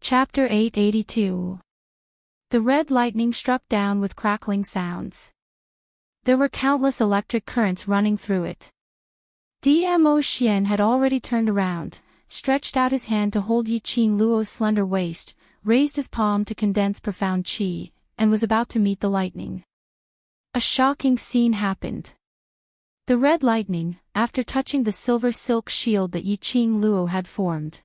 Chapter 882. The red lightning struck down with crackling sounds. There were countless electric currents running through it. Dmo Xian had already turned around, stretched out his hand to hold Yiqing Luo's slender waist, raised his palm to condense profound qi, and was about to meet the lightning. A shocking scene happened. The red lightning, after touching the silver silk shield that Yiqing Luo had formed,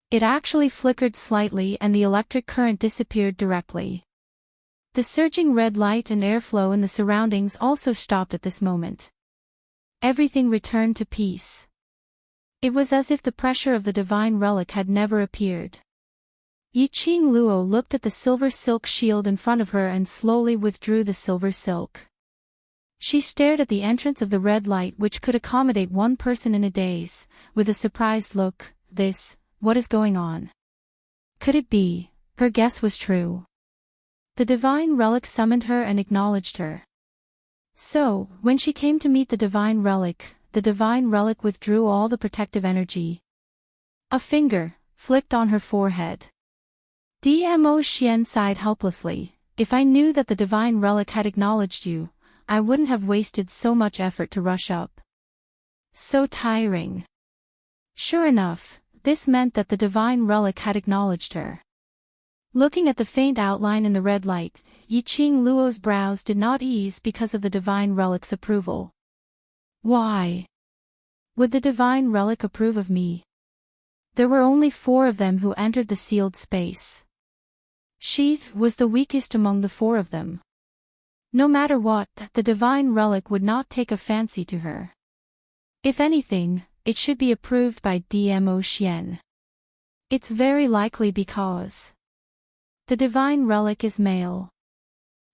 it actually flickered slightly and the electric current disappeared directly. The surging red light and airflow in the surroundings also stopped at this moment. Everything returned to peace. It was as if the pressure of the divine relic had never appeared. Yiqing Luo looked at the silver silk shield in front of her and slowly withdrew the silver silk. She stared at the entrance of the red light, which could accommodate one person in a daze, with a surprised look. What is going on? Could it be? Her guess was true. The divine relic summoned her and acknowledged her. So, when she came to meet the divine relic withdrew all the protective energy. A finger flicked on her forehead. Dmo Xian sighed helplessly. If I knew that the divine relic had acknowledged you, I wouldn't have wasted so much effort to rush up. So tiring. Sure enough, this meant that the divine relic had acknowledged her. Looking at the faint outline in the red light, Yiqing Luo's brows did not ease because of the divine relic's approval. Why would the divine relic approve of me? There were only 4 of them who entered the sealed space. She was the weakest among the 4 of them. No matter what, the divine relic would not take a fancy to her. If anything, it should be approved by Dmo Xian. It's very likely because the divine relic is male.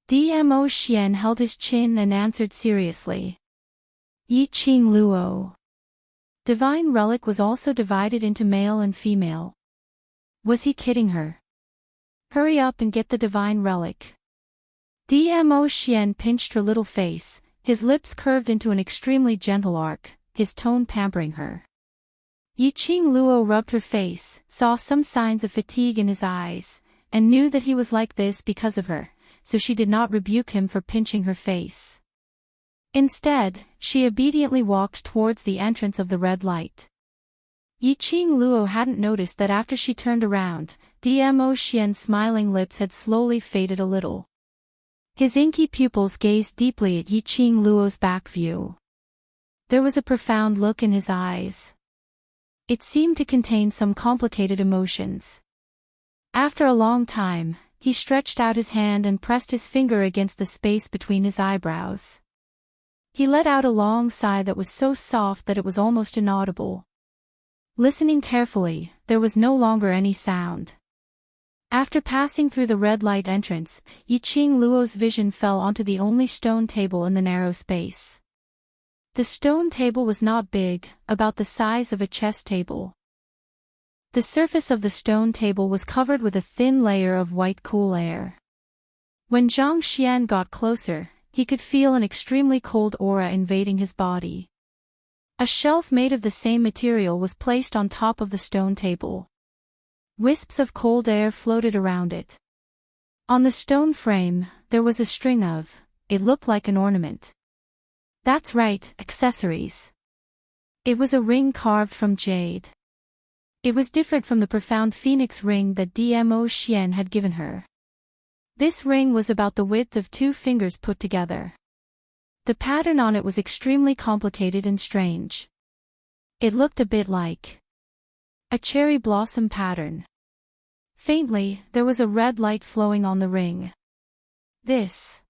Dmo Xian held his chin and answered seriously. Yiqing Luo. Divine relic was also divided into male and female. Was he kidding her? Hurry up and get the divine relic. Dmo Xian pinched her little face, his lips curved into an extremely gentle arc, his tone pampering her. Yiqing Luo rubbed her face, saw some signs of fatigue in his eyes, and knew that he was like this because of her, so she did not rebuke him for pinching her face. Instead, she obediently walked towards the entrance of the red light. Yiqing Luo hadn't noticed that after she turned around, Dmo Xian's smiling lips had slowly faded a little. His inky pupils gazed deeply at Yiqing Luo's back view. There was a profound look in his eyes. It seemed to contain some complicated emotions. After a long time, he stretched out his hand and pressed his finger against the space between his eyebrows. He let out a long sigh that was so soft that it was almost inaudible. Listening carefully, there was no longer any sound. After passing through the red light entrance, Yiqing Luo's vision fell onto the only stone table in the narrow space. The stone table was not big, about the size of a chess table. The surface of the stone table was covered with a thin layer of white cool air. When Zhang Xian got closer, he could feel an extremely cold aura invading his body. A shelf made of the same material was placed on top of the stone table. Wisps of cold air floated around it. On the stone frame, there was a string of, it looked like an ornament. That's right, accessories. It was a ring carved from jade. It was different from the profound phoenix ring that Dmo Xian had given her. This ring was about the width of 2 fingers put together. The pattern on it was extremely complicated and strange. It looked a bit like a cherry blossom pattern. Faintly, there was a red light flowing on the ring. This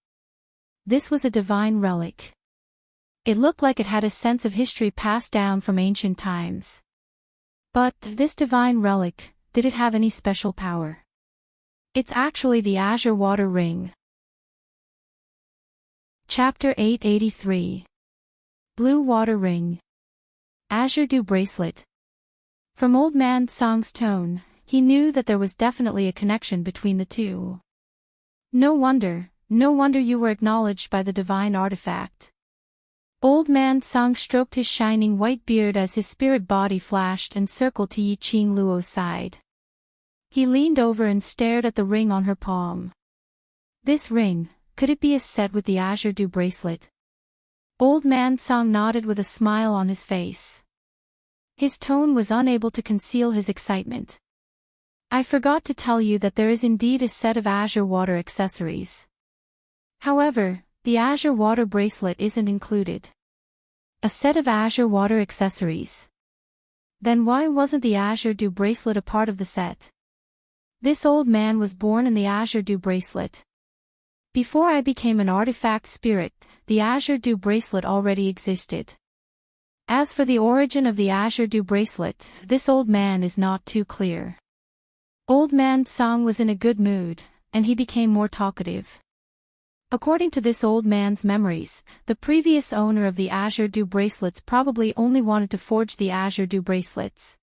was a divine relic. It looked like it had a sense of history passed down from ancient times. But, this divine relic, did it have any special power? It's actually the Azure Water Ring. Chapter 883. Blue Water Ring. Azure Dew Bracelet. From Old Man Song's tone, he knew that there was definitely a connection between the two. No wonder you were acknowledged by the divine artifact. Old Man Song stroked his shining white beard as his spirit body flashed and circled to Yiqing Luo's side. He leaned over and stared at the ring on her palm. This ring, could it be a set with the Azure Dew bracelet? Old Man Song nodded with a smile on his face. His tone was unable to conceal his excitement. I forgot to tell you that there is indeed a set of Azure water accessories. However, the Azure water bracelet isn't included. A set of Azure water accessories. Then why wasn't the Azure Dew bracelet a part of the set? This old man was born in the Azure Dew bracelet. Before I became an artifact spirit, the Azure Dew bracelet already existed. As for the origin of the Azure Dew bracelet, this old man is not too clear. Old Man Song was in a good mood, and he became more talkative. According to this old man's memories, the previous owner of the Azure Dew bracelets probably only wanted to forge the Azure Dew bracelets.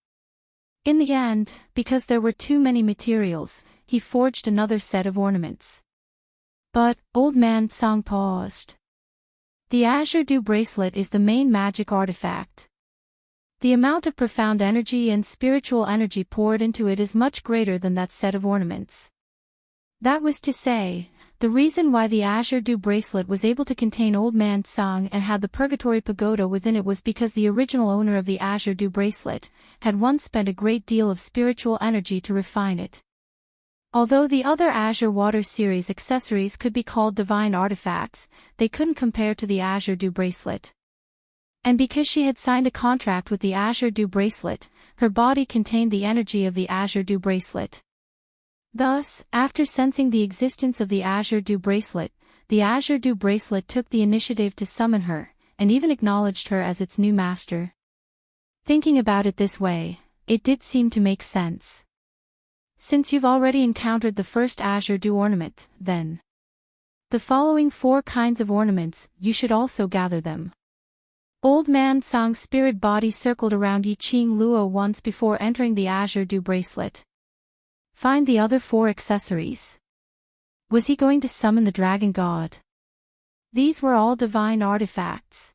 In the end, because there were too many materials, he forged another set of ornaments. But, Old Man Song paused. The Azure Dew bracelet is the main magic artifact. The amount of profound energy and spiritual energy poured into it is much greater than that set of ornaments. That was to say, the reason why the Azure Dew bracelet was able to contain Old Man Song and had the Purgatory Pagoda within it was because the original owner of the Azure Dew bracelet had once spent a great deal of spiritual energy to refine it. Although the other Azure Water series accessories could be called divine artifacts, they couldn't compare to the Azure Dew bracelet. And because she had signed a contract with the Azure Dew bracelet, her body contained the energy of the Azure Dew bracelet. Thus, after sensing the existence of the Azure Dew bracelet, the Azure Dew bracelet took the initiative to summon her, and even acknowledged her as its new master. Thinking about it this way, it did seem to make sense. Since you've already encountered the first Azure Dew ornament, then the following 4 kinds of ornaments, you should also gather them. Old Man Song's spirit body circled around Yiqing Luo once before entering the Azure Dew bracelet. Find the other 4 accessories. Was he going to summon the dragon god? These were all divine artifacts.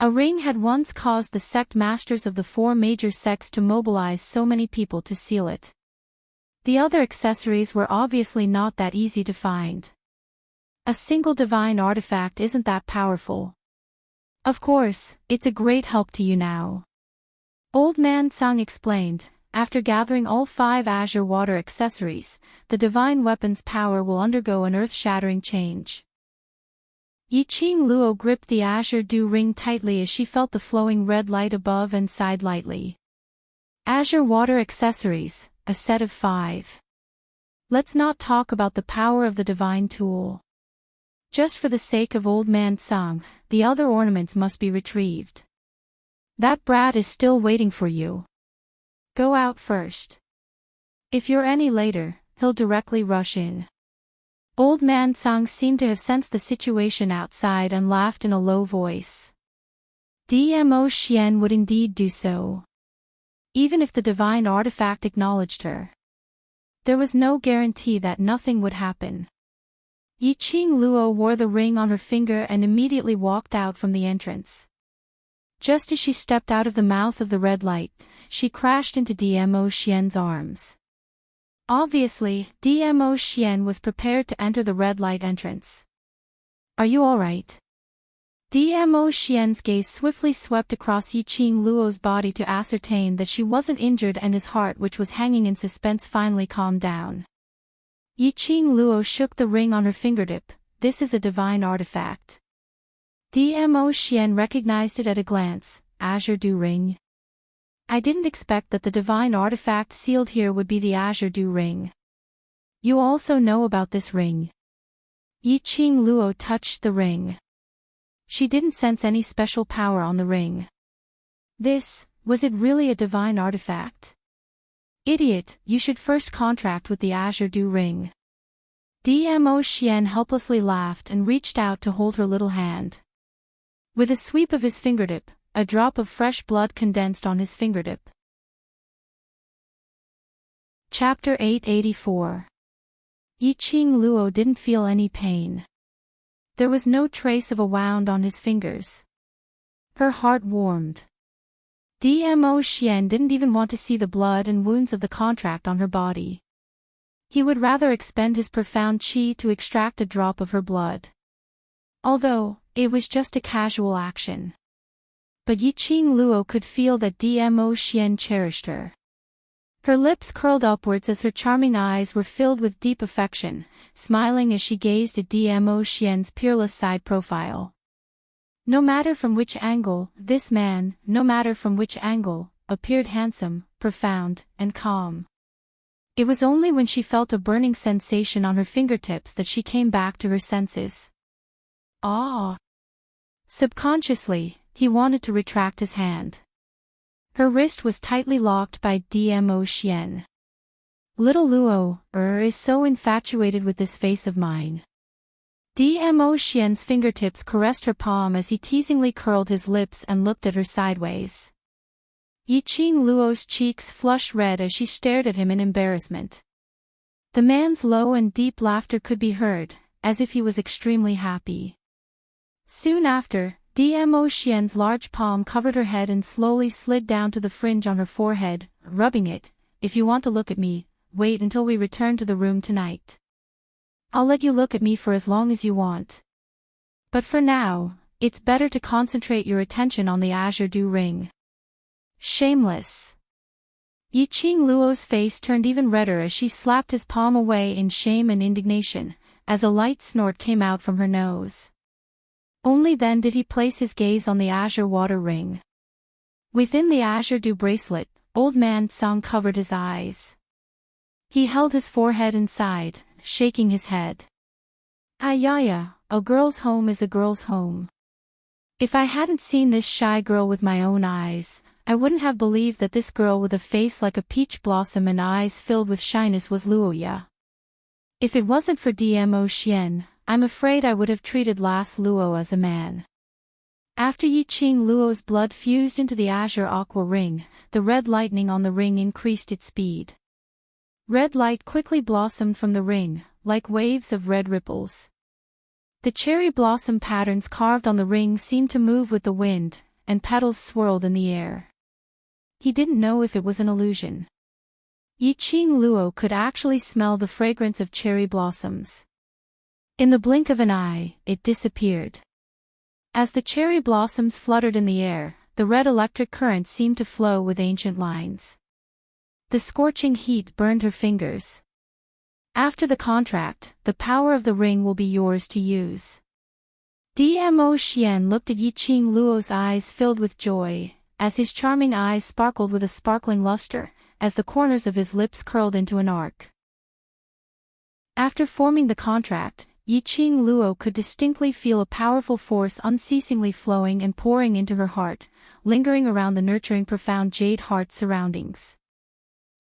A ring had once caused the sect masters of the 4 major sects to mobilize so many people to seal it. The other accessories were obviously not that easy to find. A single divine artifact isn't that powerful. Of course, it's a great help to you now. Old Man Song explained. After gathering all 5 Azure Water accessories, the divine weapon's power will undergo an earth-shattering change. Yiqing Luo gripped the Azure Dew ring tightly as she felt the flowing red light above and sighed lightly. Azure Water accessories, a set of 5. Let's not talk about the power of the divine tool. Just for the sake of Old Man Song, the other ornaments must be retrieved. That brat is still waiting for you. Go out first. If you're any later, he'll directly rush in. Old Man Song seemed to have sensed the situation outside and laughed in a low voice. Dmo Xian would indeed do so. Even if the divine artifact acknowledged her. There was no guarantee that nothing would happen. Yiqing Luo wore the ring on her finger and immediately walked out from the entrance. Just as she stepped out of the mouth of the red light, she crashed into Dmo Xian's arms. Obviously, Dmo Xian was prepared to enter the red light entrance. Are you alright? Dmo Xian's gaze swiftly swept across Yiqing Luo's body to ascertain that she wasn't injured and his heart, which was hanging in suspense, finally calmed down. Yiqing Luo shook the ring on her fingertip. This is a divine artifact. Dmo Xian recognized it at a glance. Azure Dew ring. I didn't expect that the divine artifact sealed here would be the Azure Dew ring. You also know about this ring. Yiqing Luo touched the ring. She didn't sense any special power on the ring. Was it really a divine artifact? Idiot, you should first contract with the Azure Dew ring. Dmo Xian helplessly laughed and reached out to hold her little hand. With a sweep of his fingertip, a drop of fresh blood condensed on his fingertip. Chapter 884. Yiqing Luo didn't feel any pain. There was no trace of a wound on his fingers. Her heart warmed. Dmo Xian didn't even want to see the blood and wounds of the contract on her body. He would rather expend his profound qi to extract a drop of her blood. Although, it was just a casual action. But Yiqing Luo could feel that Dmo Xian cherished her. Her lips curled upwards as her charming eyes were filled with deep affection, smiling as she gazed at Dmo Xian's peerless side profile. No matter from which angle, this man, appeared handsome, profound, and calm. It was only when she felt a burning sensation on her fingertips that she came back to her senses. Ah! Subconsciously, he wanted to retract his hand. Her wrist was tightly locked by Dmo Xian. Little Luo, is so infatuated with this face of mine. Dmo Xian's fingertips caressed her palm as he teasingly curled his lips and looked at her sideways. Yiqing Luo's cheeks flushed red as she stared at him in embarrassment. The man's low and deep laughter could be heard, as if he was extremely happy. Soon after, Dmo Xian's large palm covered her head and slowly slid down to the fringe on her forehead, rubbing it. If you want to look at me, wait until we return to the room tonight. I'll let you look at me for as long as you want. But for now, it's better to concentrate your attention on the Azure Dew ring. Shameless. Yiqing Luo's face turned even redder as she slapped his palm away in shame and indignation, as a light snort came out from her nose. Only then did he place his gaze on the Azure Water ring. Within the Azure Dew bracelet, Old Man Song covered his eyes. He held his forehead and sighed, shaking his head. Ayaya, a girl's home is a girl's home. If I hadn't seen this shy girl with my own eyes, I wouldn't have believed that this girl with a face like a peach blossom and eyes filled with shyness was Luoya. If it wasn't for Dmo Xian, I'm afraid I would have treated Las Luo as a man. After Yiqing Luo's blood fused into the Azure Aqua ring, the red lightning on the ring increased its speed. Red light quickly blossomed from the ring, like waves of red ripples. The cherry blossom patterns carved on the ring seemed to move with the wind, and petals swirled in the air. He didn't know if it was an illusion. Yiqing Luo could actually smell the fragrance of cherry blossoms. In the blink of an eye, it disappeared. As the cherry blossoms fluttered in the air, the red electric current seemed to flow with ancient lines. The scorching heat burned her fingers. After the contract, the power of the ring will be yours to use. Dmo Xian looked at Yiqing Luo's eyes filled with joy, as his charming eyes sparkled with a sparkling luster, as the corners of his lips curled into an arc. After forming the contract, Yiqing Luo could distinctly feel a powerful force unceasingly flowing and pouring into her heart, lingering around the nurturing profound jade heart surroundings.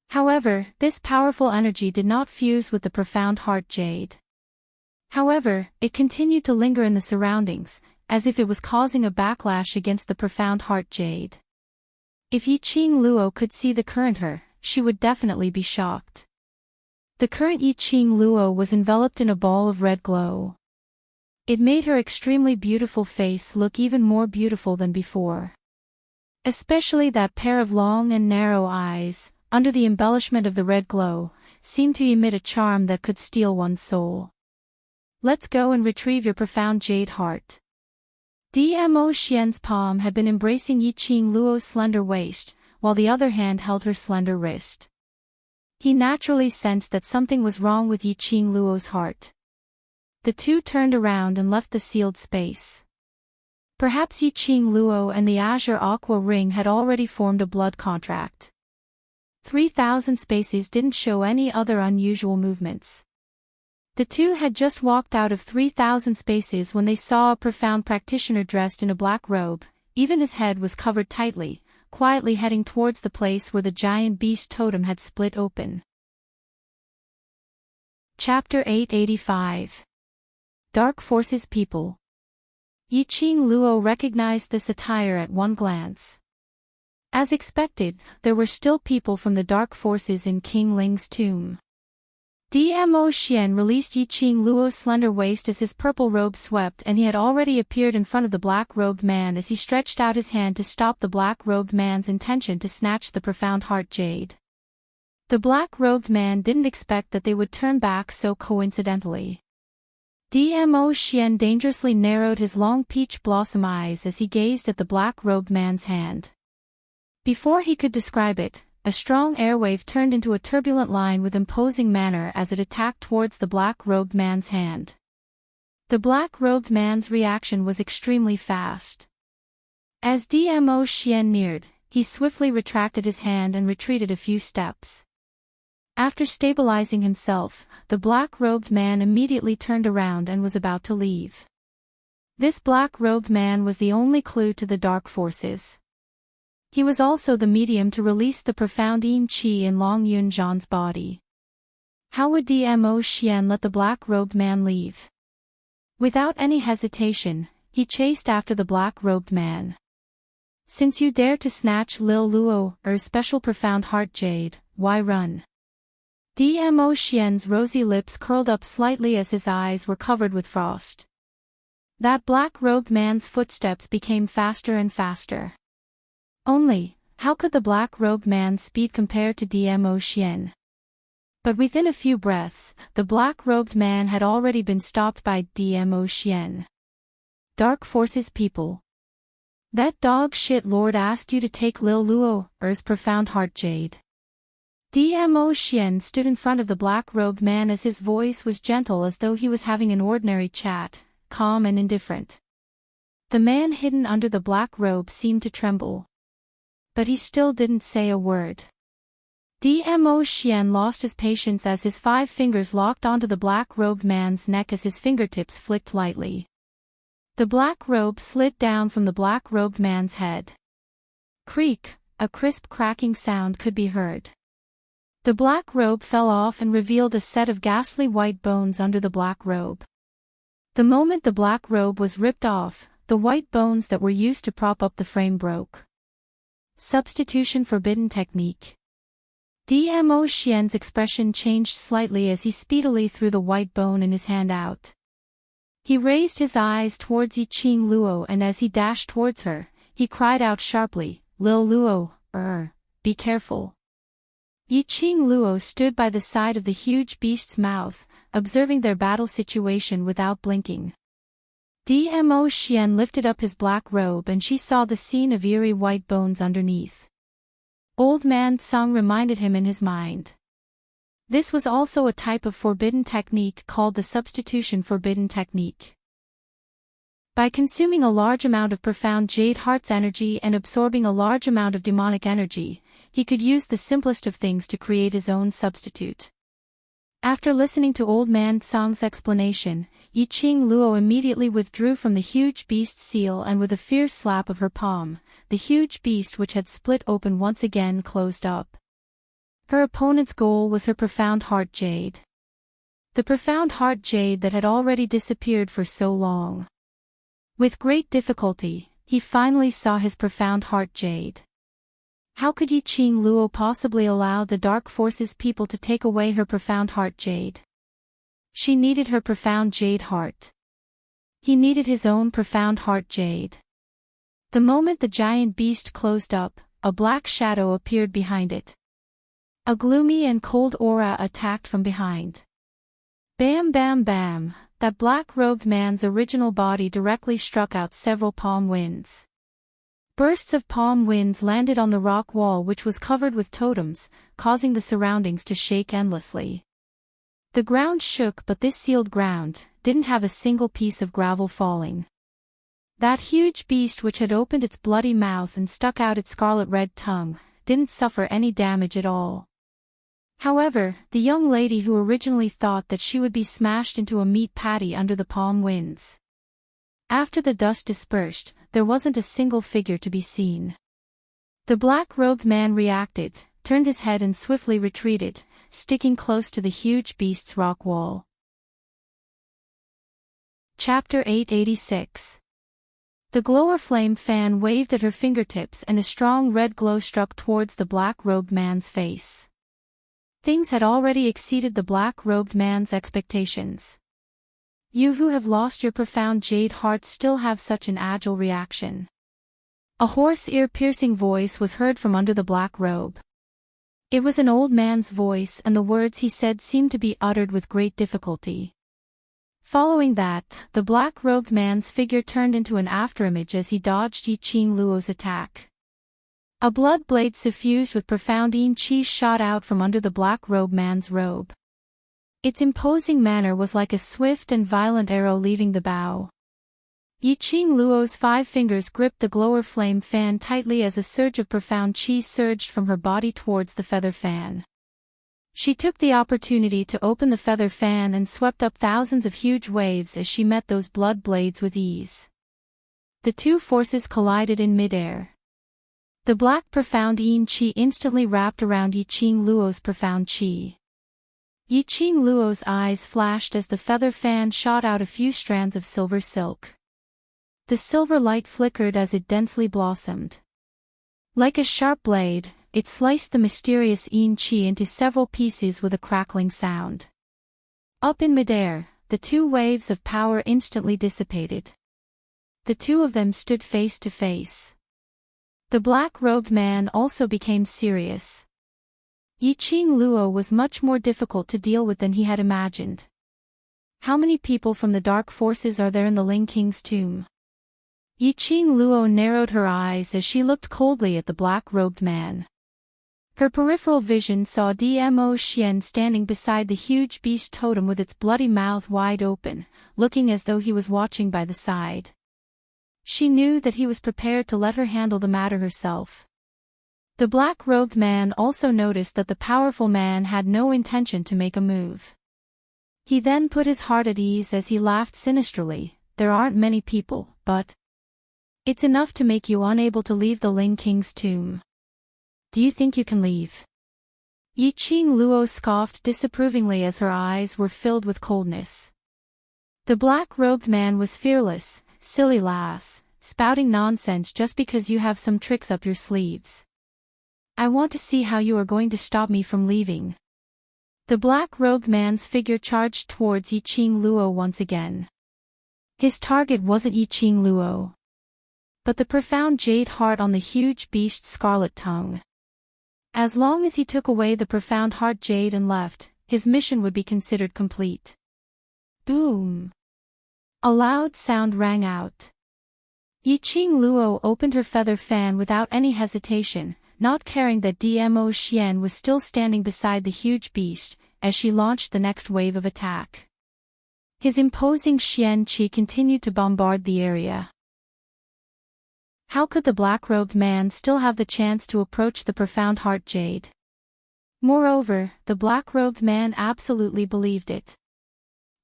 However, this powerful energy did not fuse with the profound heart jade. However, it continued to linger in the surroundings, as if it was causing a backlash against the profound heart jade. If Yiqing Luo could see the current her, she would definitely be shocked. The current Yiqing Luo was enveloped in a ball of red glow. It made her extremely beautiful face look even more beautiful than before. Especially that pair of long and narrow eyes, under the embellishment of the red glow, seemed to emit a charm that could steal one's soul. Let's go and retrieve your profound jade heart. Dmo Xian's palm had been embracing Yiqing Luo's slender waist, while the other hand held her slender wrist. He naturally sensed that something was wrong with Yiqing Luo's heart. The two turned around and left the sealed space. Perhaps Yiqing Luo and the Azure Aqua ring had already formed a blood contract. 3,000 spaces didn't show any other unusual movements. The two had just walked out of 3,000 spaces when they saw a profound practitioner dressed in a black robe, even his head was covered tightly, quietly heading towards the place where the giant beast totem had split open. Chapter 885. Dark Forces People. Yiqing Luo recognized this attire at one glance. As expected, there were still people from the dark forces in King Ling's tomb. Dmo Xian released Yiqing Luo's slender waist as his purple robe swept, and he had already appeared in front of the black-robed man as he stretched out his hand to stop the black-robed man's intention to snatch the profound heart jade. The black-robed man didn't expect that they would turn back so coincidentally. Dmo Xian dangerously narrowed his long peach blossom eyes as he gazed at the black-robed man's hand. Before he could describe it, a strong airwave turned into a turbulent line with imposing manner as it attacked towards the black-robed man's hand. The black-robed man's reaction was extremely fast. As Dmo Xian neared, he swiftly retracted his hand and retreated a few steps. After stabilizing himself, the black-robed man immediately turned around and was about to leave. This black-robed man was the only clue to the dark forces. He was also the medium to release the profound yin qi in Long Yunzhan's body. How would Dmo Xian let the black-robed man leave? Without any hesitation, he chased after the black-robed man. Since you dare to snatch Lil Luo's special profound heart jade, why run? Dmo Xian's rosy lips curled up slightly as his eyes were covered with frost. That black-robed man's footsteps became faster and faster. Only, how could the black-robed man's speed compare to Dmo Xian? But within a few breaths, the black-robed man had already been stopped by Dmo Xian. Dark Forces people. That dog shit lord asked you to take Lil Luo's profound heart jade. Dmo Xian stood in front of the black-robed man as his voice was gentle as though he was having an ordinary chat, calm and indifferent. The man hidden under the black robe seemed to tremble. But he still didn't say a word. Dmo Xian lost his patience as his 5 fingers locked onto the black-robed man's neck as his fingertips flicked lightly. The black robe slid down from the black-robed man's head. Creak, a crisp cracking sound could be heard. The black robe fell off and revealed a set of ghastly white bones under the black robe. The moment the black robe was ripped off, the white bones that were used to prop up the frame broke. Substitution forbidden technique. Dmo Xian's expression changed slightly as he speedily threw the white bone in his hand out. He raised his eyes towards Yiqing Luo, and as he dashed towards her, he cried out sharply, "Lil Luo, be careful." Yiqing Luo stood by the side of the huge beast's mouth, observing their battle situation without blinking. Dmo Xian lifted up his black robe and she saw the scene of eerie white bones underneath. Old Man Tsang reminded him in his mind. This was also a type of forbidden technique called the substitution forbidden technique. By consuming a large amount of profound jade heart's energy and absorbing a large amount of demonic energy, he could use the simplest of things to create his own substitute. After listening to Old Man Tsang's explanation, Yiqing Luo immediately withdrew from the huge beast's seal, and with a fierce slap of her palm, the huge beast which had split open once again closed up. Her opponent's goal was her profound heart jade. The profound heart jade that had already disappeared for so long. With great difficulty, he finally saw his profound heart jade. How could Yiqing Luo possibly allow the Dark Forces people to take away her profound heart jade? She needed her profound jade heart. He needed his own profound heart jade. The moment the giant beast closed up, a black shadow appeared behind it. A gloomy and cold aura attacked from behind. Bam bam bam, that black-robed man's original body directly struck out several palm winds. Bursts of palm winds landed on the rock wall, which was covered with totems, causing the surroundings to shake endlessly. The ground shook, but this sealed ground didn't have a single piece of gravel falling. That huge beast, which had opened its bloody mouth and stuck out its scarlet-red tongue, didn't suffer any damage at all. However, the young lady who originally thought that she would be smashed into a meat patty under the palm winds. After the dust dispersed, there wasn't a single figure to be seen. The black-robed man reacted, turned his head and swiftly retreated, sticking close to the huge beast's rock wall. Chapter 886. The glower flame fan waved at her fingertips and a strong red glow struck towards the black-robed man's face. Things had already exceeded the black-robed man's expectations. You who have lost your profound jade heart still have such an agile reaction. A hoarse ear-piercing voice was heard from under the black robe. It was an old man's voice, and the words he said seemed to be uttered with great difficulty. Following that, the black-robed man's figure turned into an afterimage as he dodged Yi Qing Luo's attack. A blood blade suffused with profound Yin-Chi shot out from under the black-robed man's robe. Its imposing manner was like a swift and violent arrow leaving the bow. Yi Qing Luo's 5 fingers gripped the glower flame fan tightly as a surge of profound qi surged from her body towards the feather fan. She took the opportunity to open the feather fan and swept up thousands of huge waves as she met those blood blades with ease. The two forces collided in midair. The black profound Yin Qi instantly wrapped around Yi Qing Luo's profound qi. Yi Qing Luo's eyes flashed as the feather fan shot out a few strands of silver silk. The silver light flickered as it densely blossomed. Like a sharp blade, it sliced the mysterious Yin Qi into several pieces with a crackling sound. Up in midair, the two waves of power instantly dissipated. The two of them stood face to face. The black-robed man also became serious. Yi Qing Luo was much more difficult to deal with than he had imagined. How many people from the dark forces are there in the Ling King's tomb? Yi Qing Luo narrowed her eyes as she looked coldly at the black-robed man. Her peripheral vision saw Dmo Xian standing beside the huge beast totem with its bloody mouth wide open, looking as though he was watching by the side. She knew that he was prepared to let her handle the matter herself. The black-robed man also noticed that the powerful man had no intention to make a move. He then put his heart at ease as he laughed sinisterly. There aren't many people, but it's enough to make you unable to leave the Ling King's tomb. Do you think you can leave? Yi Qing Luo scoffed disapprovingly as her eyes were filled with coldness. The black-robed man was fearless. Silly lass, spouting nonsense just because you have some tricks up your sleeves. I want to see how you are going to stop me from leaving. The black-robed man's figure charged towards Yi Qing Luo once again. His target wasn't Yi Qing Luo, but the profound jade heart on the huge beast's scarlet tongue. As long as he took away the profound heart jade and left, his mission would be considered complete. Boom! A loud sound rang out. Yi Qing Luo opened her feather fan without any hesitation, not caring that Dmo Xian was still standing beside the huge beast, as she launched the next wave of attack. His imposing Xian Qi continued to bombard the area. How could the black-robed man still have the chance to approach the profound heart jade? Moreover, the black-robed man absolutely believed it.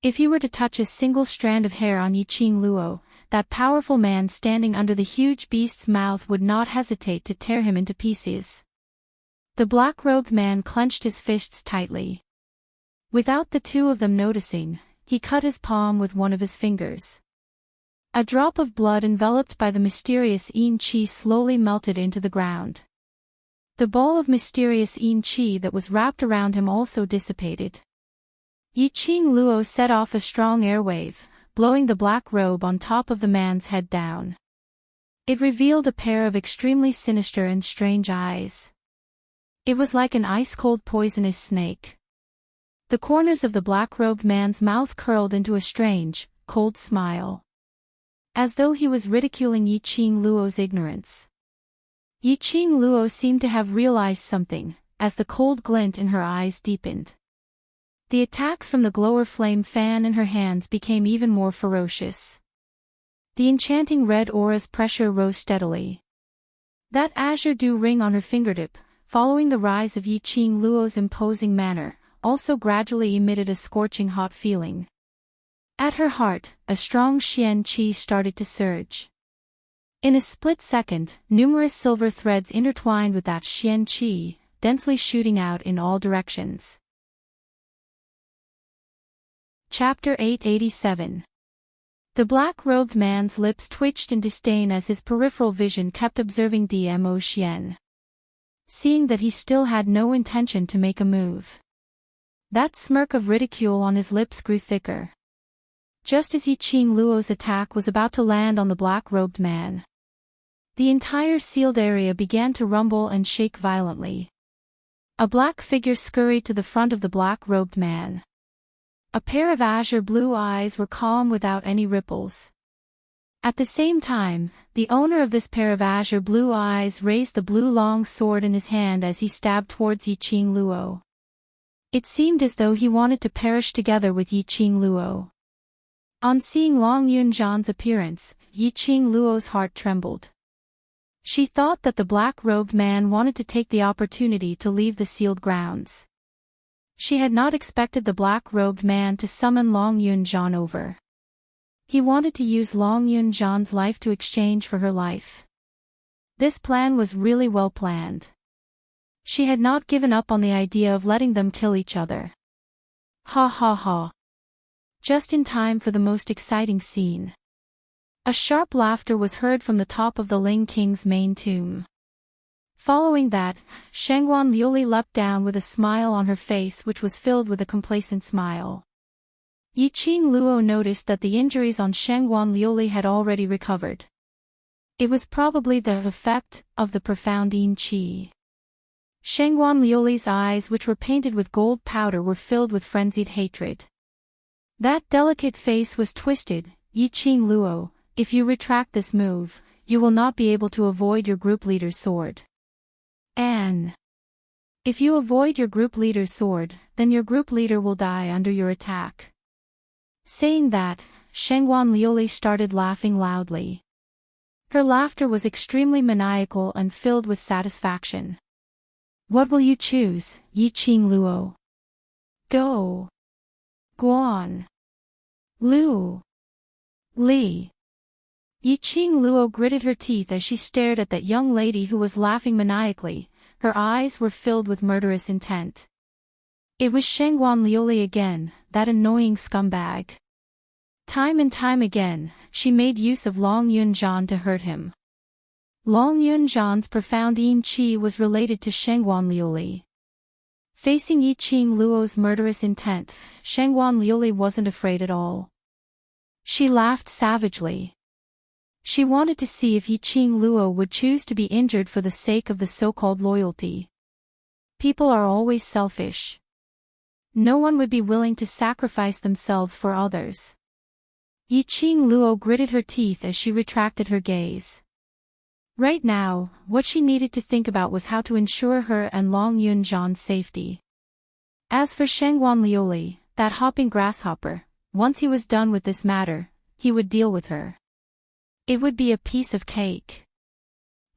If he were to touch a single strand of hair on Yi Qing Luo, that powerful man standing under the huge beast's mouth would not hesitate to tear him into pieces. The black-robed man clenched his fists tightly. Without the two of them noticing, he cut his palm with one of his fingers. A drop of blood enveloped by the mysterious Yin Qi slowly melted into the ground. The ball of mysterious Yin Qi that was wrapped around him also dissipated. Yi Qing Luo set off a strong airwave, blowing the black robe on top of the man's head down. It revealed a pair of extremely sinister and strange eyes. It was like an ice-cold poisonous snake. The corners of the black-robed man's mouth curled into a strange, cold smile, as though he was ridiculing Yi Qing Luo's ignorance. Yi Qing Luo seemed to have realized something, as the cold glint in her eyes deepened. The attacks from the glower flame fan in her hands became even more ferocious. The enchanting red aura's pressure rose steadily. That azure dew ring on her fingertip, following the rise of Yi Qing Luo's imposing manner, also gradually emitted a scorching hot feeling. At her heart, a strong Xian Qi started to surge. In a split second, numerous silver threads intertwined with that Xian Qi, densely shooting out in all directions. Chapter 887. The black-robed man's lips twitched in disdain as his peripheral vision kept observing Dmo Xian. Seeing that he still had no intention to make a move, That smirk of ridicule on his lips grew thicker. Just as Yiqing Luo's attack was about to land on the black-robed man, the entire sealed area began to rumble and shake violently. A black figure scurried to the front of the black-robed man. A pair of azure blue eyes were calm without any ripples. At the same time, the owner of this pair of azure blue eyes raised the blue long sword in his hand as he stabbed towards Yiqing Luo. It seemed as though he wanted to perish together with Yiqing Luo. On seeing Long Yunzhan's appearance, Yiqing Luo's heart trembled. She thought that the black-robed man wanted to take the opportunity to leave the sealed grounds. She had not expected the black-robed man to summon Long Yunzhan over. He wanted to use Long Yunzhan's life to exchange for her life. This plan was really well planned. She had not given up on the idea of letting them kill each other. Ha ha ha. Just in time for the most exciting scene. A sharp laughter was heard from the top of the Ling King's main tomb. Following that, Shangguan Liuli leapt down with a smile on her face which was filled with a complacent smile. Yiqing Luo noticed that the injuries on Shangguan Liuli had already recovered. It was probably the effect of the profound yin qi. Shangguan Liuli's eyes, which were painted with gold powder, were filled with frenzied hatred. That delicate face was twisted. Yiqing Luo, if you retract this move, you will not be able to avoid your group leader's sword. And if you avoid your group leader's sword, then your group leader will die under your attack. Saying that, Shangguan Liuli started laughing loudly. Her laughter was extremely maniacal and filled with satisfaction. What will you choose, Yiqing Luo? Go. Guan. Lu. Li. Yiqing Luo gritted her teeth as she stared at that young lady who was laughing maniacally. Her eyes were filled with murderous intent. It was Shangguan Liuli again, that annoying scumbag. Time and time again, she made use of Long Yunzhan to hurt him. Long Yunzhan's profound yin qi was related to Shangguan Liuli. Facing Yiqing Luo's murderous intent, Shangguan Liuli wasn't afraid at all. She laughed savagely. She wanted to see if Yiqing Luo would choose to be injured for the sake of the so-called loyalty. People are always selfish. No one would be willing to sacrifice themselves for others. Yiqing Luo gritted her teeth as she retracted her gaze. Right now, what she needed to think about was how to ensure her and Long Yunzhan's safety. As for Shangguan Liuli, that hopping grasshopper, once he was done with this matter, he would deal with her. It would be a piece of cake.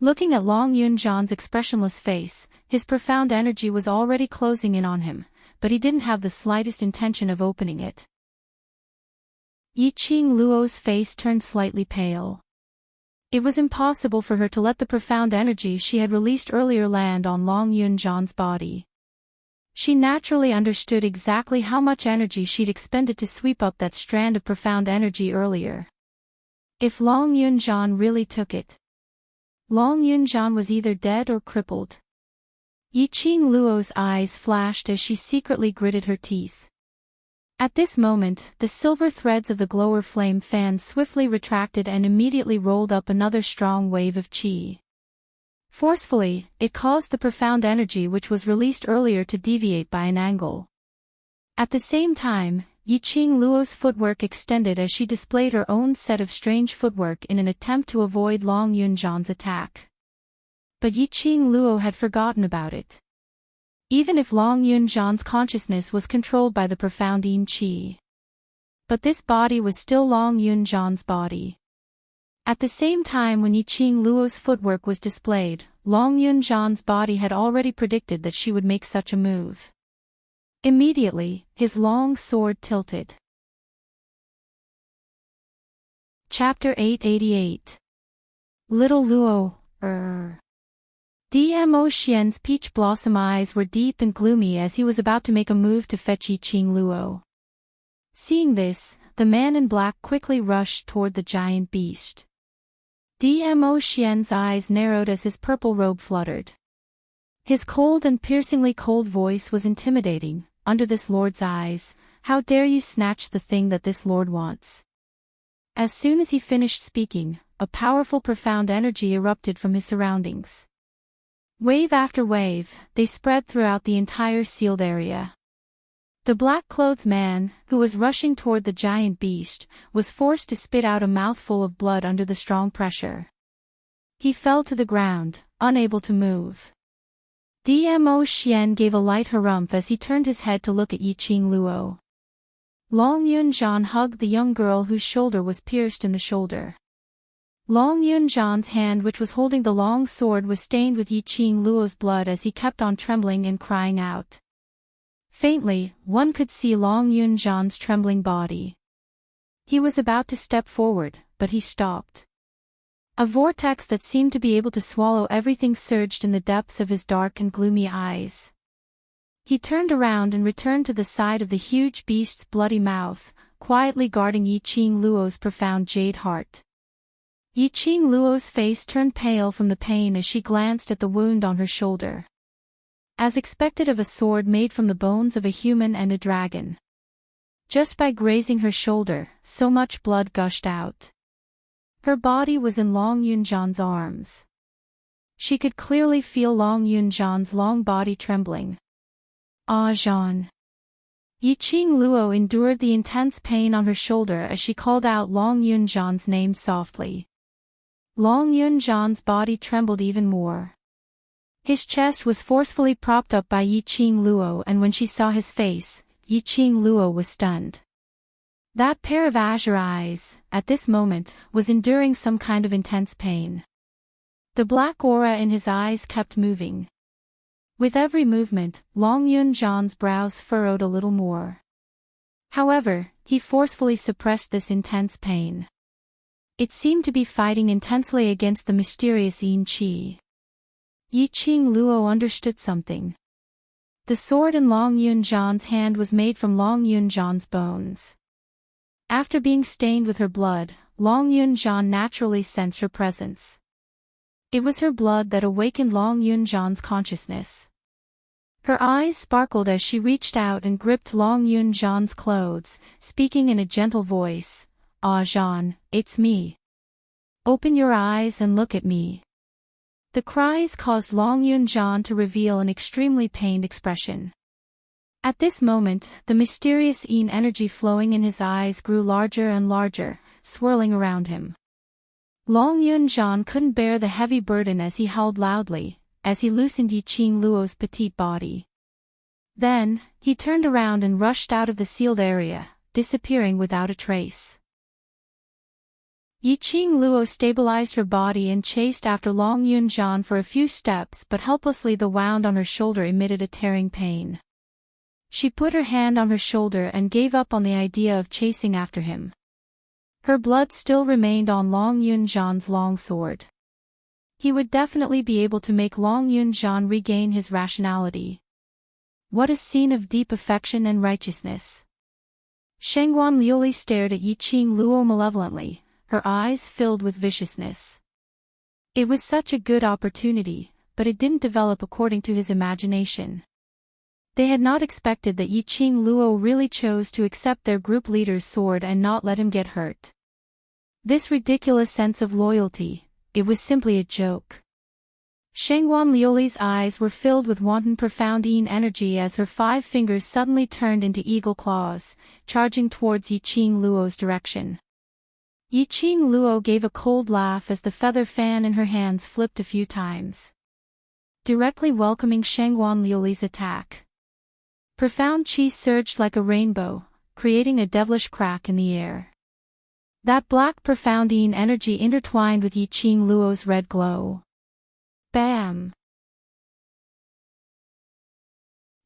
Looking at Long Yunzhan's expressionless face, his profound energy was already closing in on him, but he didn't have the slightest intention of opening it. Yiqing Luo's face turned slightly pale. It was impossible for her to let the profound energy she had released earlier land on Long Yunzhan's body. She naturally understood exactly how much energy she'd expended to sweep up that strand of profound energy earlier. If Long Yunzhan really took it, Long Yunzhan was either dead or crippled. Yiqing Luo's eyes flashed as she secretly gritted her teeth. At this moment, the silver threads of the glower flame fan swiftly retracted and immediately rolled up another strong wave of qi. Forcefully, it caused the profound energy which was released earlier to deviate by an angle. At the same time, Yiqing Luo's footwork extended as she displayed her own set of strange footwork in an attempt to avoid Long Yunzhan's attack. But Yiqing Luo had forgotten about it. Even if Long Yunzhan's consciousness was controlled by the profound yin qi. But this body was still Long Yunzhan's body. At the same time when Yiqing Luo's footwork was displayed, Long Yunzhan's body had already predicted that she would make such a move. Immediately, his long sword tilted. Chapter 888. Little Luo, Dmo Xian's peach blossom eyes were deep and gloomy as he was about to make a move to fetch Yiqing Luo. Seeing this, the man in black quickly rushed toward the giant beast. Dmo Xian's eyes narrowed as his purple robe fluttered. His cold and piercingly cold voice was intimidating. under this lord's eyes, how dare you snatch the thing that this lord wants? As soon as he finished speaking, a powerful profound energy erupted from his surroundings. Wave after wave, they spread throughout the entire sealed area. The black-clothed man, who was rushing toward the giant beast, was forced to spit out a mouthful of blood under the strong pressure. He fell to the ground, unable to move. Dmo Xian gave a light harumph as he turned his head to look at Yiqing Luo. Long Yunzhan hugged the young girl whose shoulder was pierced in the shoulder. Long Yunzhan's hand which was holding the long sword was stained with Yiqing Luo's blood as he kept on trembling and crying out. Faintly, one could see Long Yunzhan's trembling body. He was about to step forward, but he stopped. A vortex that seemed to be able to swallow everything surged in the depths of his dark and gloomy eyes. He turned around and returned to the side of the huge beast's bloody mouth, quietly guarding Yiqing Luo's profound jade heart. Yiqing Luo's face turned pale from the pain as she glanced at the wound on her shoulder. As expected of a sword made from the bones of a human and a dragon. Just by grazing her shoulder, so much blood gushed out. Her body was in Long Yunzhan's arms. She could clearly feel Long Yunzhan's long body trembling. Ah Zhan. Yiqing Luo endured the intense pain on her shoulder as she called out Long Yunzhan's name softly. Long Yunzhan's body trembled even more. His chest was forcefully propped up by Yiqing Luo, and when she saw his face, Yiqing Luo was stunned. That pair of azure eyes, at this moment, was enduring some kind of intense pain. The black aura in his eyes kept moving. With every movement, Long Yunzhan's brows furrowed a little more. However, he forcefully suppressed this intense pain. It seemed to be fighting intensely against the mysterious Yin Qi. Yiqing Luo understood something. The sword in Long Yunzhan's hand was made from Long Yunzhan's bones. After being stained with her blood, Long Yunzhan naturally sensed her presence. It was her blood that awakened Long Yunzhan's consciousness. Her eyes sparkled as she reached out and gripped Long Yunzhan's clothes, speaking in a gentle voice, "Ah Zhan, it's me. Open your eyes and look at me." The cries caused Long Yunzhan to reveal an extremely pained expression. At this moment, the mysterious Yin energy flowing in his eyes grew larger and larger, swirling around him. Long Yunzhan couldn't bear the heavy burden as he howled loudly, as he loosened Yiqing Luo's petite body. Then, he turned around and rushed out of the sealed area, disappearing without a trace. Yiqing Luo stabilized her body and chased after Long Yunzhan for a few steps, but helplessly the wound on her shoulder emitted a tearing pain. She put her hand on her shoulder and gave up on the idea of chasing after him. Her blood still remained on Long Yunzhan's long sword. He would definitely be able to make Long Yunzhan regain his rationality. What a scene of deep affection and righteousness. Shengguan Liuli stared at Yiqing Luo malevolently, her eyes filled with viciousness. It was such a good opportunity, but it didn't develop according to his imagination. They had not expected that Yiqing Luo really chose to accept their group leader's sword and not let him get hurt. This ridiculous sense of loyalty, it was simply a joke. Shengguan Liuli's eyes were filled with wanton profound Yin energy as her 5 fingers suddenly turned into eagle claws, charging towards Yiqing Luo's direction. Yiqing Luo gave a cold laugh as the feather fan in her hands flipped a few times, directly welcoming Shengguan Liuli's attack. Profound qi surged like a rainbow, creating a devilish crack in the air. That black profound Yin energy intertwined with Yiqing Luo's red glow. Bam!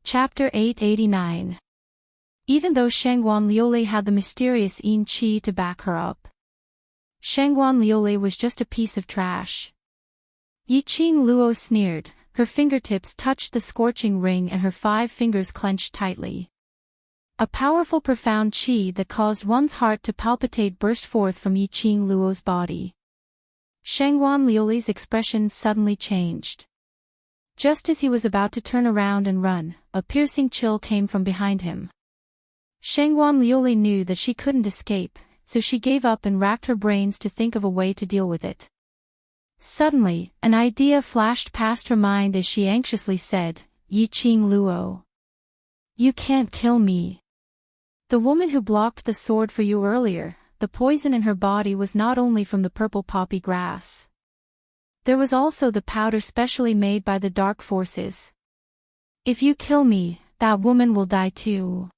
Chapter 889. Even though Shengguan Liuli had the mysterious Yin Qi to back her up, Shengguan Liuli was just a piece of trash. Yiqing Luo sneered, her fingertips touched the scorching ring and her 5 fingers clenched tightly. A powerful profound qi that caused one's heart to palpitate burst forth from Yiqing Luo's body. Shengguan Liuli's expression suddenly changed. Just as he was about to turn around and run, a piercing chill came from behind him. Shangguan Liuli knew that she couldn't escape, so she gave up and racked her brains to think of a way to deal with it. Suddenly, an idea flashed past her mind as she anxiously said, "Yiqing Luo. You can't kill me. The woman who blocked the sword for you earlier, the poison in her body was not only from the purple poppy grass. There was also the powder specially made by the dark forces. If you kill me, that woman will die too."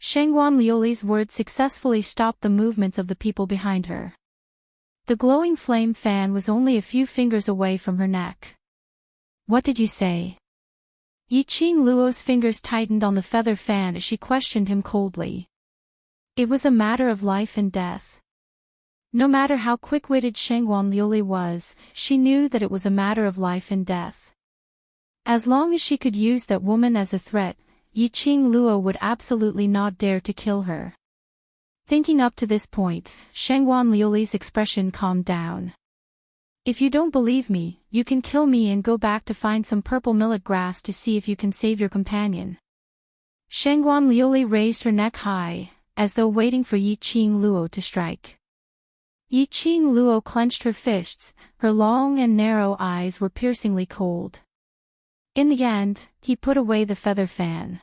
Shangguan Liuli's words successfully stopped the movements of the people behind her. The glowing flame fan was only a few fingers away from her neck. "What did you say?" Yiqing Luo's fingers tightened on the feather fan as she questioned him coldly. It was a matter of life and death. No matter how quick-witted Shangguan Liuli was, she knew that it was a matter of life and death. As long as she could use that woman as a threat, Yiqing Luo would absolutely not dare to kill her. Thinking up to this point, Shangguan Liuli's expression calmed down. "If you don't believe me, you can kill me and go back to find some purple millet grass to see if you can save your companion." Shangguan Liuli raised her neck high, as though waiting for Yiqing Luo to strike. Yiqing Luo clenched her fists, her long and narrow eyes were piercingly cold. In the end, he put away the feather fan.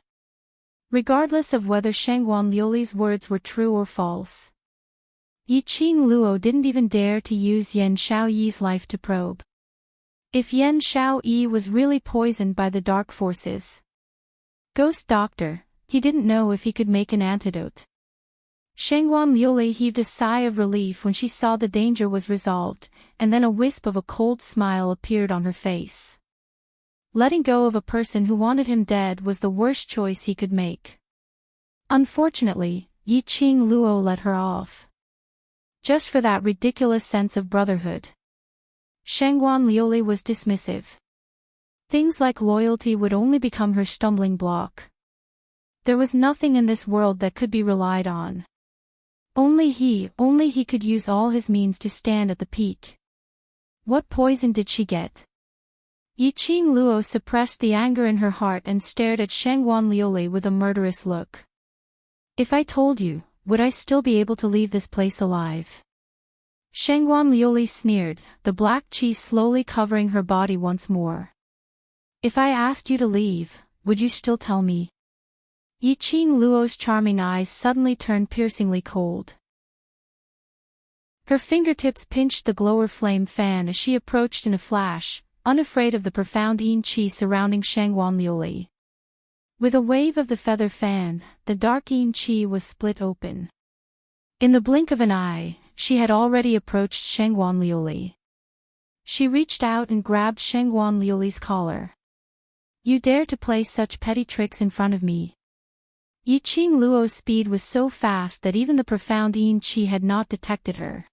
Regardless of whether Shangguan Liuli's words were true or false, Yiqing Luo didn't even dare to use Yan Shaoyi's life to probe. If Yan Shaoyi was really poisoned by the dark forces, Ghost Doctor, he didn't know if he could make an antidote. Shangguan Liuli heaved a sigh of relief when she saw the danger was resolved, and then a wisp of a cold smile appeared on her face. Letting go of a person who wanted him dead was the worst choice he could make. Unfortunately, Yiqing Luo let her off. Just for that ridiculous sense of brotherhood. Shangguan Liuli was dismissive. Things like loyalty would only become her stumbling block. There was nothing in this world that could be relied on. Only he could use all his means to stand at the peak. What poison did she get? Yiqing Luo suppressed the anger in her heart and stared at Shangguan Liuli with a murderous look. "If I told you, would I still be able to leave this place alive?" Shangguan Liuli sneered, the black chi slowly covering her body once more. "If I asked you to leave, would you still tell me?" Yiqing Luo's charming eyes suddenly turned piercingly cold. Her fingertips pinched the glower flame fan as she approached in a flash, unafraid of the profound yin qi surrounding Shangguan Liuli. With a wave of the feather fan, the dark yin qi was split open. In the blink of an eye, she had already approached Shangguan Liuli. She reached out and grabbed Shangguan Liuli's collar. "You dare to play such petty tricks in front of me?" Yiqing Luo's speed was so fast that even the profound yin qi had not detected her.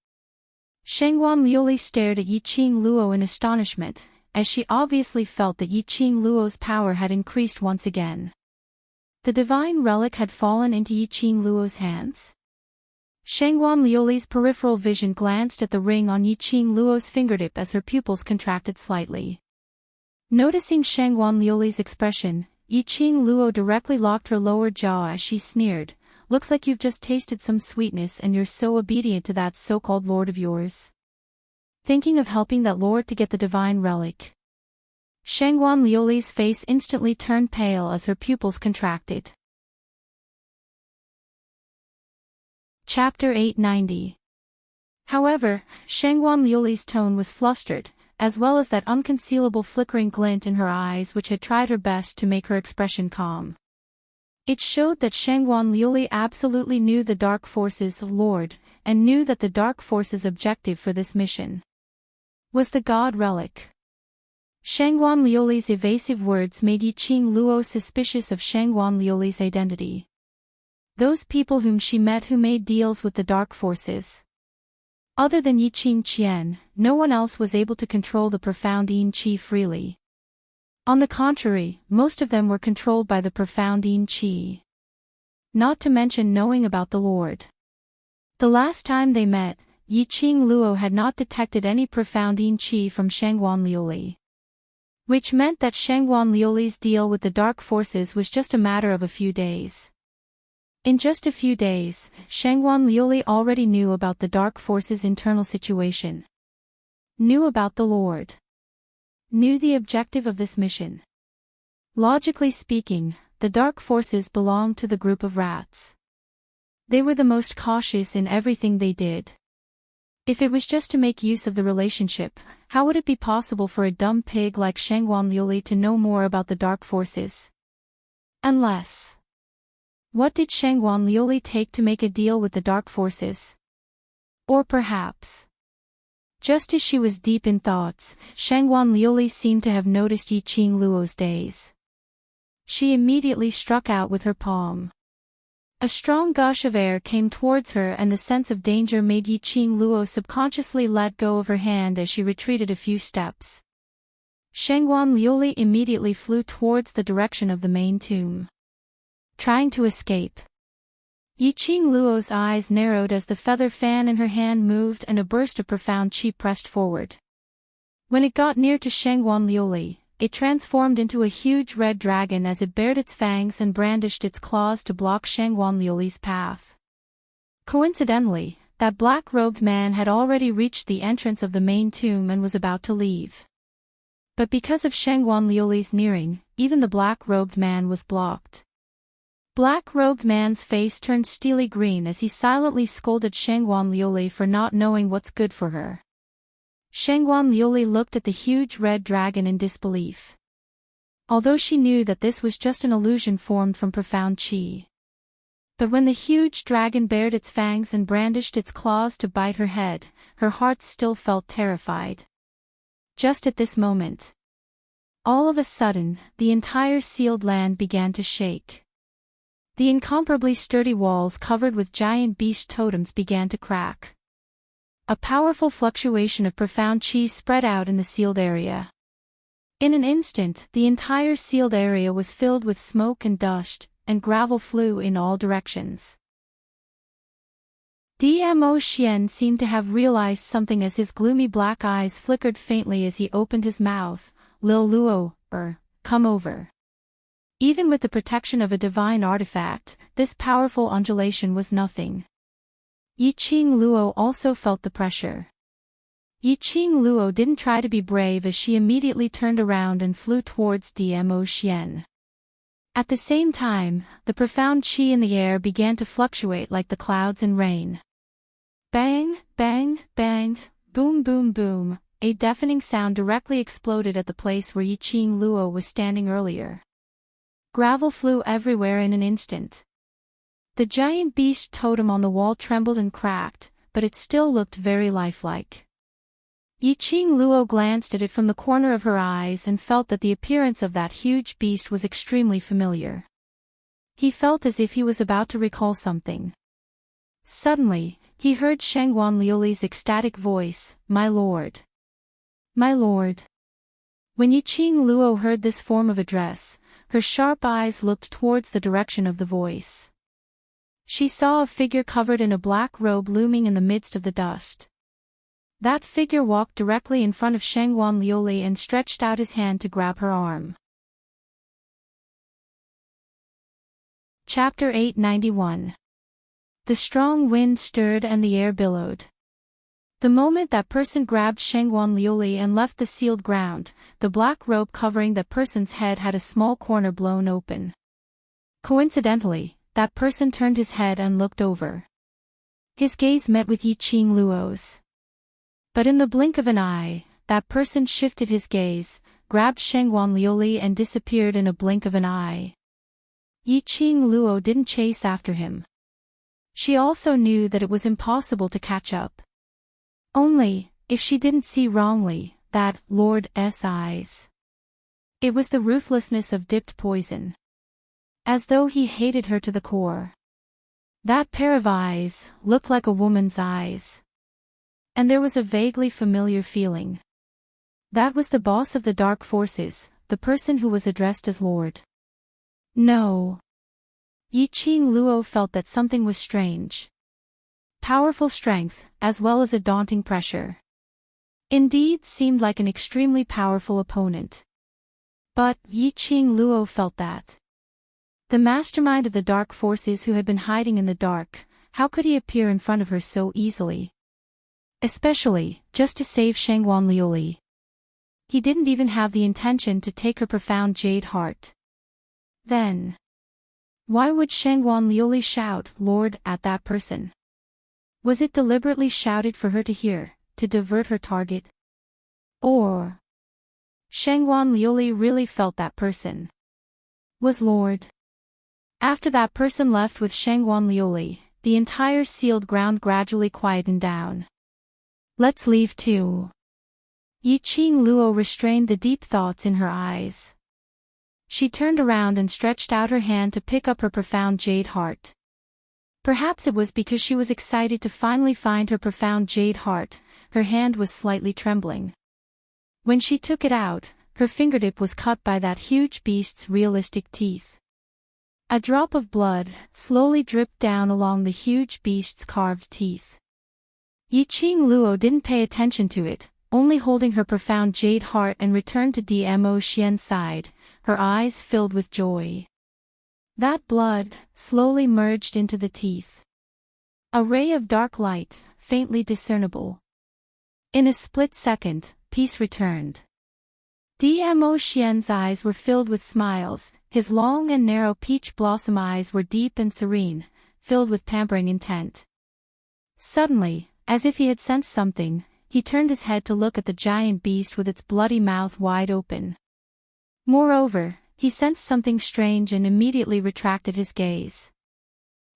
Shangguan Liuli stared at Yiqing Luo in astonishment, as she obviously felt that Yiqing Luo's power had increased once again. The divine relic had fallen into Yiqing Luo's hands. Shangguan Liuli's peripheral vision glanced at the ring on Yiqing Luo's fingertip as her pupils contracted slightly. Noticing Shangguan Liuli's expression, Yiqing Luo directly locked her lower jaw as she sneered, "Looks like you've just tasted some sweetness and you're so obedient to that so-called lord of yours. Thinking of helping that lord to get the divine relic." Shangguan Liuli's face instantly turned pale as her pupils contracted. Chapter 890. However, Shangguan Liuli's tone was flustered, as well as that unconcealable flickering glint in her eyes which had tried her best to make her expression calm. It showed that Shangguan Liuli absolutely knew the Dark Forces' Lord, and knew that the Dark Forces' objective for this mission was the God Relic. Shangguan Liuli's evasive words made Yiqing Luo suspicious of Shangguan Liuli's identity. Those people whom she met who made deals with the Dark Forces. Other than Yiqing Qian, no one else was able to control the profound yin qi freely. On the contrary, most of them were controlled by the profound yin qi. Not to mention knowing about the Lord. The last time they met, Yiqing Luo had not detected any profound yin qi from Shangguan Liuli. which meant that Shangguan Liuli's deal with the dark forces was just a matter of a few days. In just a few days, Shangguan Liuli already knew about the dark forces' internal situation. Knew about the Lord. Knew the objective of this mission. Logically speaking, the dark forces belonged to the group of rats. They were the most cautious in everything they did. If it was just to make use of the relationship, how would it be possible for a dumb pig like Shangguan Liuli to know more about the dark forces? Unless... What did Shangguan Liuli take to make a deal with the dark forces? Or perhaps... Just as she was deep in thoughts, Shangguan Liuli seemed to have noticed Yiqing Luo's daze. She immediately struck out with her palm. A strong gush of air came towards her, and the sense of danger made Yiqing Luo subconsciously let go of her hand as she retreated a few steps. Shangguan Liuli immediately flew towards the direction of the main tomb, trying to escape. Yiqing Luo's eyes narrowed as the feather fan in her hand moved and a burst of profound qi pressed forward. When it got near to Shangguan Liuli, it transformed into a huge red dragon as it bared its fangs and brandished its claws to block Shangguan Liuli's path. Coincidentally, that black-robed man had already reached the entrance of the main tomb and was about to leave. But because of Shangguan Liuli's nearing, even the black-robed man was blocked. Black-robed man's face turned steely green as he silently scolded Shangguan Liuli for not knowing what's good for her. Shangguan Liuli looked at the huge red dragon in disbelief. Although she knew that this was just an illusion formed from profound qi. But when the huge dragon bared its fangs and brandished its claws to bite her head, her heart still felt terrified. Just at this moment, all of a sudden, the entire sealed land began to shake. The incomparably sturdy walls covered with giant beast totems began to crack. A powerful fluctuation of profound qi spread out in the sealed area. In an instant, the entire sealed area was filled with smoke and dust, and gravel flew in all directions. Dmo Xian seemed to have realized something as his gloomy black eyes flickered faintly as he opened his mouth. Lil Luo, come over. Even with the protection of a divine artifact, this powerful undulation was nothing. Yiqing Luo also felt the pressure. Yiqing Luo didn't try to be brave as she immediately turned around and flew towards Dmo Xian. At the same time, the profound qi in the air began to fluctuate like the clouds in rain. Bang, bang, bang, boom boom boom, a deafening sound directly exploded at the place where Yiqing Luo was standing earlier. Gravel flew everywhere in an instant. The giant beast totem on the wall trembled and cracked, but it still looked very lifelike. Yiqing Luo glanced at it from the corner of her eyes and felt that the appearance of that huge beast was extremely familiar. He felt as if he was about to recall something. Suddenly, he heard Shangguan Liuli's ecstatic voice, "My lord! My lord!" When Yiqing Luo heard this form of address, her sharp eyes looked towards the direction of the voice. She saw a figure covered in a black robe looming in the midst of the dust. That figure walked directly in front of Shangguan Liuli and stretched out his hand to grab her arm. Chapter 891. The strong wind stirred and the air billowed. The moment that person grabbed Shangguan Liuli and left the sealed ground, the black robe covering that person's head had a small corner blown open. Coincidentally, that person turned his head and looked over. His gaze met with Yiqing Luo's. But in the blink of an eye, that person shifted his gaze, grabbed Shangguan Liuli and disappeared in a blink of an eye. Yiqing Luo didn't chase after him. She also knew that it was impossible to catch up. Only, if she didn't see wrongly, that Lord's eyes. It was the ruthlessness of dipped poison. As though he hated her to the core. That pair of eyes looked like a woman's eyes. And there was a vaguely familiar feeling. That was the boss of the dark forces, the person who was addressed as Lord. No. Yiqing Luo felt that something was strange. Powerful strength, as well as a daunting pressure. Indeed seemed like an extremely powerful opponent. But Yiqing Luo felt that. The mastermind of the dark forces who had been hiding in the dark, how could he appear in front of her so easily? Especially, just to save Shangwan Liuli. He didn't even have the intention to take her profound jade heart. Then, why would Shangwan Liuli shout, "Lord," at that person? Was it deliberately shouted for her to hear, to divert her target? Or Shangwan Liuli really felt that person was Lord? After that person left with Shangwan Liuli, the entire sealed ground gradually quietened down. Let's leave too. Yiqing Luo restrained the deep thoughts in her eyes. She turned around and stretched out her hand to pick up her profound jade heart. Perhaps it was because she was excited to finally find her profound jade heart, her hand was slightly trembling. When she took it out, her fingertip was cut by that huge beast's realistic teeth. A drop of blood slowly dripped down along the huge beast's carved teeth. Yiqing Luo didn't pay attention to it, only holding her profound jade heart, and returned to Dmo Xian's side, her eyes filled with joy. That blood slowly merged into the teeth. A ray of dark light, faintly discernible. In a split second, peace returned. Dmo Xian's eyes were filled with smiles, his long and narrow peach blossom eyes were deep and serene, filled with pampering intent. Suddenly, as if he had sensed something, he turned his head to look at the giant beast with its bloody mouth wide open. Moreover, he sensed something strange and immediately retracted his gaze.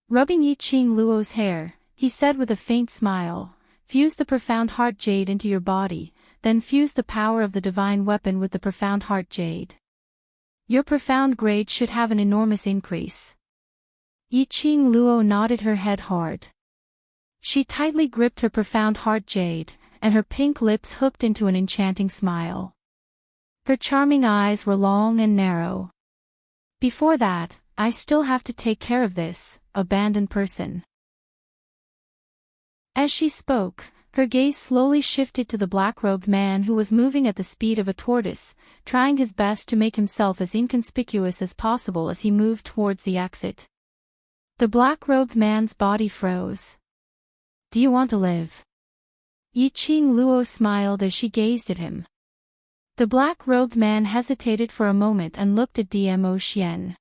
Rubbing Yiqing Luo's hair, he said with a faint smile, "Fuse the profound heart jade into your body, then fuse the power of the divine weapon with the profound heart jade. Your profound grade should have an enormous increase." Yiqing Luo nodded her head hard. She tightly gripped her profound heart jade, and her pink lips hooked into an enchanting smile. Her charming eyes were long and narrow. "Before that, I still have to take care of this abandoned person." As she spoke, her gaze slowly shifted to the black-robed man who was moving at the speed of a tortoise, trying his best to make himself as inconspicuous as possible as he moved towards the exit. The black-robed man's body froze. "Do you want to live?" Yiqing Luo smiled as she gazed at him. The black-robed man hesitated for a moment and looked at Dmo Xian.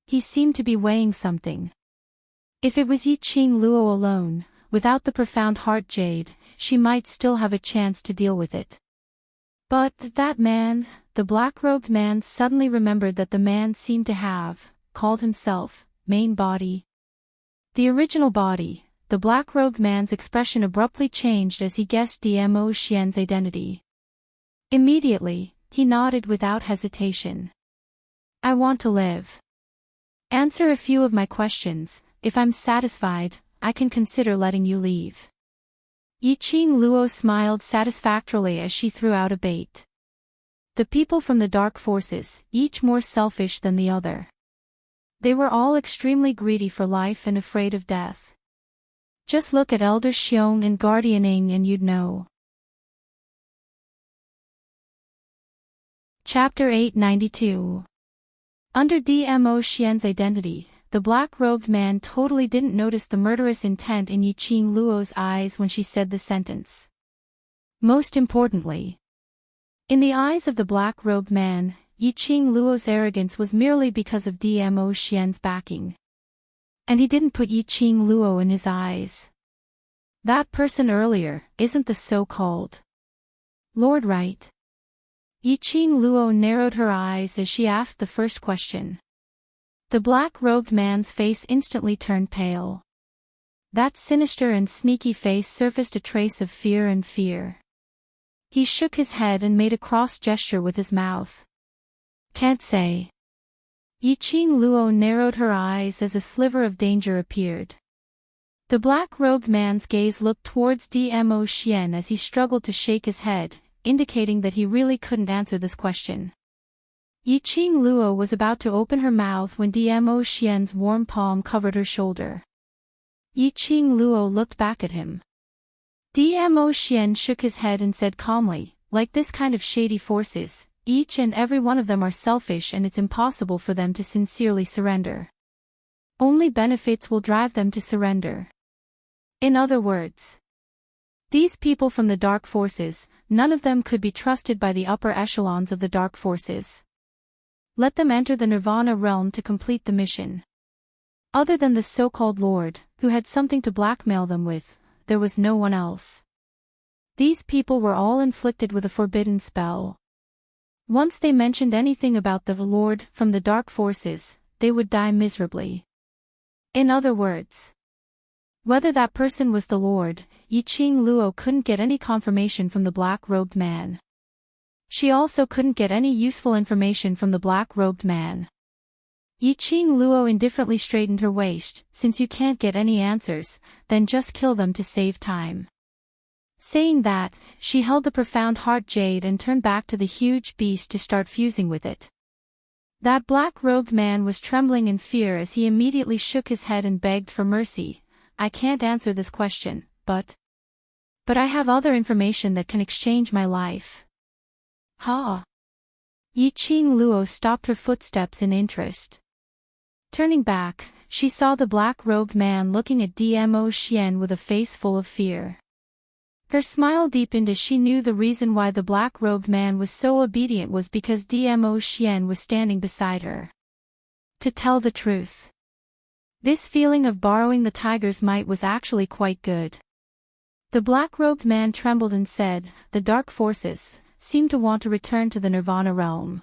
He seemed to be weighing something. If it was Yiqing Luo alone, without the profound heart jade, she might still have a chance to deal with it. But that man, the black-robed man suddenly remembered that the man seemed to have called himself main body. The original body, the black-robed man's expression abruptly changed as he guessed Dmo Xian's identity. Immediately, he nodded without hesitation. "I want to live. Answer a few of my questions. If I'm satisfied, I can consider letting you leave." Yiqing Luo smiled satisfactorily as she threw out a bait. The people from the dark forces, each more selfish than the other. They were all extremely greedy for life and afraid of death. Just look at Elder Xiong and Guardianing and you'd know. Chapter 892. Under Dmo Xian's identity, the black-robed man totally didn't notice the murderous intent in Yiqing Luo's eyes when she said the sentence. Most importantly, in the eyes of the black-robed man, Yiqing Luo's arrogance was merely because of Dmo Xian's backing. And he didn't put Yiqing Luo in his eyes. That person earlier isn't the so-called Lord, right? Yiqing Luo narrowed her eyes as she asked the first question. The black-robed man's face instantly turned pale. That sinister and sneaky face surfaced a trace of fear and fear. He shook his head and made a cross gesture with his mouth. "Can't say." Yiqing Luo narrowed her eyes as a sliver of danger appeared. The black-robed man's gaze looked towards Dmo Xian as he struggled to shake his head, indicating that he really couldn't answer this question. Yiqing Luo was about to open her mouth when Dmo Xian's warm palm covered her shoulder. Yiqing Luo looked back at him. Dmo Xian shook his head and said calmly, "Like this kind of shady forces, each and every one of them are selfish and it's impossible for them to sincerely surrender. Only benefits will drive them to surrender. In other words, these people from the dark forces, none of them could be trusted by the upper echelons of the dark forces. Let them enter the Nirvana realm to complete the mission. Other than the so-called Lord, who had something to blackmail them with, there was no one else. These people were all inflicted with a forbidden spell. Once they mentioned anything about the Lord from the dark forces, they would die miserably. In other words, whether that person was the Lord, Yiqing Luo couldn't get any confirmation from the black-robed man. She also couldn't get any useful information from the black-robed man. Yiqing Luo indifferently straightened her waist. Since you can't get any answers, then just kill them to save time. Saying that, she held the profound heart jade and turned back to the huge beast to start fusing with it. That black-robed man was trembling in fear as he immediately shook his head and begged for mercy. I can't answer this question, but I have other information that can exchange my life. Ha! Yiqing Luo stopped her footsteps in interest. Turning back, she saw the black-robed man looking at Dmo Xian with a face full of fear. Her smile deepened as she knew the reason why the black-robed man was so obedient was because Dmo Xian was standing beside her. To tell the truth, this feeling of borrowing the tiger's might was actually quite good. The black-robed man trembled and said, the dark forces seem to want to return to the Nirvana realm.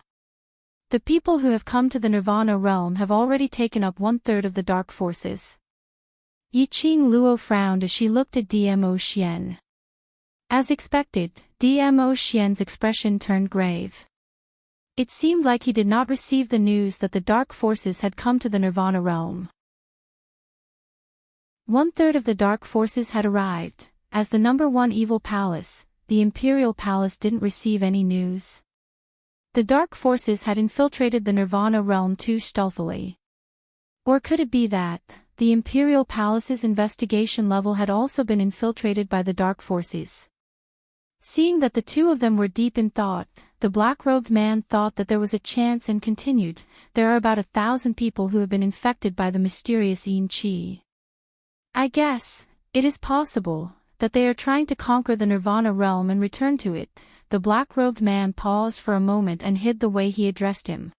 The people who have come to the Nirvana realm have already taken up 1/3 of the dark forces. Yiqing Luo frowned as she looked at Dmo Xian. As expected, Dmo Xian's expression turned grave. It seemed like he did not receive the news that the dark forces had come to the Nirvana realm. 1/3 of the dark forces had arrived. As the number one evil palace, the Imperial Palace didn't receive any news. The dark forces had infiltrated the Nirvana realm too stealthily. Or could it be that the Imperial Palace's investigation level had also been infiltrated by the dark forces? Seeing that the two of them were deep in thought, the black-robed man thought that there was a chance and continued, there are about 1,000 people who have been infected by the mysterious Yin Qi. I guess it is possible that they are trying to conquer the Nirvana realm and return to it. The black-robed man paused for a moment and hid the way he addressed him.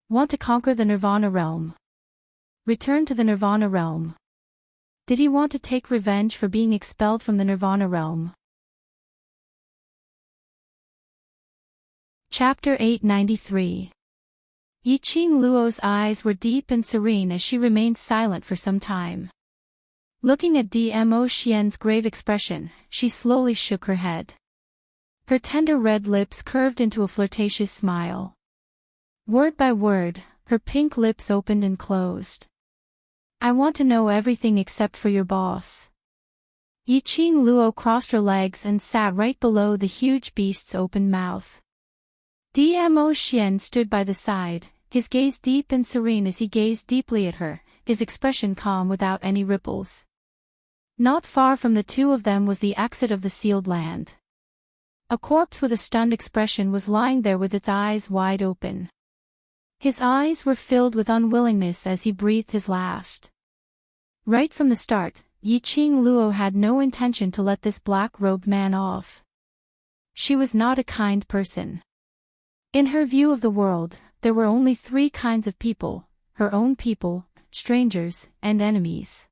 Want to conquer the Nirvana realm? Return to the Nirvana realm. Did he want to take revenge for being expelled from the Nirvana realm? Chapter 893. Yiqing Luo's eyes were deep and serene as she remained silent for some time. Looking at Dmo Xian's grave expression, she slowly shook her head. Her tender red lips curved into a flirtatious smile. Word by word, her pink lips opened and closed. I want to know everything except for your boss. Yiqing Luo crossed her legs and sat right below the huge beast's open mouth. Dmo Xian stood by the side, his gaze deep and serene as he gazed deeply at her, his expression calm without any ripples. Not far from the two of them was the exit of the sealed land. A corpse with a stunned expression was lying there with its eyes wide open. His eyes were filled with unwillingness as he breathed his last. Right from the start, Yiqing Luo had no intention to let this black-robed man off. She was not a kind person. In her view of the world, there were only 3 kinds of people: her own people, strangers, and enemies.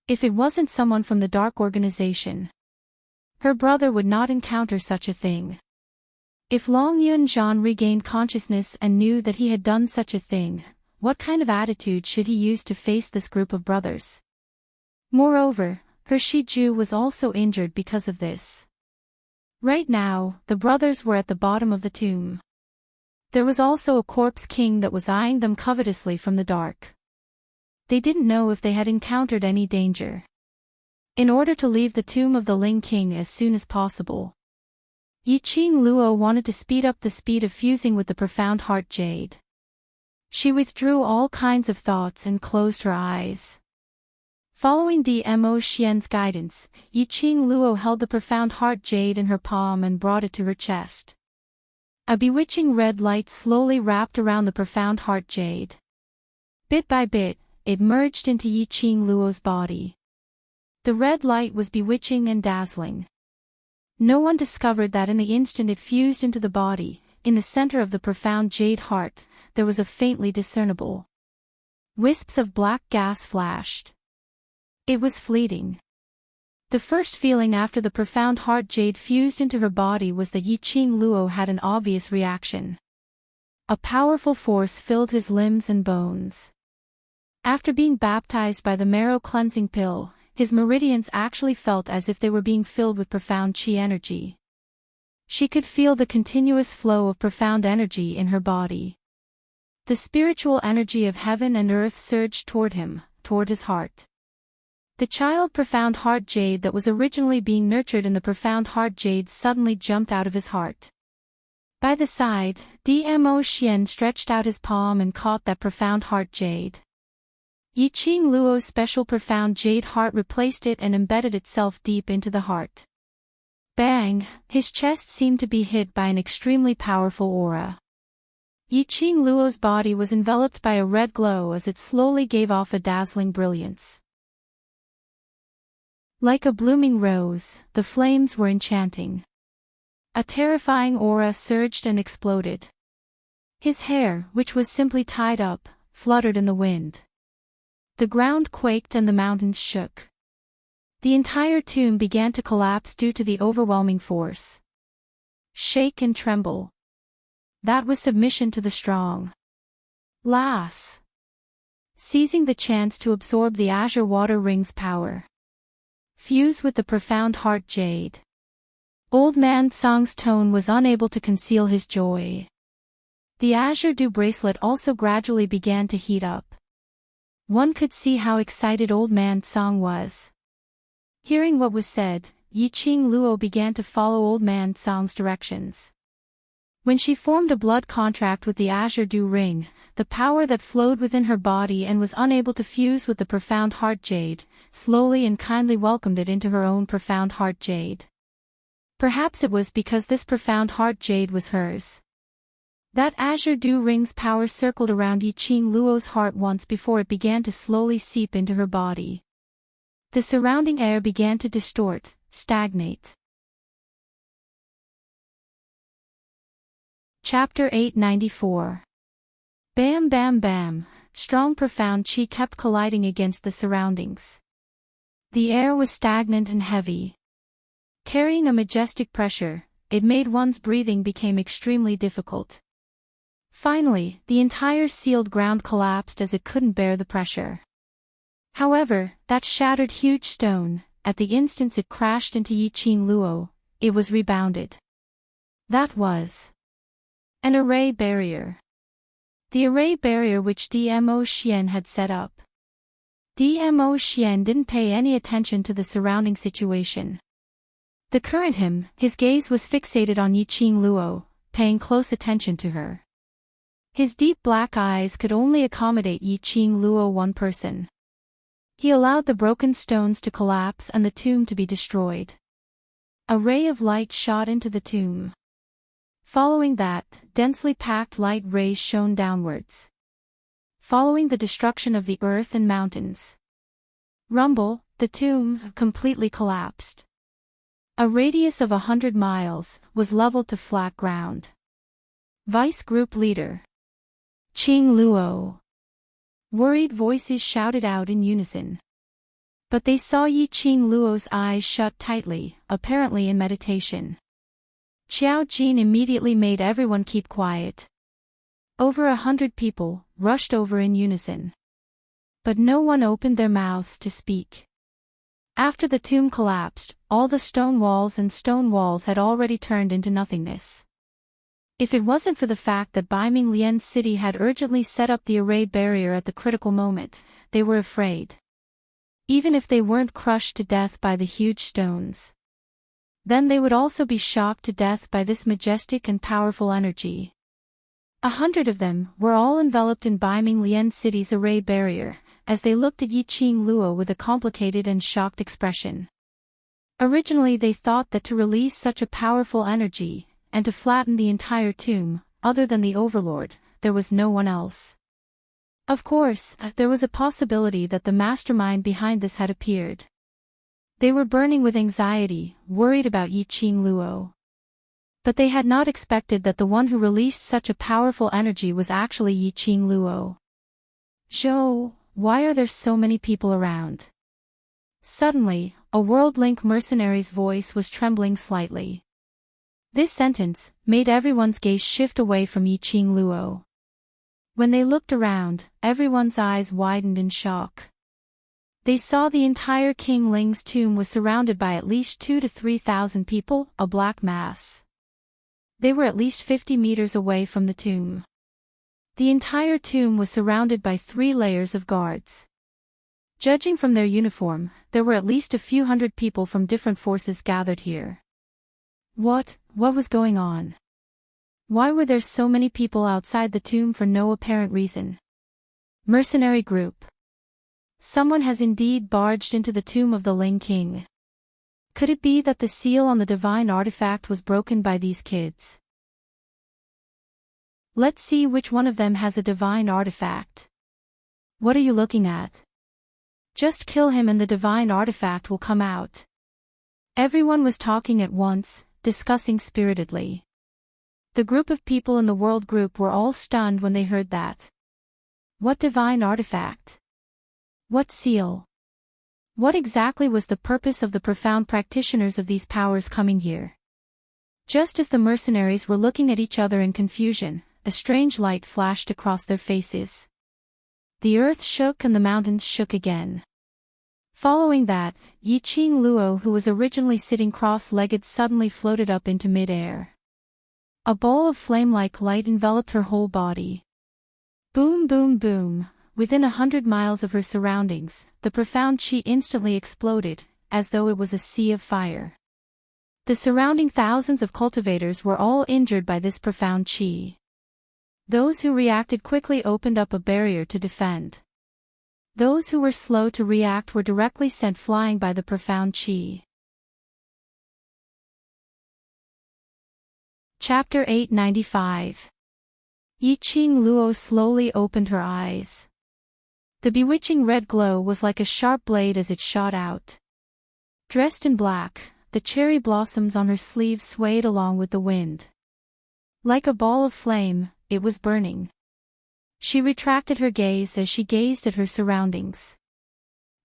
If it wasn't someone from the dark organization, her brother would not encounter such a thing. If Long Yunzhan regained consciousness and knew that he had done such a thing, what kind of attitude should he use to face this group of brothers? Moreover, her Shiju was also injured because of this. Right now, the brothers were at the bottom of the tomb. There was also a corpse king that was eyeing them covetously from the dark. They didn't know if they had encountered any danger. In order to leave the tomb of the Ling King as soon as possible, Yiqing Luo wanted to speed up the speed of fusing with the profound heart jade. She withdrew all kinds of thoughts and closed her eyes. Following Dmo Xian's guidance, Yiqing Luo held the profound heart jade in her palm and brought it to her chest. A bewitching red light slowly wrapped around the profound heart jade. Bit by bit, it merged into Yiqing Luo's body. The red light was bewitching and dazzling. No one discovered that in the instant it fused into the body, in the center of the profound jade heart, there was a faintly discernible wisps of black gas flashed. It was fleeting. The first feeling after the profound heart jade fused into her body was that Yiqing Luo had an obvious reaction. A powerful force filled his limbs and bones. After being baptized by the marrow cleansing pill, his meridians actually felt as if they were being filled with profound qi energy. She could feel the continuous flow of profound energy in her body. The spiritual energy of heaven and earth surged toward him, toward his heart. The child profound heart jade that was originally being nurtured in the profound heart jade suddenly jumped out of his heart. By the side, Dmo Xian stretched out his palm and caught that profound heart jade. Yiqing Luo's special profound jade heart replaced it and embedded itself deep into the heart. Bang! His chest seemed to be hit by an extremely powerful aura. Yiqing Luo's body was enveloped by a red glow as it slowly gave off a dazzling brilliance. Like a blooming rose, the flames were enchanting. A terrifying aura surged and exploded. His hair, which was simply tied up, fluttered in the wind. The ground quaked and the mountains shook. The entire tomb began to collapse due to the overwhelming force. Shake and tremble. That was submission to the strong. Lass. Seizing the chance to absorb the azure water ring's power. Fuse with the profound heart jade. Old Man Song's tone was unable to conceal his joy. The azure dew bracelet also gradually began to heat up. One could see how excited Old Man Song was. Hearing what was said, Yiqing Luo began to follow Old Man Song's directions. When she formed a blood contract with the azure dew ring, the power that flowed within her body and was unable to fuse with the profound heart jade, slowly and kindly welcomed it into her own profound heart jade. Perhaps it was because this profound heart jade was hers. That azure dew ring's power circled around Yiqing Luo's heart once before it began to slowly seep into her body. The surrounding air began to distort, stagnate. Chapter 894. Bam bam bam, strong profound qi kept colliding against the surroundings. The air was stagnant and heavy. Carrying a majestic pressure, it made one's breathing become extremely difficult. Finally, the entire sealed ground collapsed as it couldn't bear the pressure. However, that shattered huge stone, at the instant it crashed into Yiqing Luo, it was rebounded. That was an array barrier. The array barrier which Dmo Xian had set up. Dmo Xian didn't pay any attention to the surrounding situation. The current his gaze was fixated on Yiqing Luo, paying close attention to her. His deep black eyes could only accommodate Yiqing Luo one person. He allowed the broken stones to collapse and the tomb to be destroyed. A ray of light shot into the tomb. Following that, densely packed light rays shone downwards. Following the destruction of the earth and mountains. Rumble, the tomb completely collapsed. A radius of 100 miles was leveled to flat ground. Vice Group Leader Qing Luo. Worried voices shouted out in unison. But they saw Yiqing Luo's eyes shut tightly, apparently in meditation. Qiao Jin immediately made everyone keep quiet. Over 100 people rushed over in unison. But no one opened their mouths to speak. After the tomb collapsed, all the stone walls had already turned into nothingness. If it wasn't for the fact that Baiming Lian's city had urgently set up the array barrier at the critical moment, they were afraid. Even if they weren't crushed to death by the huge stones. Then they would also be shocked to death by this majestic and powerful energy. 100 of them were all enveloped in Baiming Lian City's array barrier, as they looked at Yiqing Luo with a complicated and shocked expression. Originally they thought that to release such a powerful energy, and to flatten the entire tomb. Other than the Overlord, there was no one else. Of course, there was a possibility that the mastermind behind this had appeared. They were burning with anxiety, worried about Yiqing Luo. But they had not expected that the one who released such a powerful energy was actually Yiqing Luo. "Zhou, why are there so many people around?" Suddenly, a WorldLink mercenary's voice was trembling slightly. This sentence made everyone's gaze shift away from Yiqing Luo. When they looked around, everyone's eyes widened in shock. They saw the entire King Ling's tomb was surrounded by at least 2,000 to 3,000 people, a black mass. They were at least 50 meters away from the tomb. The entire tomb was surrounded by 3 layers of guards. Judging from their uniform, there were at least a few hundred people from different forces gathered here. What was going on? Why were there so many people outside the tomb for no apparent reason? Mercenary group. Someone has indeed barged into the tomb of the Ling King. Could it be that the seal on the divine artifact was broken by these kids? Let's see which one of them has a divine artifact. What are you looking at? Just kill him and the divine artifact will come out. Everyone was talking at once, discussing spiritedly. The group of people in the world group were all stunned when they heard that. What divine artifact? What seal? What exactly was the purpose of the profound practitioners of these powers coming here? Just as the mercenaries were looking at each other in confusion, a strange light flashed across their faces. The earth shook and the mountains shook again. Following that, Yiqing Luo, who was originally sitting cross-legged, suddenly floated up into mid-air. A ball of flame-like light enveloped her whole body. Boom, boom, boom. Within 100 miles of her surroundings, the profound chi instantly exploded, as though it was a sea of fire. The surrounding thousands of cultivators were all injured by this profound chi. Those who reacted quickly opened up a barrier to defend. Those who were slow to react were directly sent flying by the profound chi. Chapter 895. Yiqing Luo slowly opened her eyes. The bewitching red glow was like a sharp blade as it shot out. Dressed in black, the cherry blossoms on her sleeves swayed along with the wind. Like a ball of flame, it was burning. She retracted her gaze as she gazed at her surroundings.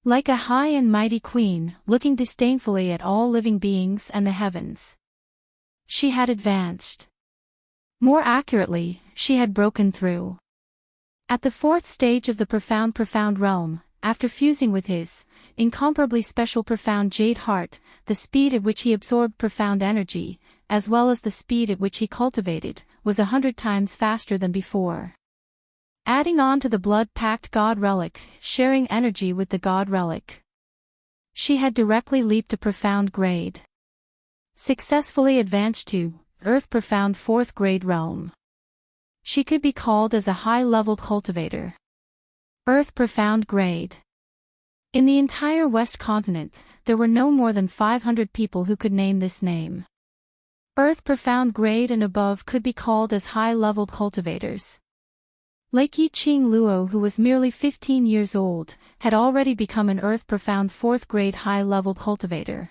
Like a high and mighty queen, looking disdainfully at all living beings and the heavens. She had advanced. More accurately, she had broken through. At the 4th stage of the profound realm, after fusing with his incomparably special profound jade heart, the speed at which he absorbed profound energy, as well as the speed at which he cultivated, was 100 times faster than before. Adding on to the blood-packed God Relic, sharing energy with the God Relic. She had directly leaped to profound grade. Successfully advanced to Earth Profound 4th grade realm. She could be called as a high-leveled cultivator. Earth Profound grade. In the entire West continent, there were no more than 500 people who could name this name. Earth Profound grade and above could be called as high-leveled cultivators. Like Yiqing Luo, who was merely 15 years old, had already become an Earth Profound 4th grade high-leveled cultivator.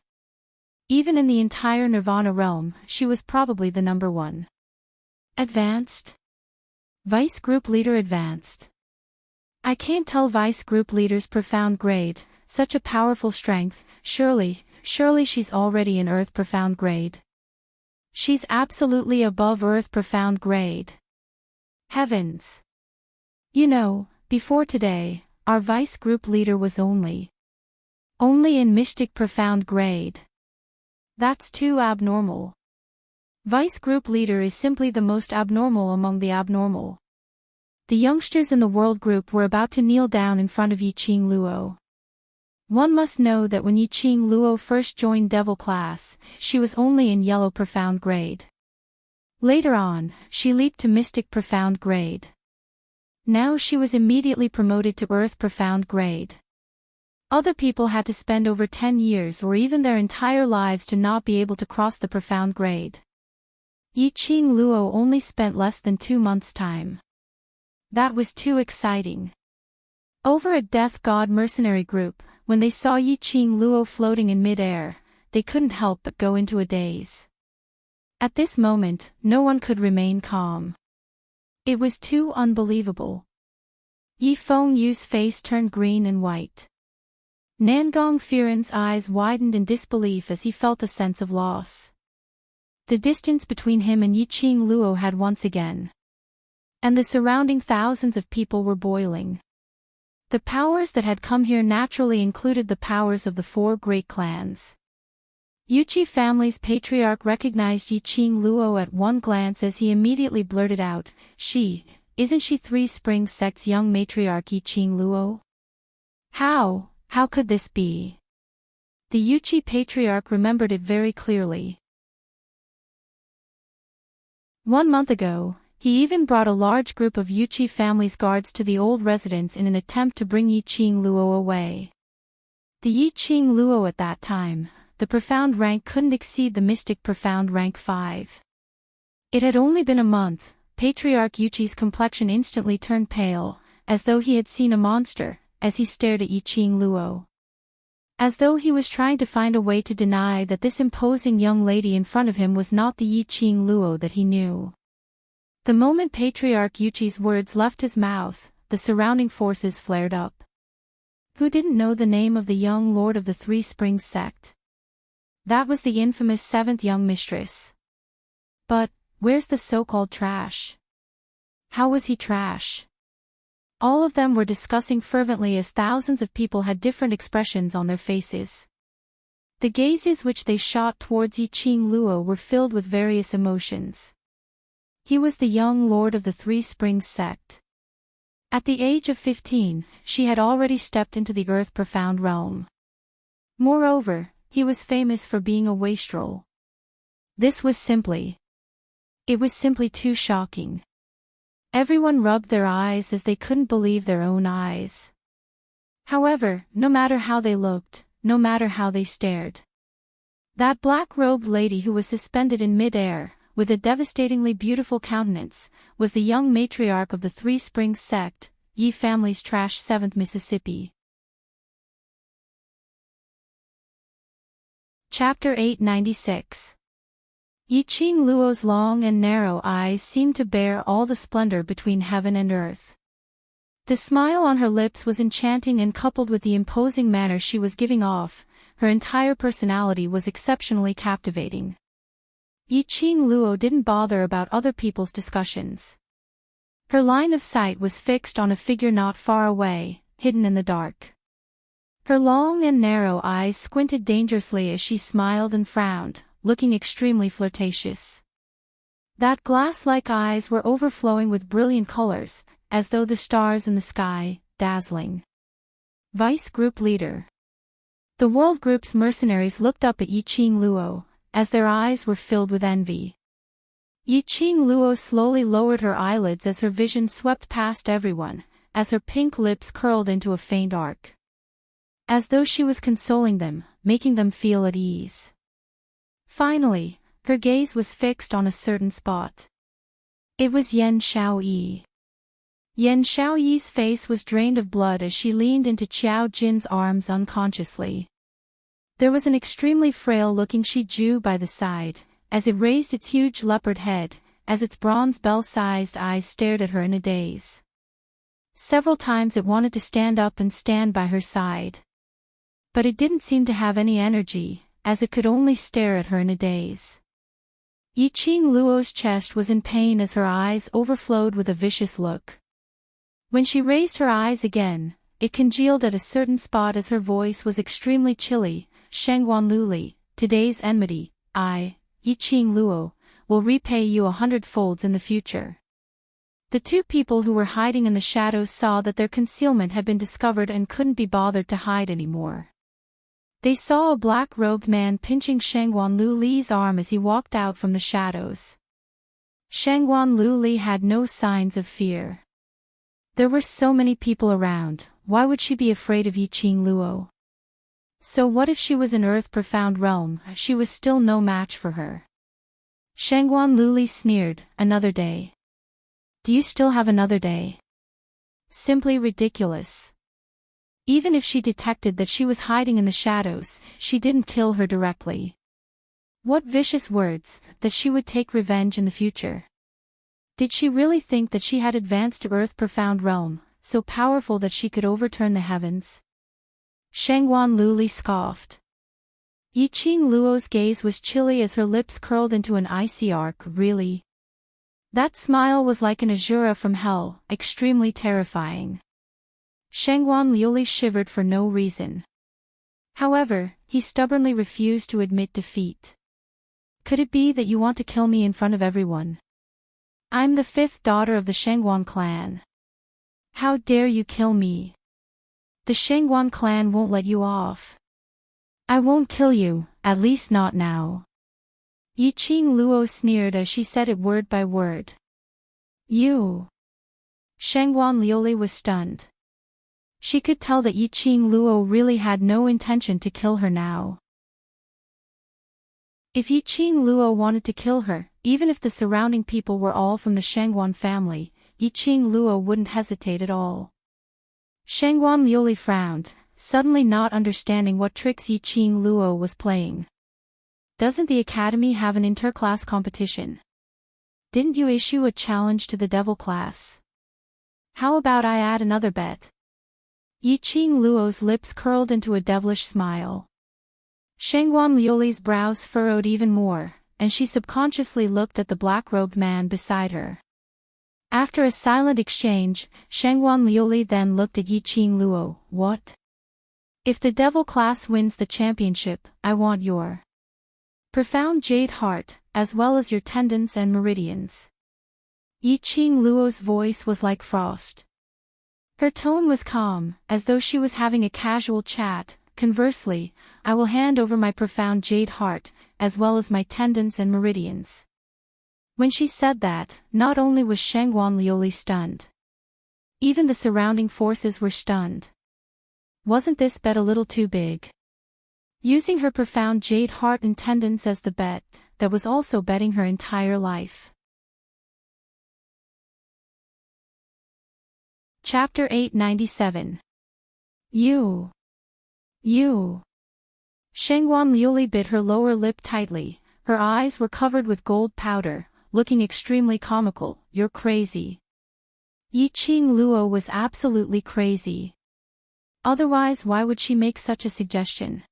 Even in the entire Nirvana realm, she was probably the number 1. Advanced. Vice Group Leader advanced. I can't tell Vice Group Leader's profound grade, such a powerful strength, surely she's already in Earth Profound grade. She's absolutely above Earth Profound grade. Heavens! You know, before today, our Vice Group Leader was only in Mystic Profound grade. That's too abnormal. Vice Group Leader is simply the most abnormal among the abnormal. The youngsters in the world group were about to kneel down in front of Yiqing Luo. One must know that when Yiqing Luo first joined Devil Class, she was only in Yellow Profound grade. Later on, she leaped to Mystic Profound grade. Now she was immediately promoted to Earth Profound grade. Other people had to spend over 10 years or even their entire lives to not be able to cross the Profound grade. Yiqing Luo only spent less than 2 months' time. That was too exciting. Over a Death God mercenary group, when they saw Yiqing Luo floating in mid-air, they couldn't help but go into a daze. At this moment, no one could remain calm. It was too unbelievable. Yi Fengyu's face turned green and white. Nangong Firen's eyes widened in disbelief as he felt a sense of loss. The distance between him and Yiqing Luo had once again. And the surrounding thousands of people were boiling. The powers that had come here naturally included the powers of the 4 great clans. Yuchi family's patriarch recognized Yiqing Luo at one glance as he immediately blurted out, "Isn't she Three Springs sect's young matriarch Yiqing Luo? How could this be?" The Yuchi patriarch remembered it very clearly. 1 month ago, he even brought a large group of Yuchi family's guards to the old residence in an attempt to bring Yiqing Luo away. The Yiqing Luo at that time, the profound rank couldn't exceed the mystic profound rank 5. It had only been a month. Patriarch Yuchi's complexion instantly turned pale, as though he had seen a monster, as he stared at Yiqing Luo. As though he was trying to find a way to deny that this imposing young lady in front of him was not the Yiqing Luo that he knew. The moment Patriarch Yuchi's words left his mouth, the surrounding forces flared up. Who didn't know the name of the young lord of the Three Springs sect? That was the infamous 7th young mistress. But, where's the so-called trash? How was he trash? All of them were discussing fervently as thousands of people had different expressions on their faces. The gazes which they shot towards Yiqing Luo were filled with various emotions. He was the young lord of the Three Springs sect. At the age of 15, she had already stepped into the earth profound realm. Moreover, he was famous for being a wastrel. It was simply too shocking. Everyone rubbed their eyes as they couldn't believe their own eyes. However, no matter how they looked, no matter how they stared, that black-robed lady who was suspended in mid-air, with a devastatingly beautiful countenance, was the young matriarch of the Three Springs sect, Yi family's trash 7th Mississippi. Chapter 896. Yiqing Luo's long and narrow eyes seemed to bear all the splendor between heaven and earth. The smile on her lips was enchanting, and coupled with the imposing manner she was giving off, her entire personality was exceptionally captivating. Yiqing Luo didn't bother about other people's discussions. Her line of sight was fixed on a figure not far away, hidden in the dark. Her long and narrow eyes squinted dangerously as she smiled and frowned, looking extremely flirtatious. That glass-like eyes were overflowing with brilliant colors, as though the stars in the sky, dazzling. Vice Group Leader. The World Group's mercenaries looked up at Yiqing Luo, as their eyes were filled with envy. Yiqing Luo slowly lowered her eyelids as her vision swept past everyone, as her pink lips curled into a faint arc. As though she was consoling them, making them feel at ease. Finally, her gaze was fixed on a certain spot. It was Yan Xiaoyi. Yan Xiaoyi's face was drained of blood as she leaned into Qiao Jin's arms unconsciously. There was an extremely frail-looking Shiju by the side, as it raised its huge leopard head, as its bronze bell-sized eyes stared at her in a daze. Several times it wanted to stand up and stand by her side. But it didn't seem to have any energy, as it could only stare at her in a daze. Yiqing Luo's chest was in pain as her eyes overflowed with a vicious look. When she raised her eyes again, it congealed at a certain spot as her voice was extremely chilly. Shangguan Luli, today's enmity, Yiqing Luo, will repay you 100-folds in the future. The two people who were hiding in the shadows saw that their concealment had been discovered and couldn't be bothered to hide anymore. They saw a black-robed man pinching Shangguan Luli's arm as he walked out from the shadows. Shangguan Luli had no signs of fear. There were so many people around, why would she be afraid of Yiqing Luo? So what if she was in Earth Profound Realm? She was still no match for her. Shangguan Luli sneered, another day. Do you still have another day? Simply ridiculous. Even if she detected that she was hiding in the shadows, she didn't kill her directly. What vicious words, that she would take revenge in the future. Did she really think that she had advanced to Earth's profound realm, so powerful that she could overturn the heavens? Shangguan Luli scoffed. Yiqing Luo's gaze was chilly as her lips curled into an icy arc. Really? That smile was like an azura from hell, extremely terrifying. Shangguan Luli shivered for no reason. However, he stubbornly refused to admit defeat. Could it be that you want to kill me in front of everyone? I'm the fifth daughter of the Shangguan clan. How dare you kill me? The Shangguan clan won't let you off. I won't kill you, at least not now. Yiqing Luo sneered as she said it word by word. You. Shangguan Liuli was stunned. She could tell that Yiqing Luo really had no intention to kill her now. If Yiqing Luo wanted to kill her, even if the surrounding people were all from the Shangguan family, Yiqing Luo wouldn't hesitate at all. Shangguan Liuli frowned, suddenly not understanding what tricks Yiqing Luo was playing. Doesn't the academy have an interclass competition? Didn't you issue a challenge to the devil class? How about I add another bet? Yiqing Luo's lips curled into a devilish smile. Shangguan Liuli's brows furrowed even more, and she subconsciously looked at the black-robed man beside her. After a silent exchange, Shangguan Liuli then looked at Yiqing Luo. What? If the devil class wins the championship, I want your profound jade heart, as well as your tendons and meridians. Yiqing Luo's voice was like frost. Her tone was calm, as though she was having a casual chat. Conversely, I will hand over my profound jade heart, as well as my tendons and meridians. When she said that, not only was Shangguan Liuli stunned. Even the surrounding forces were stunned. Wasn't this bet a little too big? Using her profound jade heart and tendons as the bet, that was also betting her entire life. Chapter 897. You. Shangguan Liuli bit her lower lip tightly, her eyes were covered with gold powder, looking extremely comical. You're crazy. Yiqing Luo was absolutely crazy. Otherwise, why would she make such a suggestion?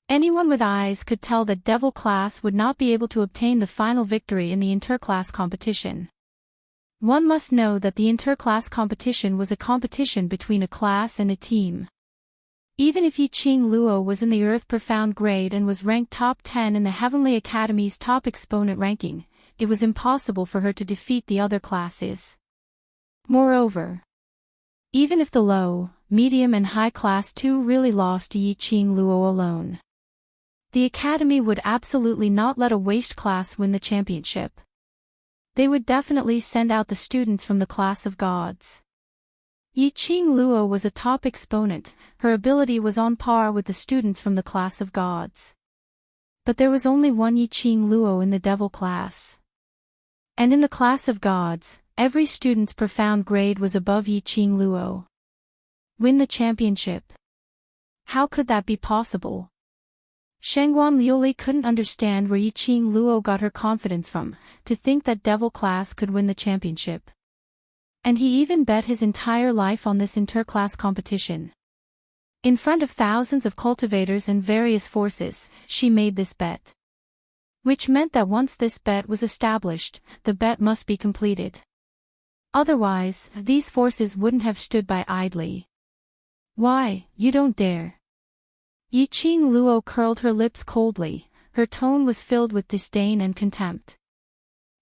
Anyone with eyes could tell that devil class would not be able to obtain the final victory in the interclass competition. One must know that the interclass competition was a competition between a class and a team. Even if Yiqing Luo was in the Earth Profound grade and was ranked top 10 in the Heavenly Academy's top exponent ranking, it was impossible for her to defeat the other classes. Moreover, even if the low, medium and high class 2 really lost to Yiqing Luo alone, the Academy would absolutely not let a waste class win the championship. They would definitely send out the students from the class of gods. Yiqing Luo was a top exponent, her ability was on par with the students from the class of gods. But there was only one Yiqing Luo in the devil class. And in the class of gods, every student's profound grade was above Yiqing Luo. Win the championship. How could that be possible? Shangguan Liuli couldn't understand where Yiqing Luo got her confidence from, to think that devil class could win the championship. And he even bet his entire life on this interclass competition. In front of thousands of cultivators and various forces, she made this bet. Which meant that once this bet was established, the bet must be completed. Otherwise, these forces wouldn't have stood by idly. Why, you don't dare. Yiqing Luo curled her lips coldly, her tone was filled with disdain and contempt.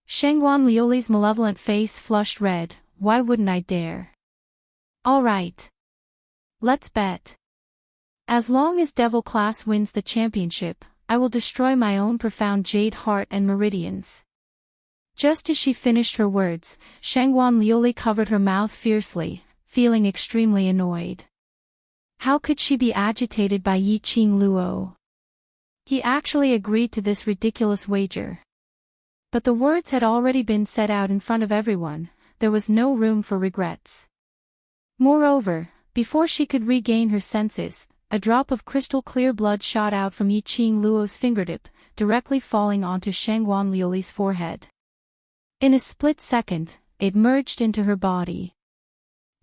Shangguan Liuli's malevolent face flushed red. Why wouldn't I dare? All right. Let's bet. As long as devil class wins the championship, I will destroy my own profound jade heart and meridians. Just as she finished her words, Shangguan Liuli covered her mouth fiercely, feeling extremely annoyed. How could she be agitated by Yiqing Luo? He actually agreed to this ridiculous wager. But the words had already been said out in front of everyone, there was no room for regrets. Moreover, before she could regain her senses, a drop of crystal-clear blood shot out from Yiqing Luo's fingertip, directly falling onto Shangguan Liuli's forehead. In a split second, it merged into her body.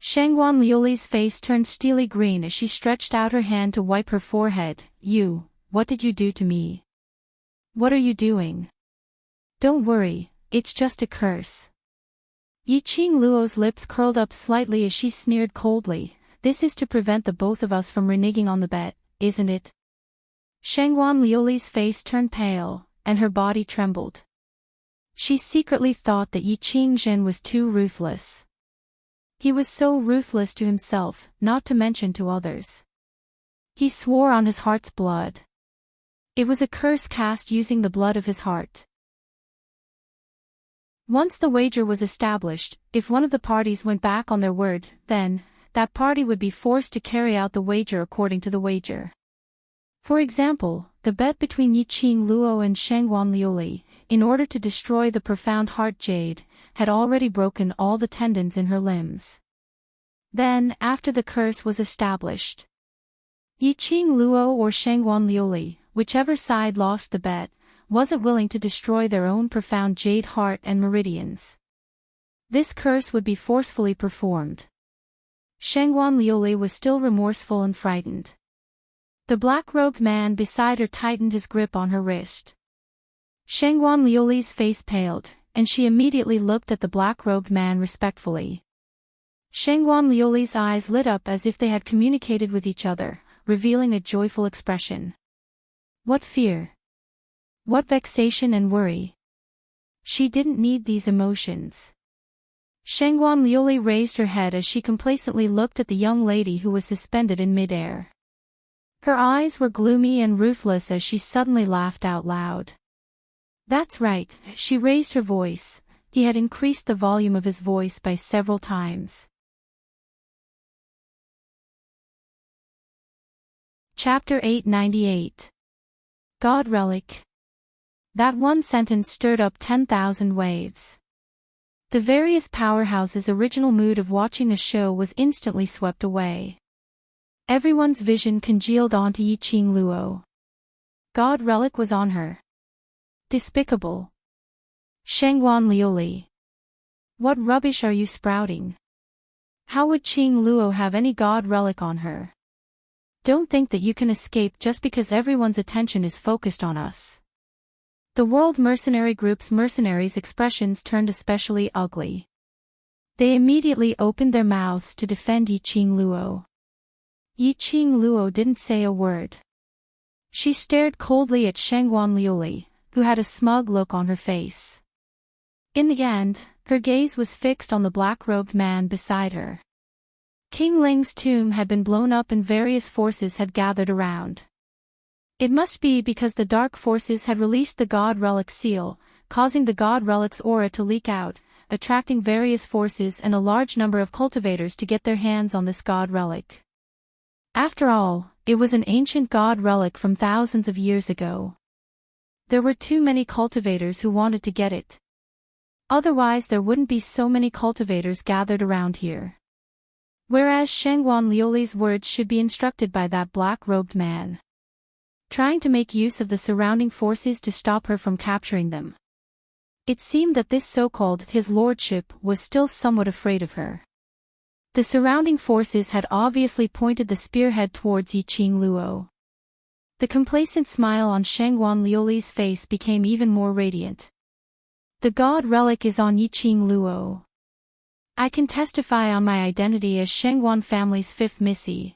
Shangguan Liuli's face turned steely green as she stretched out her hand to wipe her forehead. "You, what did you do to me? What are you doing?" "Don't worry, it's just a curse." Yiqing Luo's lips curled up slightly as she sneered coldly. "This is to prevent the both of us from reneging on the bet, isn't it?" Shangguan Liuli's face turned pale, and her body trembled. She secretly thought that Yiqing Zhen was too ruthless. He was so ruthless to himself, not to mention to others. He swore on his heart's blood. It was a curse cast using the blood of his heart. Once the wager was established, if one of the parties went back on their word, then, that party would be forced to carry out the wager according to the wager. For example, the bet between Yiqing Luo and Shangguan Liuli, in order to destroy the profound heart jade, had already broken all the tendons in her limbs. Then, after the curse was established, Yiqing Luo or Shangguan Liuli, whichever side lost the bet, wasn't willing to destroy their own profound jade heart and meridians. This curse would be forcefully performed. Shangguan Liuli was still remorseful and frightened. The black-robed man beside her tightened his grip on her wrist. Shangguan Liuli's face paled, and she immediately looked at the black-robed man respectfully. Shangguan Liuli's eyes lit up as if they had communicated with each other, revealing a joyful expression. What fear! What vexation and worry! She didn't need these emotions. Shangguan Liuli raised her head as she complacently looked at the young lady who was suspended in midair. Her eyes were gloomy and ruthless as she suddenly laughed out loud. "That's right," she raised her voice. He had increased the volume of his voice by several times. Chapter 898. God Relic. That one sentence stirred up 10,000 waves. The various powerhouses' original mood of watching a show was instantly swept away. Everyone's vision congealed onto Yiqing Luo. God Relic was on her. Despicable. Shangguan Liuli. What rubbish are you sprouting? How would Qing Luo have any God Relic on her? Don't think that you can escape just because everyone's attention is focused on us. The World Mercenary Group's mercenaries' expressions turned especially ugly. They immediately opened their mouths to defend Yiqing Luo. Yiqing Luo didn't say a word. She stared coldly at Shangguan Liuli, who had a smug look on her face. In the end, her gaze was fixed on the black-robed man beside her. King Ling's tomb had been blown up and various forces had gathered around. It must be because the dark forces had released the God Relic seal, causing the God Relic's aura to leak out, attracting various forces and a large number of cultivators to get their hands on this God Relic. After all, it was an ancient God Relic from thousands of years ago. There were too many cultivators who wanted to get it. Otherwise there wouldn't be so many cultivators gathered around here. Whereas Shangguan Liuli's words should be instructed by that black-robed man, trying to make use of the surrounding forces to stop her from capturing them. It seemed that this so-called His Lordship was still somewhat afraid of her. The surrounding forces had obviously pointed the spearhead towards Yiqing Luo. The complacent smile on Shangguan Liuli's face became even more radiant. The God Relic is on Yiqing Luo. I can testify on my identity as Shangguan family's fifth Missy.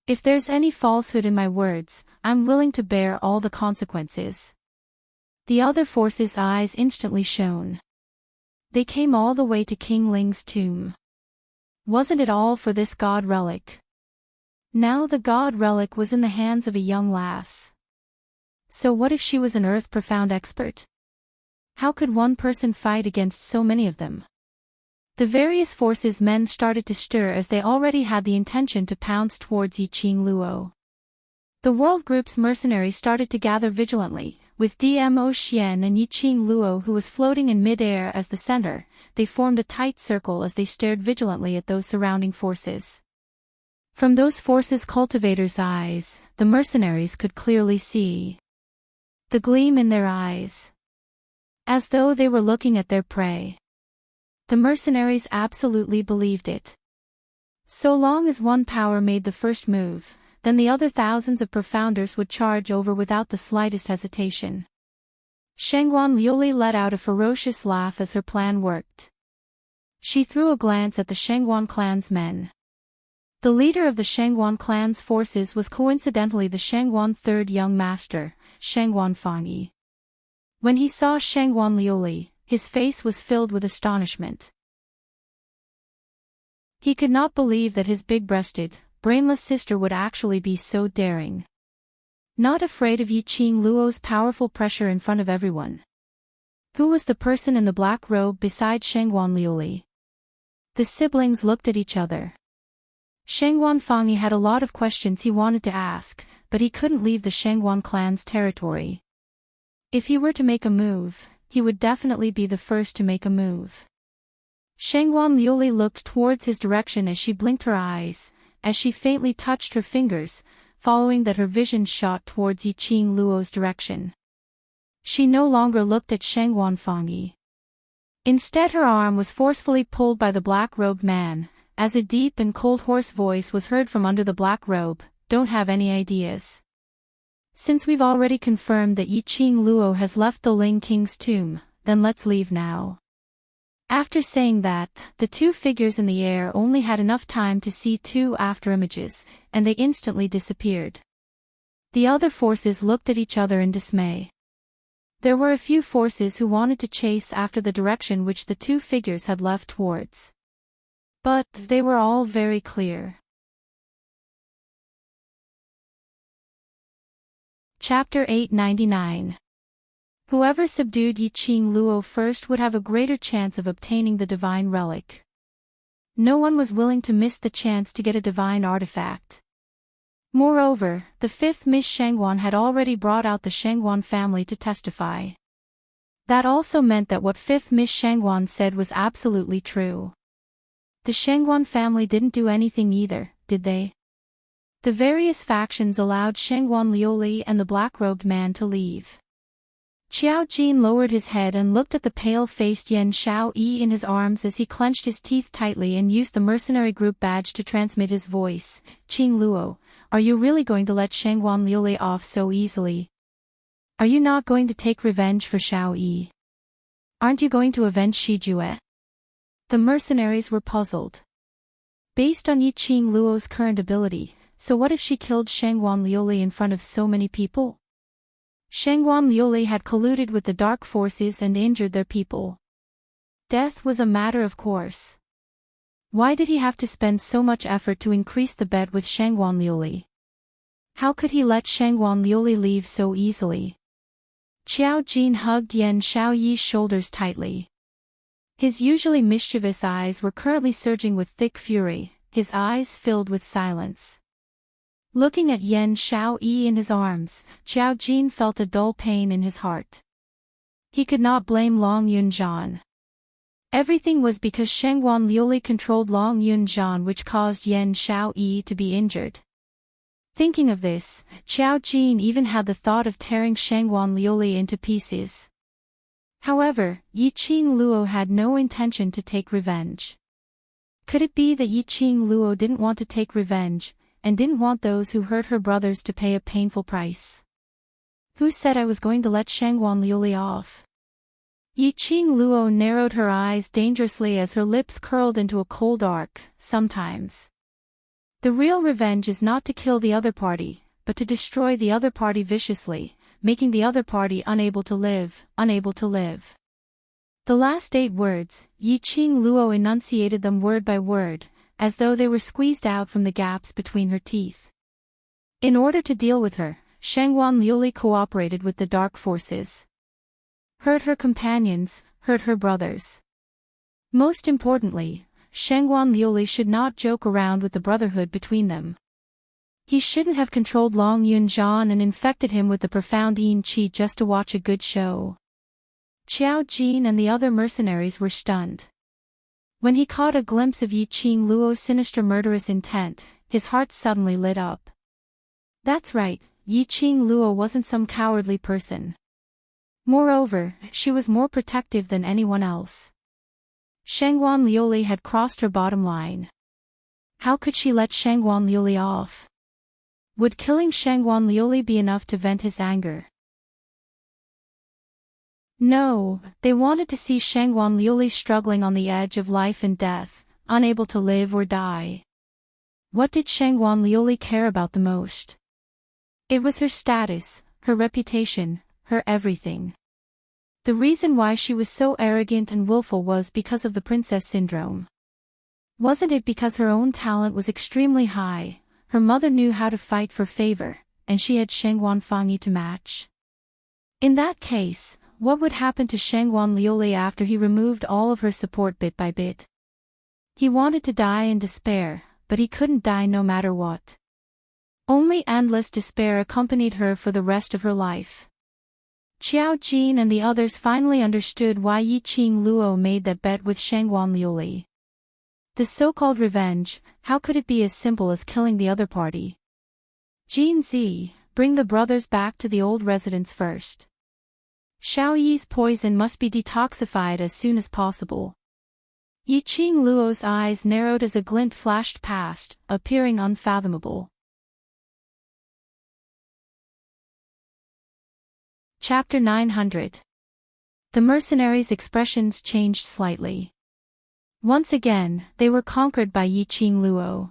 If there's any falsehood in my words, I'm willing to bear all the consequences. The other forces' eyes instantly shone. They came all the way to King Ling's tomb. Wasn't it all for this God Relic? Now the God Relic was in the hands of a young lass. So what if she was an Earth Profound expert? How could one person fight against so many of them? The various forces' men started to stir as they already had the intention to pounce towards Yiqing Luo. The World Group's mercenaries started to gather vigilantly, With Dmo Xian and Yiqing Luo who was floating in mid-air as the center, they formed a tight circle as they stared vigilantly at those surrounding forces. From those forces' cultivators' eyes, the mercenaries could clearly see the gleam in their eyes, as though they were looking at their prey. The mercenaries absolutely believed it. So long as one power made the first move, then the other thousands of profounders would charge over without the slightest hesitation. Shangguan Liuli let out a ferocious laugh as her plan worked. She threw a glance at the Shangguan clan's men. The leader of the Shangguan clan's forces was coincidentally the Shangguan third young master, Shangguan Fangyi. When he saw Shangguan Liuli, his face was filled with astonishment. He could not believe that his big-breasted, brainless sister would actually be so daring. Not afraid of Yiqing Luo's powerful pressure in front of everyone. Who was the person in the black robe beside Shangguan Liuli? The siblings looked at each other. Shangguan Fangyi had a lot of questions he wanted to ask, but he couldn't leave the Shangguan clan's territory. If he were to make a move, he would definitely be the first to make a move. Shangguan Liuli looked towards his direction as she blinked her eyes, as she faintly touched her fingers, following that her vision shot towards Yiqing Luo's direction. She no longer looked at Shangguan Fangyi. Instead her arm was forcefully pulled by the black-robed man, as a deep and cold hoarse voice was heard from under the black robe, "Don't have any ideas. Since we've already confirmed that Yiqing Luo has left the Ling King's tomb, then let's leave now." After saying that, the two figures in the air only had enough time to see two afterimages, and they instantly disappeared. The other forces looked at each other in dismay. There were a few forces who wanted to chase after the direction which the two figures had left towards. But they were all very clear. Chapter 899. Whoever subdued Yiqing Luo first would have a greater chance of obtaining the divine relic. No one was willing to miss the chance to get a divine artifact. Moreover, the fifth Miss Shangguan had already brought out the Shangguan family to testify. That also meant that what fifth Miss Shangguan said was absolutely true. The Shangguan family didn't do anything either, did they? The various factions allowed Shangguan Liuli and the black-robed man to leave. Qiao Jin lowered his head and looked at the pale-faced Yan Xiaoyi in his arms as he clenched his teeth tightly and used the mercenary group badge to transmit his voice. "Qing Luo, are you really going to let Shangguan Liuli off so easily? Are you not going to take revenge for Xiaoyi? Aren't you going to avenge Shijue?" The mercenaries were puzzled. Based on Yiqing Luo's current ability, so what if she killed Shangguan Liuli in front of so many people? Shangguan Liuli had colluded with the dark forces and injured their people. Death was a matter of course. Why did he have to spend so much effort to increase the bet with Shangguan Liuli? How could he let Shangguan Liuli leave so easily? Qiao Jin hugged Yan Xiaoyi's shoulders tightly. His usually mischievous eyes were currently surging with thick fury, his eyes filled with silence. Looking at Yan Xiaoyi in his arms, Qiao Jin felt a dull pain in his heart. He could not blame Long Yunzhan. Everything was because Shangguan Liuli controlled Long Yunzhan, which caused Yan Xiaoyi to be injured. Thinking of this, Qiao Jin even had the thought of tearing Shangguan Liuli into pieces. However, Yiqing Luo had no intention to take revenge. Could it be that Yiqing Luo didn't want to take revenge, and didn't want those who hurt her brothers to pay a painful price? Who said I was going to let Shangguan Liuli off? Yiqing Luo narrowed her eyes dangerously as her lips curled into a cold arc. Sometimes the real revenge is not to kill the other party, but to destroy the other party viciously, making the other party unable to live. The last 8 words, Yiqing Luo enunciated them word by word, as though they were squeezed out from the gaps between her teeth. In order to deal with her, Shangguan Liuli cooperated with the dark forces. Hurt her companions, hurt her brothers. Most importantly, Shangguan Liuli should not joke around with the brotherhood between them. He shouldn't have controlled Long Yunjian and infected him with the profound Yin Qi just to watch a good show. Qiao Jin and the other mercenaries were stunned. When he caught a glimpse of Yi Qing Luo's sinister murderous intent, his heart suddenly lit up. That's right, Yi Qing Luo wasn't some cowardly person. Moreover, she was more protective than anyone else. Shangguan Liuli had crossed her bottom line. How could she let Shangguan Liuli off? Would killing Shangguan Liuli be enough to vent his anger? No, they wanted to see Shangguan Liuli struggling on the edge of life and death, unable to live or die. What did Shangguan Liuli care about the most? It was her status, her reputation, her everything. The reason why she was so arrogant and willful was because of the princess syndrome. Wasn't it because her own talent was extremely high, her mother knew how to fight for favor, and she had Shangguan Fangyi to match? In that case, what would happen to Shangguan Liuli after he removed all of her support bit by bit? He wanted to die in despair, but he couldn't die no matter what. Only endless despair accompanied her for the rest of her life. Qiao Jin and the others finally understood why Yi Qing Luo made that bet with Shangguan Liuli. The so-called revenge, how could it be as simple as killing the other party? Jin Zi, bring the brothers back to the old residence first. Xiao Yi's poison must be detoxified as soon as possible. Yi Qing Luo's eyes narrowed as a glint flashed past, appearing unfathomable. Chapter 900. The mercenaries' expressions changed slightly. Once again, they were conquered by Yi Qing Luo.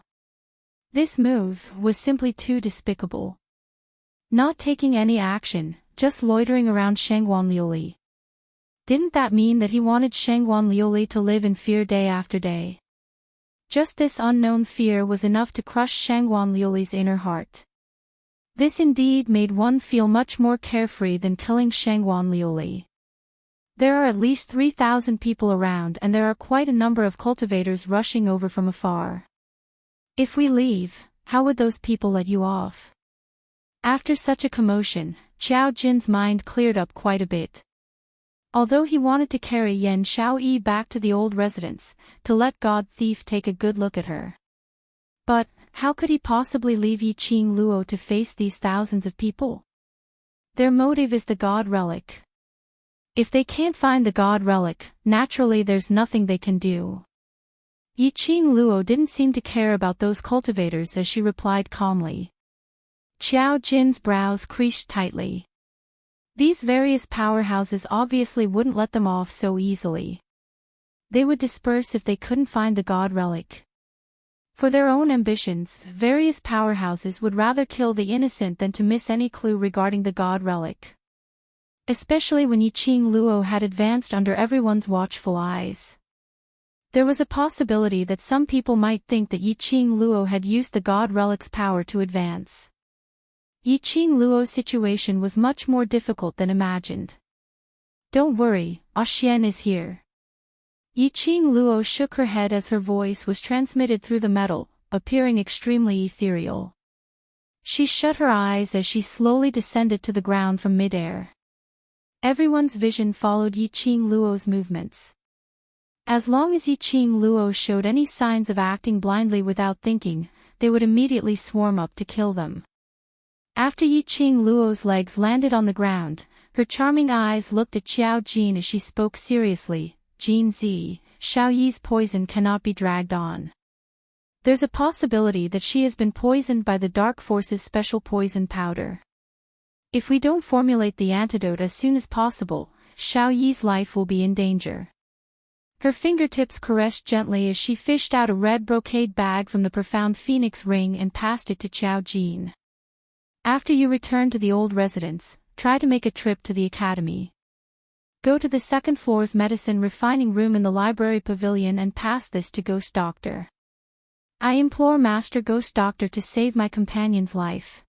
This move was simply too despicable. Not taking any action, just loitering around Shangguan Liuli. Didn't that mean that he wanted Shangguan Liuli to live in fear day after day? Just this unknown fear was enough to crush Shangguan Liuli's inner heart. This indeed made one feel much more carefree than killing Shangguan Liuli. There are at least 3,000 people around and there are quite a number of cultivators rushing over from afar. If we leave, how would those people let you off? After such a commotion, Qiao Jin's mind cleared up quite a bit. Although he wanted to carry Yan Xiaoyi back to the old residence, to let God Thief take a good look at her. But, how could he possibly leave Yi Qing Luo to face these thousands of people? Their motive is the God Relic. If they can't find the God Relic, naturally there's nothing they can do. Yi Qing Luo didn't seem to care about those cultivators as she replied calmly. Qiao Jin's brows creased tightly. These various powerhouses obviously wouldn't let them off so easily. They would disperse if they couldn't find the God Relic. For their own ambitions, various powerhouses would rather kill the innocent than to miss any clue regarding the God Relic. Especially when Yi Qing Luo had advanced under everyone's watchful eyes. There was a possibility that some people might think that Yi Qing Luo had used the God Relic's power to advance. Yi Qing Luo's situation was much more difficult than imagined. Don't worry, Xian is here. Yi Qing Luo shook her head as her voice was transmitted through the metal, appearing extremely ethereal. She shut her eyes as she slowly descended to the ground from midair. Everyone's vision followed Yi Qing Luo's movements. As long as Yi Qing Luo showed any signs of acting blindly without thinking, they would immediately swarm up to kill them. After Yi Qing Luo's legs landed on the ground, her charming eyes looked at Qiao Jin as she spoke seriously. Jin Zi, Xiao Yi's poison cannot be dragged on. There's a possibility that she has been poisoned by the Dark Force's special poison powder. If we don't formulate the antidote as soon as possible, Xiao Yi's life will be in danger. Her fingertips caressed gently as she fished out a red brocade bag from the profound phoenix ring and passed it to Qiao Jin. After you return to the old residence, try to make a trip to the academy. Go to the second floor's medicine refining room in the library pavilion and pass this to Ghost Doctor. I implore Master Ghost Doctor to save my companion's life.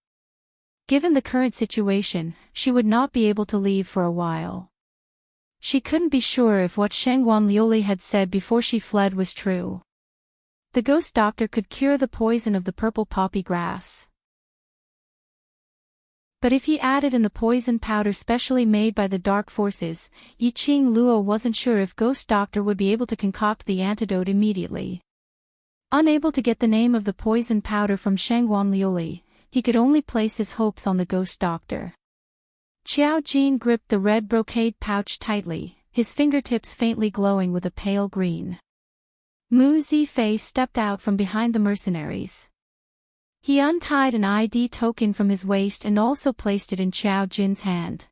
Given the current situation, she would not be able to leave for a while. She couldn't be sure if what Shangguan Liuli had said before she fled was true. The Ghost Doctor could cure the poison of the purple poppy grass. But if he added in the poison powder specially made by the dark forces, Yiqing Luo wasn't sure if Ghost Doctor would be able to concoct the antidote immediately. Unable to get the name of the poison powder from Shangguan Liuli, he could only place his hopes on the Ghost Doctor. Qiao Jin gripped the red brocade pouch tightly, his fingertips faintly glowing with a pale green. Mu Zifei stepped out from behind the mercenaries. He untied an ID token from his waist and also placed it in Qiao Jin's hand.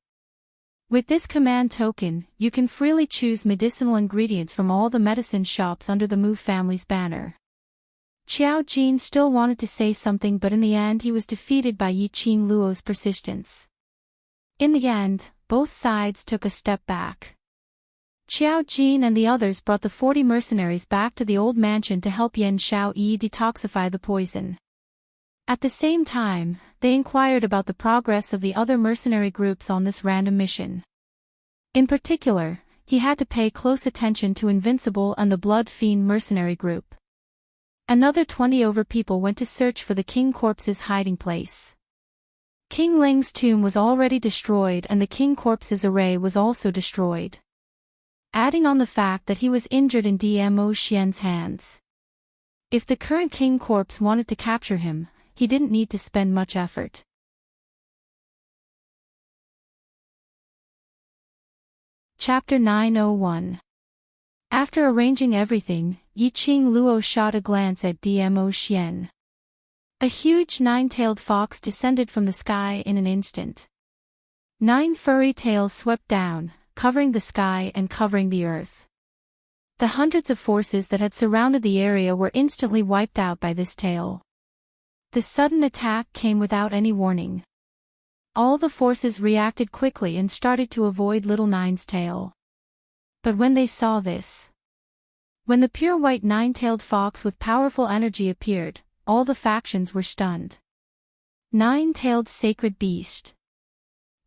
With this command token, you can freely choose medicinal ingredients from all the medicine shops under the Mu family's banner. Qiao Jin still wanted to say something, but in the end he was defeated by Yiqing Luo's persistence. In the end, both sides took a step back. Qiao Jin and the others brought the 40 mercenaries back to the old mansion to help Yan Xiaoyi detoxify the poison. At the same time, they inquired about the progress of the other mercenary groups on this random mission. In particular, he had to pay close attention to Invincible and the Blood Fiend mercenary group. Another 20 over people went to search for the King Corpse's hiding place. King Ling's tomb was already destroyed and the King Corpse's array was also destroyed. Adding on the fact that he was injured in Dmo Xian's hands. If the current King Corpse wanted to capture him, he didn't need to spend much effort. Chapter 901. After arranging everything, Yiqing Luo shot a glance at Dmo Xian. A huge 9-tailed fox descended from the sky in an instant. 9 furry tails swept down, covering the sky and covering the earth. The hundreds of forces that had surrounded the area were instantly wiped out by this tail. The sudden attack came without any warning. All the forces reacted quickly and started to avoid Little Nine's tail. But when they saw this, when the pure white 9-tailed fox with powerful energy appeared, all the factions were stunned. 9-tailed sacred beast.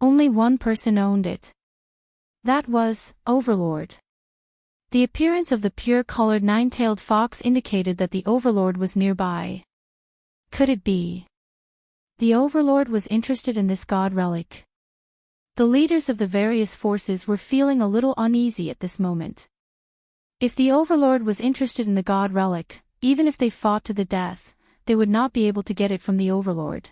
Only one person owned it. That was Overlord. The appearance of the pure-colored 9-tailed fox indicated that the Overlord was nearby. Could it be? The Overlord was interested in this god relic. The leaders of the various forces were feeling a little uneasy at this moment. If the Overlord was interested in the god relic, even if they fought to the death, they would not be able to get it from the Overlord.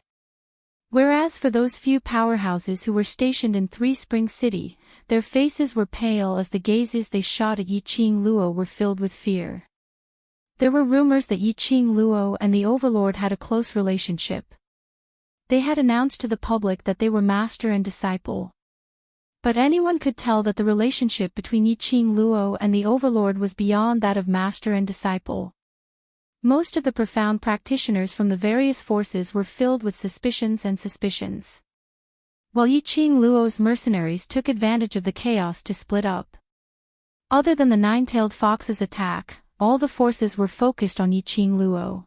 Whereas for those few powerhouses who were stationed in Three Springs City, their faces were pale as the gazes they shot at Yiqing Luo were filled with fear. There were rumors that Yiqing Luo and the Overlord had a close relationship. They had announced to the public that they were master and disciple. But anyone could tell that the relationship between Yiqing Luo and the Overlord was beyond that of master and disciple. Most of the profound practitioners from the various forces were filled with suspicions and suspicions. While Yiqing Luo's mercenaries took advantage of the chaos to split up. Other than the 9-tailed fox's attack, all the forces were focused on Yiqing Luo.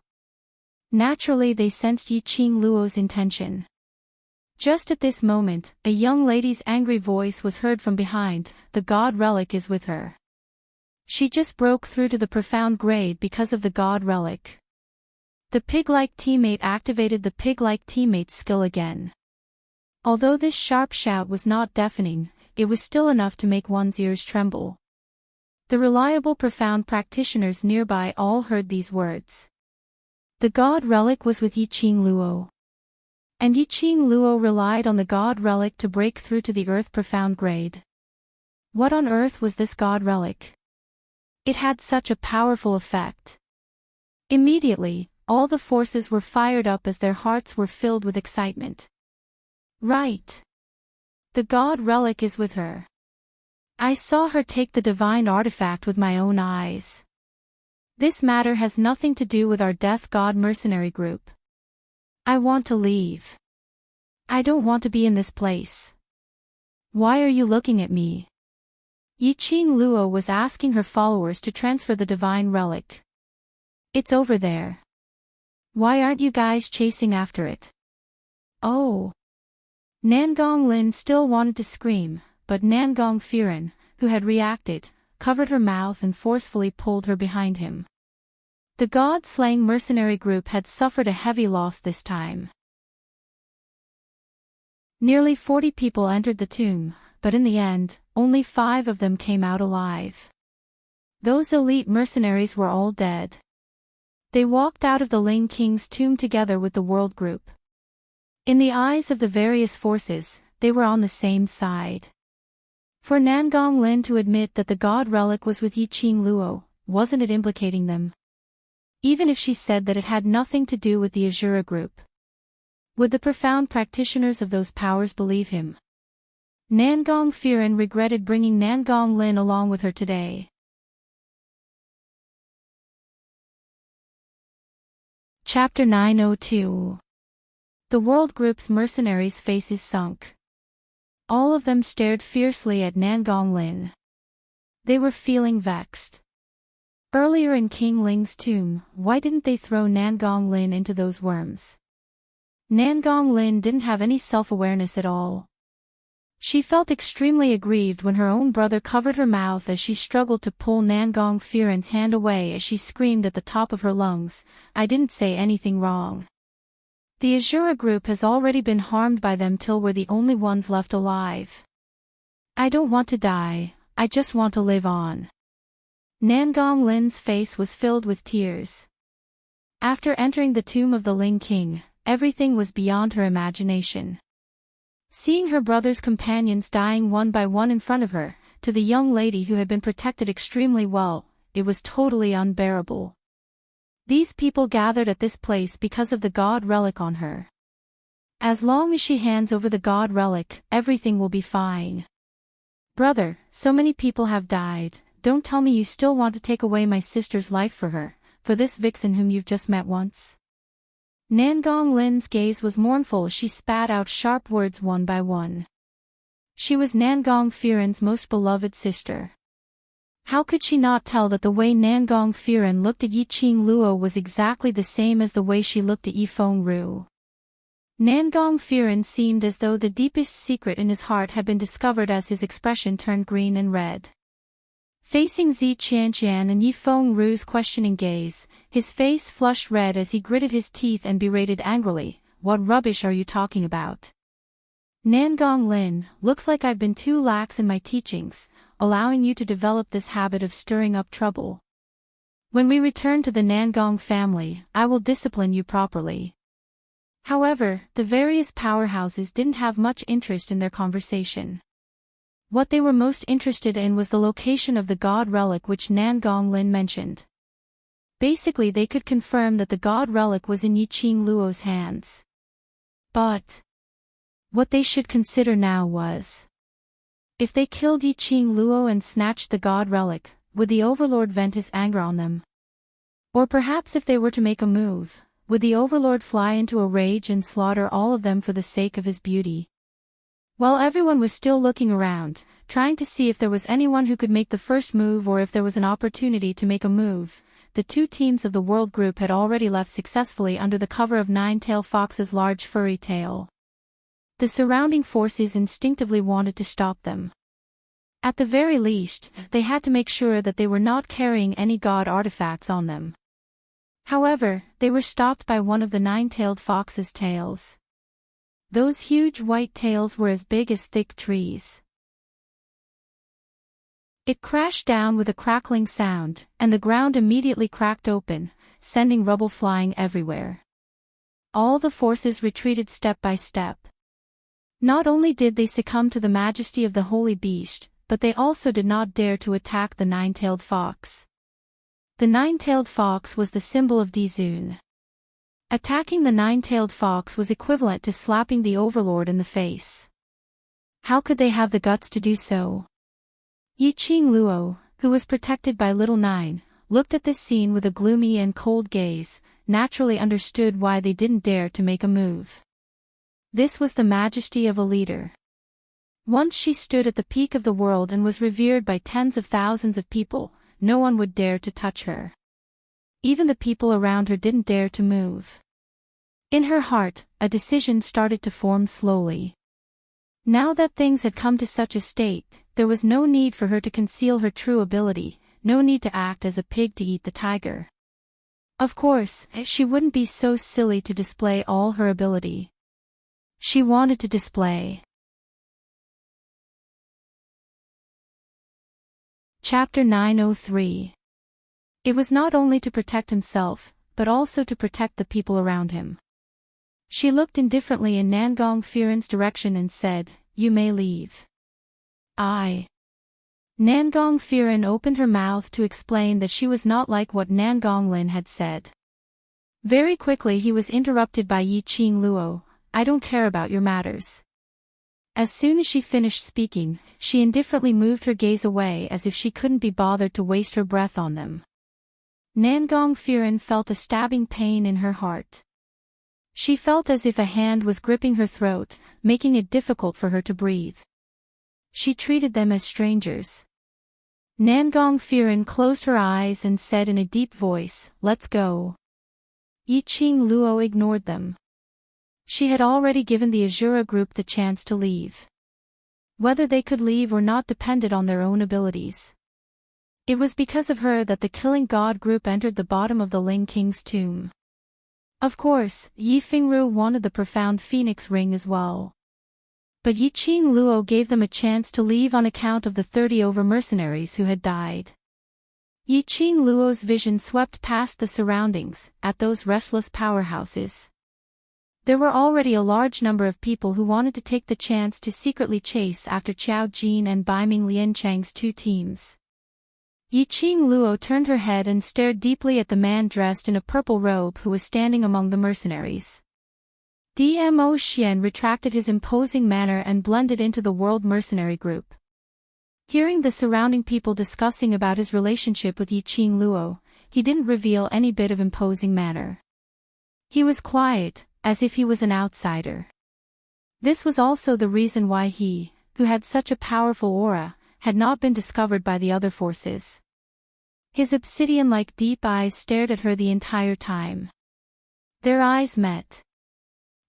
Naturally they sensed Yiqing Luo's intention. Just at this moment, a young lady's angry voice was heard from behind, "The god relic is with her." She just broke through to the profound grade because of the god relic. The pig-like teammate activated the pig-like teammate's skill again. Although this sharp shout was not deafening, it was still enough to make one's ears tremble. The reliable profound practitioners nearby all heard these words. The god relic was with Yiqing Luo. And Yiqing Luo relied on the god relic to break through to the earth profound grade. What on earth was this god relic? It had such a powerful effect. Immediately, all the forces were fired up as their hearts were filled with excitement. Right. The god relic is with her. I saw her take the divine artifact with my own eyes. This matter has nothing to do with our death god mercenary group. I want to leave. I don't want to be in this place. Why are you looking at me? Yiqing Luo was asking her followers to transfer the divine relic. It's over there. Why aren't you guys chasing after it? Oh. Nangong Lin still wanted to scream, but Nangong Firen, who had reacted, covered her mouth and forcefully pulled her behind him. The god-slaying mercenary group had suffered a heavy loss this time. Nearly 40 people entered the tomb, but in the end, only 5 of them came out alive. Those elite mercenaries were all dead. They walked out of the Ling King's tomb together with the world group. In the eyes of the various forces, they were on the same side. For Nangong Lin to admit that the god relic was with Yiqing Luo, wasn't it implicating them? Even if she said that it had nothing to do with the Azura group. Would the profound practitioners of those powers believe him? Nangong Firen regretted bringing Nangong Lin along with her today. Chapter 902. The world group's mercenaries' faces sunk. All of them stared fiercely at Nangong Lin. They were feeling vexed. Earlier in King Ling's tomb, why didn't they throw Nangong Lin into those worms? Nangong Lin didn't have any self-awareness at all. She felt extremely aggrieved when her own brother covered her mouth as she struggled to pull Nangong Firen's hand away as she screamed at the top of her lungs, "I didn't say anything wrong. The Azura group has already been harmed by them till we're the only ones left alive. I don't want to die, I just want to live on." Nangong Lin's face was filled with tears. After entering the tomb of the Ling King, everything was beyond her imagination. Seeing her brother's companions dying one by one in front of her, to the young lady who had been protected extremely well, it was totally unbearable. These people gathered at this place because of the god relic on her. As long as she hands over the god relic, everything will be fine. Brother, so many people have died, don't tell me you still want to take away my sister's life for her, for this vixen whom you've just met once. Nangong Lin's gaze was mournful as she spat out sharp words one by one. She was Nangong Firen's most beloved sister. How could she not tell that the way Nangong Firen looked at Yiqing Luo was exactly the same as the way she looked at Yifeng Ru? Nangong Firen seemed as though the deepest secret in his heart had been discovered as his expression turned green and red. Facing Zi Qianqian and Yifeng Ru's questioning gaze, his face flushed red as he gritted his teeth and berated angrily, "What rubbish are you talking about? Nangong Lin, looks like I've been too lax in my teachings, allowing you to develop this habit of stirring up trouble. When we return to the Nangong family, I will discipline you properly." However, the various powerhouses didn't have much interest in their conversation. What they were most interested in was the location of the god relic which Nangong Lin mentioned. Basically they could confirm that the god relic was in Yiqing Luo's hands. But what they should consider now was, if they killed Yiqing Luo and snatched the god relic, would the Overlord vent his anger on them? Or perhaps if they were to make a move, would the Overlord fly into a rage and slaughter all of them for the sake of his beauty? While everyone was still looking around, trying to see if there was anyone who could make the first move or if there was an opportunity to make a move, the two teams of the world group had already left successfully under the cover of Nine-Tailed Fox's large furry tail. The surrounding forces instinctively wanted to stop them. At the very least, they had to make sure that they were not carrying any god artifacts on them. However, they were stopped by one of the Nine-Tailed Fox's tails. Those huge white tails were as big as thick trees. It crashed down with a crackling sound, and the ground immediately cracked open, sending rubble flying everywhere. All the forces retreated step by step. Not only did they succumb to the majesty of the holy beast, but they also did not dare to attack the Nine-Tailed Fox. The Nine-Tailed Fox was the symbol of Dizun. Attacking the Nine-Tailed Fox was equivalent to slapping the Overlord in the face. How could they have the guts to do so? Yiqing Luo, who was protected by Little Nine, looked at this scene with a gloomy and cold gaze, naturally understood why they didn't dare to make a move. This was the majesty of a leader. Once she stood at the peak of the world and was revered by tens of thousands of people, no one would dare to touch her. Even the people around her didn't dare to move. In her heart, a decision started to form slowly. Now that things had come to such a state, there was no need for her to conceal her true ability, no need to act as a pig to eat the tiger. Of course, she wouldn't be so silly to display all her ability. she wanted to display. Chapter 903. It was not only to protect himself, but also to protect the people around him. She looked indifferently in Nangong Firen's direction and said, "You may leave." Nangong Firen opened her mouth to explain that she was not like what Nangong Lin had said. Very quickly he was interrupted by Yi Qing Luo. "I don't care about your matters." As soon as she finished speaking, she indifferently moved her gaze away as if she couldn't be bothered to waste her breath on them. Nangong Firen felt a stabbing pain in her heart. She felt as if a hand was gripping her throat, making it difficult for her to breathe. She treated them as strangers. Nangong Firen closed her eyes and said in a deep voice, "Let's go." Yi Qing Luo ignored them. She had already given the Azura group the chance to leave. Whether they could leave or not depended on their own abilities. It was because of her that the Killing God group entered the bottom of the Ling King's tomb. Of course, Yi Fingru wanted the Profound Phoenix Ring as well. But Yi Qing Luo gave them a chance to leave on account of the 30 over mercenaries who had died. Yi Qing Luo's vision swept past the surroundings, at those restless powerhouses. There were already a large number of people who wanted to take the chance to secretly chase after Qiao Jin and Baiming Lianchang's two teams. Yi Qing Luo turned her head and stared deeply at the man dressed in a purple robe who was standing among the mercenaries. Dmo Xian retracted his imposing manner and blended into the world mercenary group. Hearing the surrounding people discussing about his relationship with Yi Qing Luo, he didn't reveal any bit of imposing manner. He was quiet, as if he was an outsider. This was also the reason why he, who had such a powerful aura, had not been discovered by the other forces. His obsidian-like deep eyes stared at her the entire time. Their eyes met.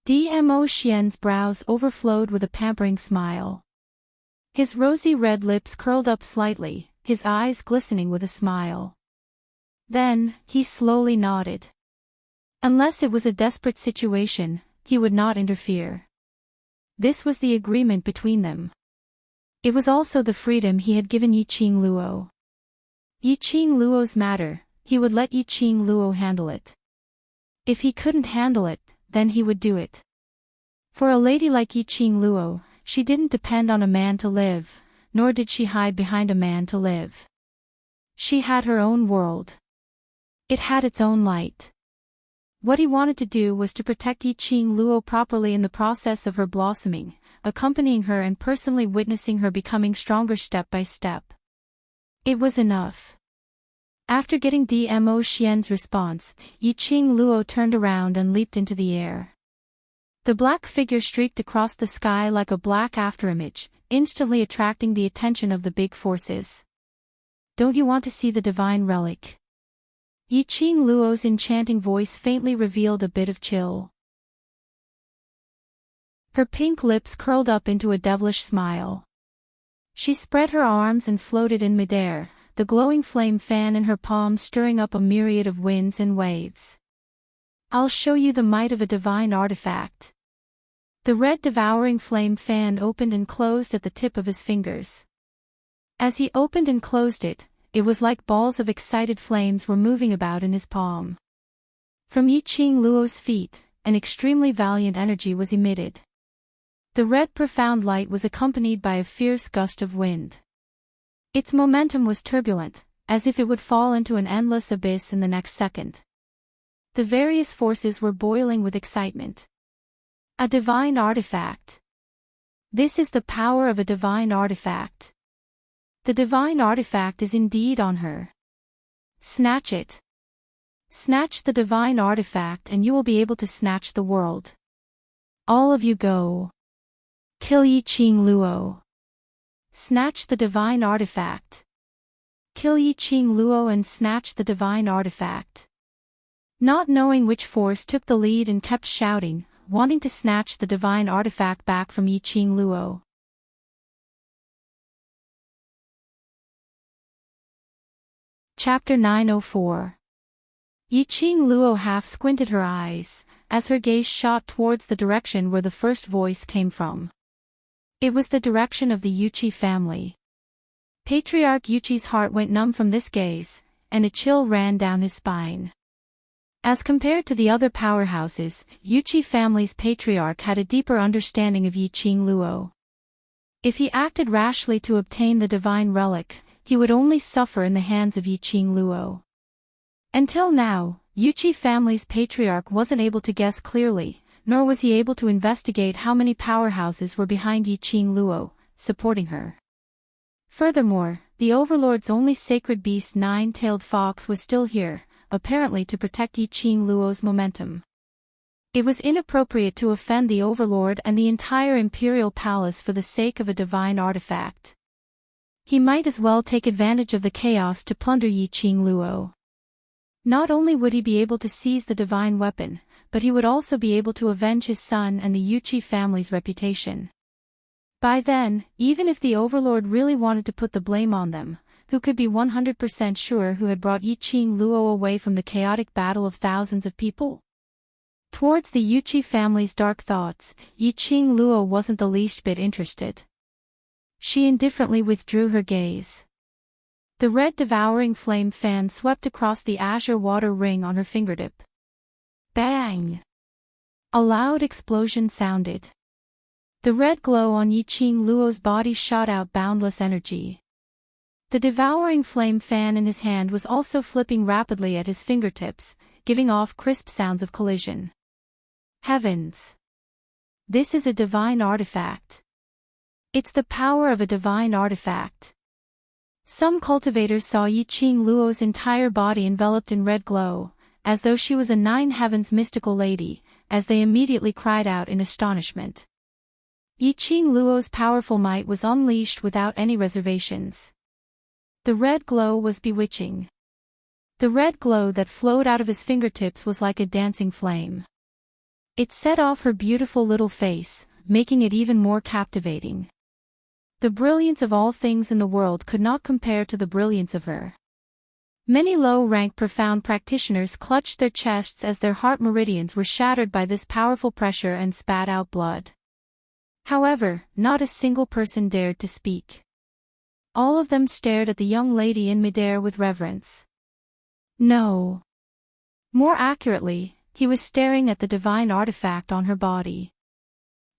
Dmo Xian's brows overflowed with a pampering smile. His rosy red lips curled up slightly, his eyes glistening with a smile. Then, he slowly nodded. Unless it was a desperate situation, he would not interfere. This was the agreement between them. It was also the freedom he had given Yi Qing Luo. Yi Qing Luo's matter, he would let Yi Qing Luo handle it. If he couldn't handle it, then he would do it. For a lady like Yi Qing Luo, she didn't depend on a man to live, nor did she hide behind a man to live. She had her own world. It had its own light. What he wanted to do was to protect Yi Qing Luo properly in the process of her blossoming, accompanying her and personally witnessing her becoming stronger step by step. It was enough. After getting Dmo Xian's response, Yi Qing Luo turned around and leaped into the air. The black figure streaked across the sky like a black afterimage, instantly attracting the attention of the big forces. "Don't you want to see the divine relic?" Yi Qing Luo's enchanting voice faintly revealed a bit of chill. Her pink lips curled up into a devilish smile. She spread her arms and floated in midair, the glowing flame fan in her palm stirring up a myriad of winds and waves. "I'll show you the might of a divine artifact." The red devouring flame fan opened and closed at the tip of his fingers. As he opened and closed it, it was like balls of excited flames were moving about in his palm. From Yi Qing Luo's feet, an extremely valiant energy was emitted. The red profound light was accompanied by a fierce gust of wind. Its momentum was turbulent, as if it would fall into an endless abyss in the next second. The various forces were boiling with excitement. A divine artifact. This is the power of a divine artifact. The divine artifact is indeed on her. Snatch it. Snatch the divine artifact and you will be able to snatch the world. All of you go. Kill Yi Qing Luo. Snatch the divine artifact. Kill Yi Qing Luo and snatch the divine artifact. Not knowing which force took the lead and kept shouting, wanting to snatch the divine artifact back from Yi Qing Luo. Chapter 904. Yi Qing Luo half squinted her eyes, as her gaze shot towards the direction where the first voice came from. It was the direction of the Yuchi family. Patriarch Yuchi's heart went numb from this gaze, and a chill ran down his spine. As compared to the other powerhouses, Yuchi family's patriarch had a deeper understanding of Yiqing Luo. If he acted rashly to obtain the divine relic, he would only suffer in the hands of Yiqing Luo. Until now, Yuchi family's patriarch wasn't able to guess clearly, nor was he able to investigate how many powerhouses were behind Yiqing Luo, supporting her. Furthermore, the Overlord's only sacred beast Nine-Tailed Fox was still here, apparently to protect Yiqing Luo's momentum. It was inappropriate to offend the Overlord and the entire Imperial Palace for the sake of a divine artifact. He might as well take advantage of the chaos to plunder Yiqing Luo. Not only would he be able to seize the divine weapon, but he would also be able to avenge his son and the Yuchi family's reputation. By then, even if the Overlord really wanted to put the blame on them, who could be 100% sure who had brought Yiqing Luo away from the chaotic battle of thousands of people? Towards the Yuchi family's dark thoughts, Yiqing Luo wasn't the least bit interested. She indifferently withdrew her gaze. The red devouring flame fan swept across the azure water ring on her fingertip. Bang! A loud explosion sounded. The red glow on Yiqing Luo's body shot out boundless energy. The devouring flame fan in his hand was also flipping rapidly at his fingertips, giving off crisp sounds of collision. Heavens! This is a divine artifact. It's the power of a divine artifact. Some cultivators saw Yiqing Luo's entire body enveloped in red glow, as though she was a nine heavens mystical lady, as they immediately cried out in astonishment. Yiqing Luo's powerful might was unleashed without any reservations. The red glow was bewitching. The red glow that flowed out of his fingertips was like a dancing flame. It set off her beautiful little face, making it even more captivating. The brilliance of all things in the world could not compare to the brilliance of her. Many low-rank profound practitioners clutched their chests as their heart meridians were shattered by this powerful pressure and spat out blood. However, not a single person dared to speak. All of them stared at the young lady in midair with reverence. No. More accurately, he was staring at the divine artifact on her body.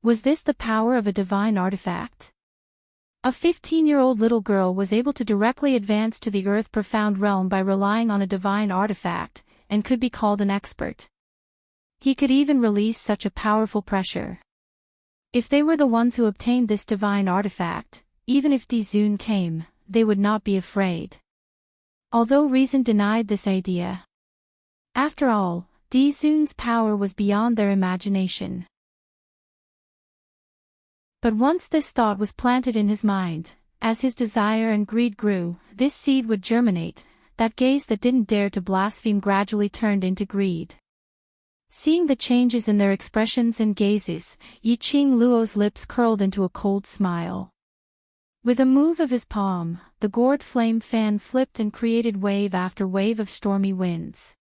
Was this the power of a divine artifact? A 15-year-old little girl was able to directly advance to the Earth Profound Realm by relying on a divine artifact, and could be called an expert. He could even release such a powerful pressure. If they were the ones who obtained this divine artifact, even if Dizun came, they would not be afraid. Although reason denied this idea. After all, Dizun's power was beyond their imagination. But once this thought was planted in his mind, as his desire and greed grew, this seed would germinate, that gaze that didn't dare to blaspheme gradually turned into greed. Seeing the changes in their expressions and gazes, Yiqing Luo's lips curled into a cold smile. With a move of his palm, the gourd flame fan flipped and created wave after wave of stormy winds.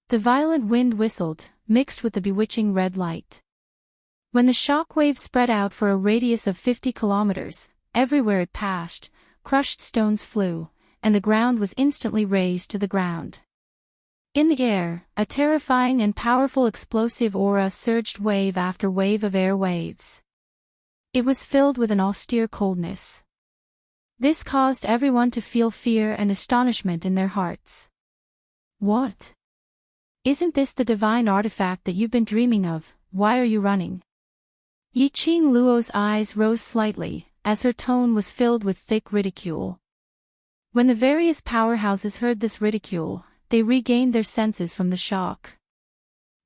The violent wind whistled, mixed with the bewitching red light. When the shock wave spread out for a radius of 50 kilometers, everywhere it passed, crushed stones flew, and the ground was instantly razed to the ground. In the air, a terrifying and powerful explosive aura surged wave after wave of air waves. It was filled with an austere coldness. This caused everyone to feel fear and astonishment in their hearts. What? Isn't this the divine artifact that you've been dreaming of? Why are you running? Yiqing Luo's eyes rose slightly, as her tone was filled with thick ridicule. When the various powerhouses heard this ridicule, they regained their senses from the shock.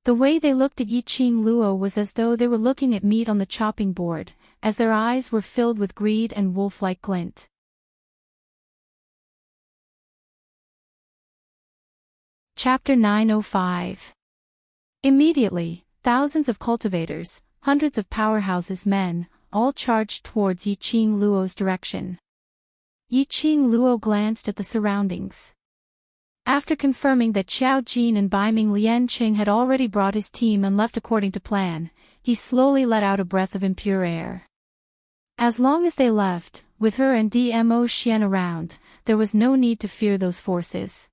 The way they looked at Yiqing Luo was as though they were looking at meat on the chopping board, as their eyes were filled with greed and wolf-like glint. Chapter 905. Immediately, thousands of cultivators, hundreds of powerhouses men, all charged towards Yiqing Luo's direction. Yiqing Luo glanced at the surroundings. After confirming that Xiao Jin and Baiming Lianqing had already brought his team and left according to plan, he slowly let out a breath of impure air. As long as they left, with her and Dmo Xian around, there was no need to fear those forces.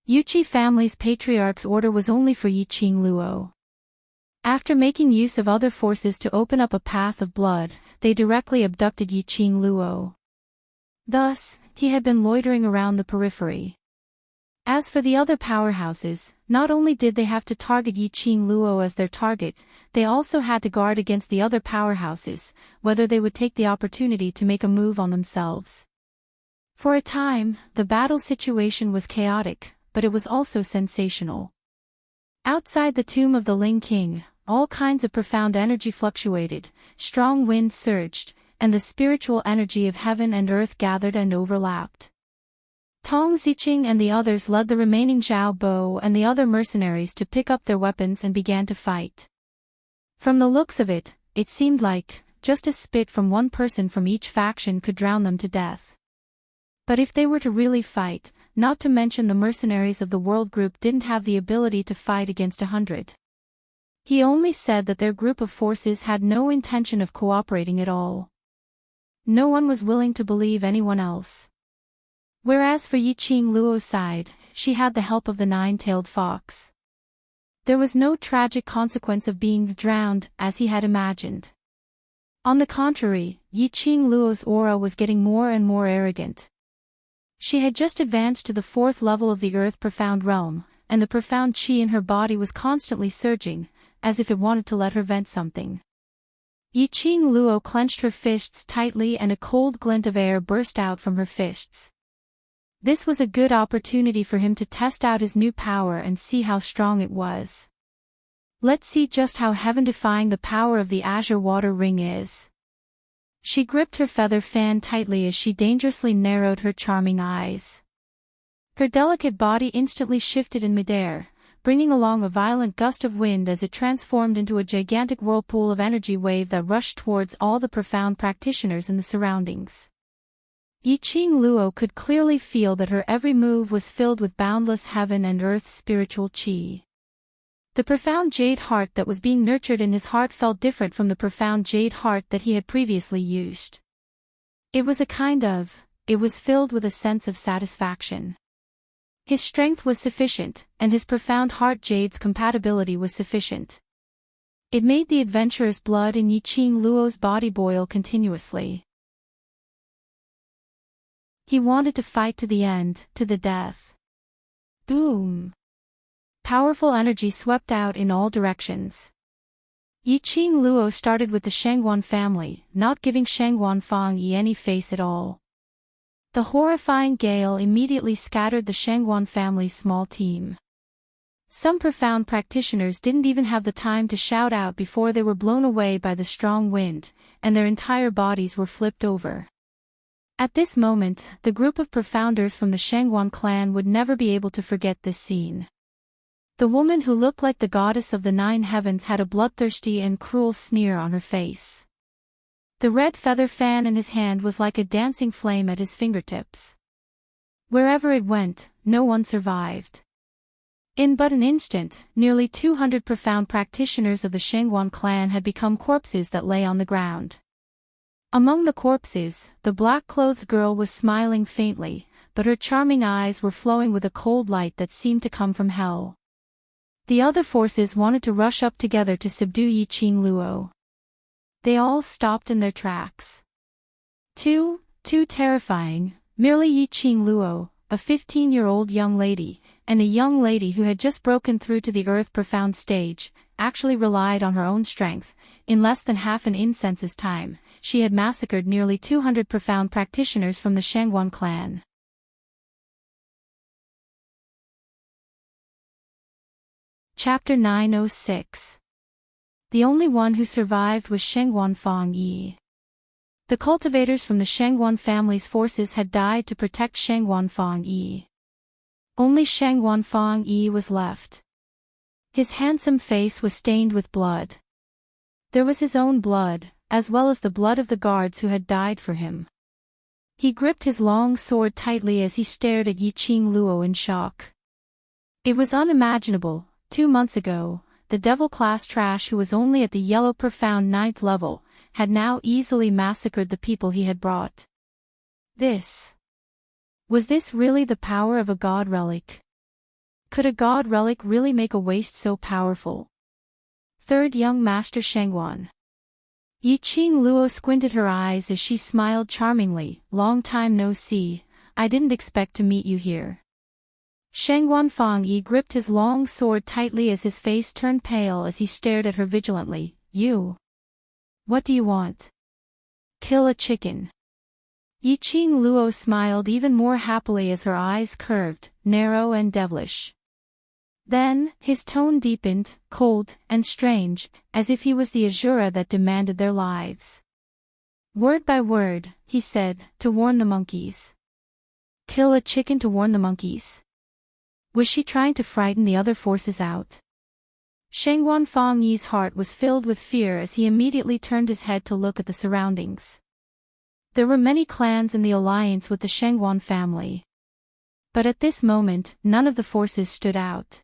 Yuqi family's patriarch's order was only for Yiqing Luo. After making use of other forces to open up a path of blood, they directly abducted Yiqing Luo. Thus, he had been loitering around the periphery. As for the other powerhouses, not only did they have to target Yiqing Luo as their target, they also had to guard against the other powerhouses, whether they would take the opportunity to make a move on themselves. For a time, the battle situation was chaotic, but it was also sensational. Outside the tomb of the Ling King, all kinds of profound energy fluctuated, strong winds surged, and the spiritual energy of heaven and earth gathered and overlapped. Tong Ziqing and the others led the remaining Zhao Bo and the other mercenaries to pick up their weapons and began to fight. From the looks of it, it seemed like, just a spit from one person from each faction could drown them to death. But if they were to really fight, not to mention the mercenaries of the World Group didn't have the ability to fight against 100. He only said that their group of forces had no intention of cooperating at all. No one was willing to believe anyone else. Whereas for Yiqing Luo's side, she had the help of the nine-tailed fox. There was no tragic consequence of being drowned, as he had imagined. On the contrary, Yiqing Luo's aura was getting more and more arrogant. She had just advanced to the 4th level of the Earth Profound Realm, and the profound qi in her body was constantly surging, as if it wanted to let her vent something. Yiqing Luo clenched her fists tightly and a cold glint of air burst out from her fists. This was a good opportunity for him to test out his new power and see how strong it was. Let's see just how heaven-defying the power of the Azure Water Ring is. She gripped her feather fan tightly as she dangerously narrowed her charming eyes. Her delicate body instantly shifted in midair, bringing along a violent gust of wind as it transformed into a gigantic whirlpool of energy wave that rushed towards all the profound practitioners in the surroundings. Yiqing Luo could clearly feel that her every move was filled with boundless heaven and earth's spiritual qi. The profound jade heart that was being nurtured in his heart felt different from the profound jade heart that he had previously used. It was filled with a sense of satisfaction. His strength was sufficient, and his profound heart jade's compatibility was sufficient. It made the adventurous blood in Yiqing Luo's body boil continuously. He wanted to fight to the end, to the death. Boom! Powerful energy swept out in all directions. Yiqing Luo started with the Shangguan family, not giving Shangguan Fangyi any face at all. The horrifying gale immediately scattered the Shangguan family's small team. Some profound practitioners didn't even have the time to shout out before they were blown away by the strong wind, and their entire bodies were flipped over. At this moment, the group of profounders from the Shangguan clan would never be able to forget this scene. The woman who looked like the goddess of the 9 heavens had a bloodthirsty and cruel sneer on her face. The red feather fan in his hand was like a dancing flame at his fingertips. Wherever it went, no one survived. In but an instant, nearly 200 profound practitioners of the Shangguan clan had become corpses that lay on the ground. Among the corpses, the black-clothed girl was smiling faintly, but her charming eyes were flowing with a cold light that seemed to come from hell. The other forces wanted to rush up together to subdue Yiqing Luo. They all stopped in their tracks. Too terrifying, merely Yiqing Luo, a 15-year-old young lady, and a young lady who had just broken through to the Earth Profound stage, actually relied on her own strength. In less than half an incense's time, she had massacred nearly 200 profound practitioners from the Shangguan clan. Chapter 906. The only one who survived was Shangguan Fangyi. The cultivators from the Shangguan family's forces had died to protect Shangguan Fangyi. Only Shangguan Fangyi was left. His handsome face was stained with blood. There was his own blood, as well as the blood of the guards who had died for him. He gripped his long sword tightly as he stared at Yiqing Luo in shock. It was unimaginable. 2 months ago, the devil-class trash who was only at the yellow profound 9th level, had now easily massacred the people he had brought. Was this really the power of a god relic? Could a god relic really make a waste so powerful? Third young master Shengguan. Yiqing Luo squinted her eyes as she smiled charmingly. Long time no see, I didn't expect to meet you here. Shengguan Fangyi gripped his long sword tightly as his face turned pale as he stared at her vigilantly. You. What do you want? Kill a chicken. Yiqing Luo smiled even more happily as her eyes curved, narrow and devilish. Then, his tone deepened, cold and strange, as if he was the Azura that demanded their lives. Word by word, he said, to warn the monkeys. Kill a chicken to warn the monkeys. Was she trying to frighten the other forces out? Shengguan Fangyi's heart was filled with fear as he immediately turned his head to look at the surroundings. There were many clans in the alliance with the Shengguan family. But at this moment, none of the forces stood out.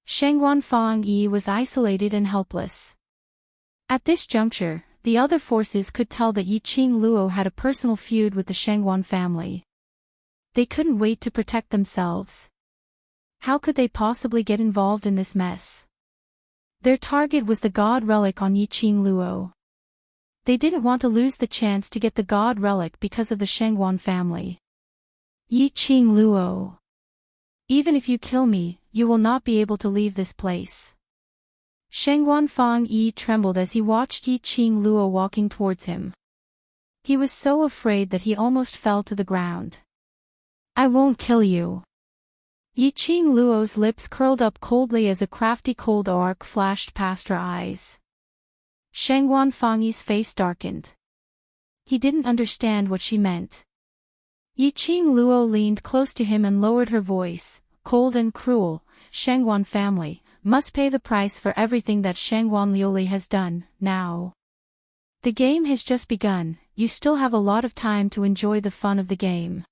Shengguan Fangyi was isolated and helpless. At this juncture, the other forces could tell that Yiqing Luo had a personal feud with the Shengguan family. They couldn't wait to protect themselves. How could they possibly get involved in this mess? Their target was the god relic on Yiqing Luo. They didn't want to lose the chance to get the god relic because of the Shengguan family. Yiqing Luo. Even if you kill me, you will not be able to leave this place. Shengguan Fangyi trembled as he watched Yiqing Luo walking towards him. He was so afraid that he almost fell to the ground. I won't kill you. Yiqing Luo's lips curled up coldly as a crafty cold arc flashed past her eyes. Shengguan Fangyi's face darkened. He didn't understand what she meant. Yiqing Luo leaned close to him and lowered her voice, cold and cruel. Shengguan family must pay the price for everything that Shengguan Liuli has done, now. The game has just begun, you still have a lot of time to enjoy the fun of the game.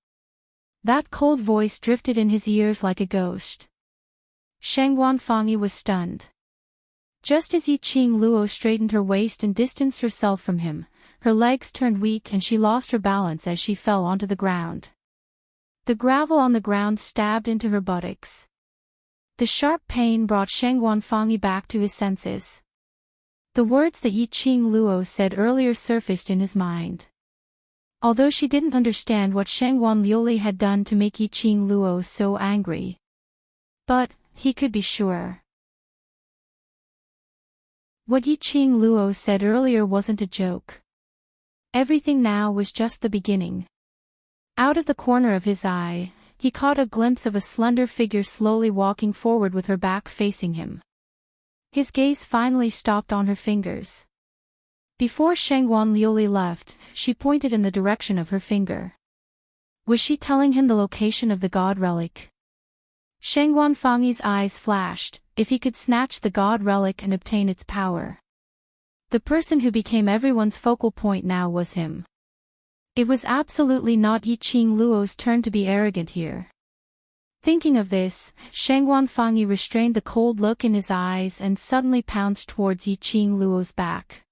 That cold voice drifted in his ears like a ghost. Shengguan Fangyi was stunned. Just as Yiqing Luo straightened her waist and distanced herself from him, her legs turned weak and she lost her balance as she fell onto the ground. The gravel on the ground stabbed into her buttocks. The sharp pain brought Shengguan Fangyi back to his senses. The words that Yiqing Luo said earlier surfaced in his mind. Although she didn't understand what Shengguan Liuli had done to make Yiqing Luo so angry. But, he could be sure. What Yiqing Luo said earlier wasn't a joke. Everything now was just the beginning. Out of the corner of his eye, he caught a glimpse of a slender figure slowly walking forward with her back facing him. His gaze finally stopped on her fingers. Before Shengguan Liuli left, she pointed in the direction of her finger. Was she telling him the location of the god relic? Shengguan Fangyi's eyes flashed. If he could snatch the god relic and obtain its power. The person who became everyone's focal point now was him. It was absolutely not Yiqing Luo's turn to be arrogant here. Thinking of this, Shengguan Fangyi restrained the cold look in his eyes and suddenly pounced towards Yiqing Luo's back.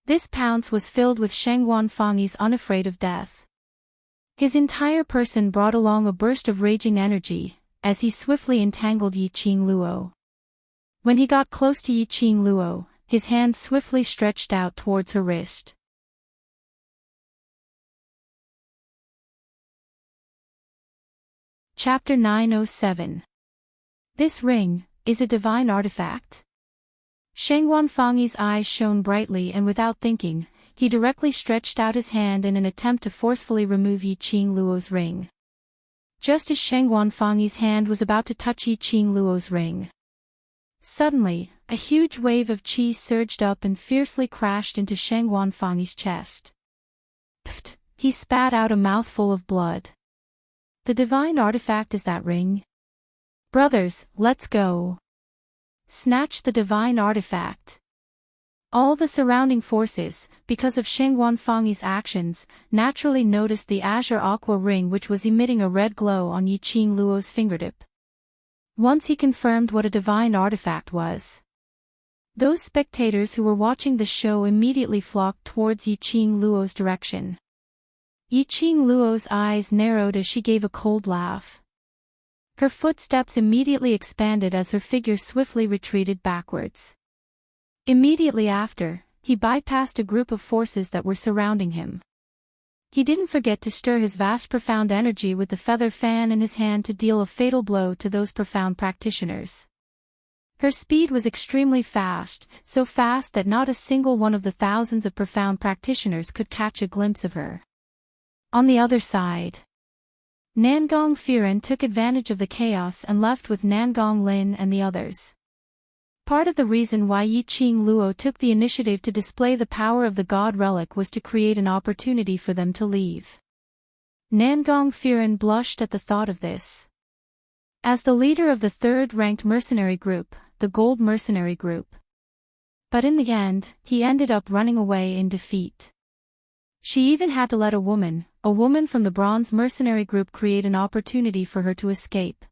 This pounce was filled with Shengguan Fangyi's unafraid of death. His entire person brought along a burst of raging energy, as he swiftly entangled Yiqing Luo. When he got close to Yiqing Luo, his hand swiftly stretched out towards her wrist. Chapter 907. This ring is a divine artifact. Shengguan Fangyi's eyes shone brightly and without thinking, he directly stretched out his hand in an attempt to forcefully remove Yiqing Luo's ring. Just as Shengguan Fangyi's hand was about to touch Yiqing Luo's ring. Suddenly, a huge wave of qi surged up and fiercely crashed into Shengguan Fangyi's chest. Pfft! He spat out a mouthful of blood. The divine artifact is that ring? Brothers, let's go. Snatch the divine artifact. All the surrounding forces, because of Sheng Wanfangyi's actions, naturally noticed the azure aqua ring which was emitting a red glow on Yiqing Luo's fingertip. Once he confirmed what a divine artifact was. Those spectators who were watching the show immediately flocked towards Yiqing Luo's direction. Yiqing Luo's eyes narrowed as she gave a cold laugh. Her footsteps immediately expanded as her figure swiftly retreated backwards. Immediately after, he bypassed a group of forces that were surrounding him. He didn't forget to stir his vast profound energy with the feather fan in his hand to deal a fatal blow to those profound practitioners. Her speed was extremely fast, so fast that not a single one of the thousands of profound practitioners could catch a glimpse of her. On the other side, Nangong Firen took advantage of the chaos and left with Nangong Lin and the others. Part of the reason why Yiqing Luo took the initiative to display the power of the god relic was to create an opportunity for them to leave. Nangong Firen blushed at the thought of this. As the leader of the third-ranked mercenary group, the Gold Mercenary Group. But in the end, he ended up running away in defeat. She even had to let a woman from the Bronze Mercenary Group create an opportunity for her to escape.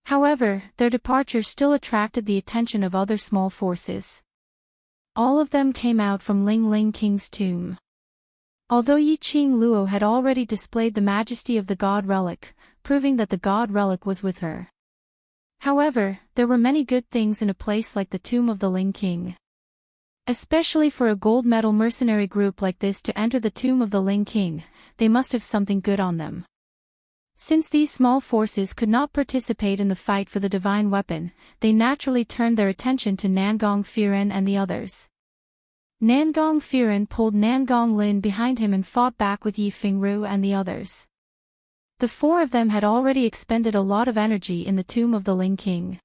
However, their departure still attracted the attention of other small forces. All of them came out from Ling Ling King's tomb. Although Yiqing Luo had already displayed the majesty of the god relic, proving that the god relic was with her. However, there were many good things in a place like the tomb of the Ling King. Especially for a gold medal mercenary group like this to enter the tomb of the Ling King, they must have something good on them. Since these small forces could not participate in the fight for the divine weapon, they naturally turned their attention to Nangong Firen and the others. Nangong Firen pulled Nangong Lin behind him and fought back with Yi Fingru and the others. The four of them had already expended a lot of energy in the tomb of the Ling King.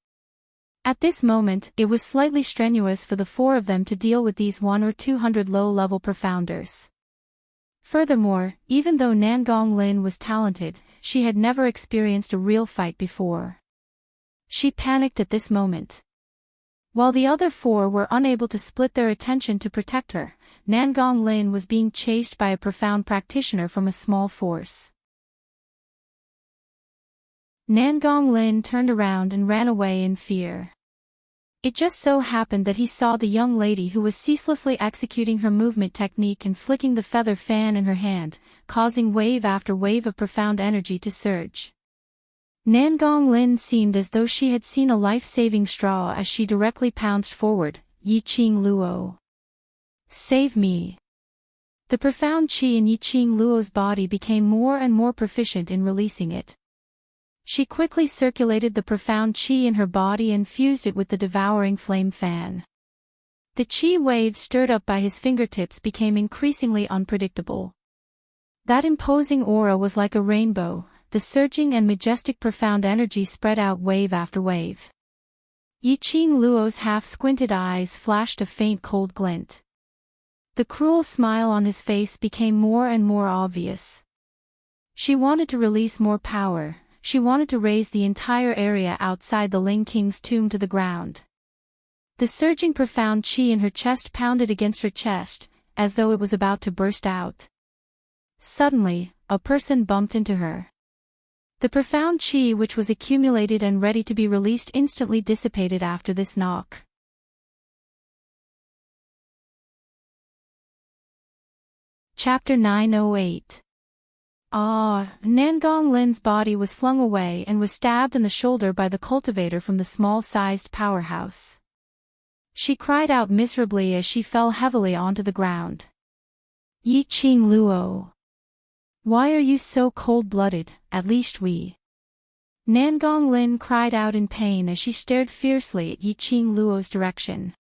At this moment, it was slightly strenuous for the four of them to deal with these 100 or 200 low-level profounders. Furthermore, even though Nangong Lin was talented, she had never experienced a real fight before. She panicked at this moment. While the other four were unable to split their attention to protect her, Nangong Lin was being chased by a profound practitioner from a small force. Nangong Lin turned around and ran away in fear. It just so happened that he saw the young lady who was ceaselessly executing her movement technique and flicking the feather fan in her hand, causing wave after wave of profound energy to surge. Nangong Lin seemed as though she had seen a life-saving straw as she directly pounced forward. Yiqing Luo. Save me. The profound qi in Yiqing Luo's body became more and more proficient in releasing it. She quickly circulated the profound qi in her body and fused it with the devouring flame fan. The qi waves stirred up by his fingertips became increasingly unpredictable. That imposing aura was like a rainbow, the surging and majestic profound energy spread out wave after wave. Yiqing Luo's half-squinted eyes flashed a faint cold glint. The cruel smile on his face became more and more obvious. She wanted to release more power. She wanted to raise the entire area outside the Ling King's tomb to the ground. The surging profound qi in her chest pounded against her chest, as though it was about to burst out. Suddenly, a person bumped into her. The profound qi which was accumulated and ready to be released instantly dissipated after this knock. Chapter 908. Nangong Lin's body was flung away and was stabbed in the shoulder by the cultivator from the small-sized powerhouse. She cried out miserably as she fell heavily onto the ground. Yiqing Luo. Why are you so cold-blooded, at least we? Nangong Lin cried out in pain as she stared fiercely at Yiqing Luo's direction.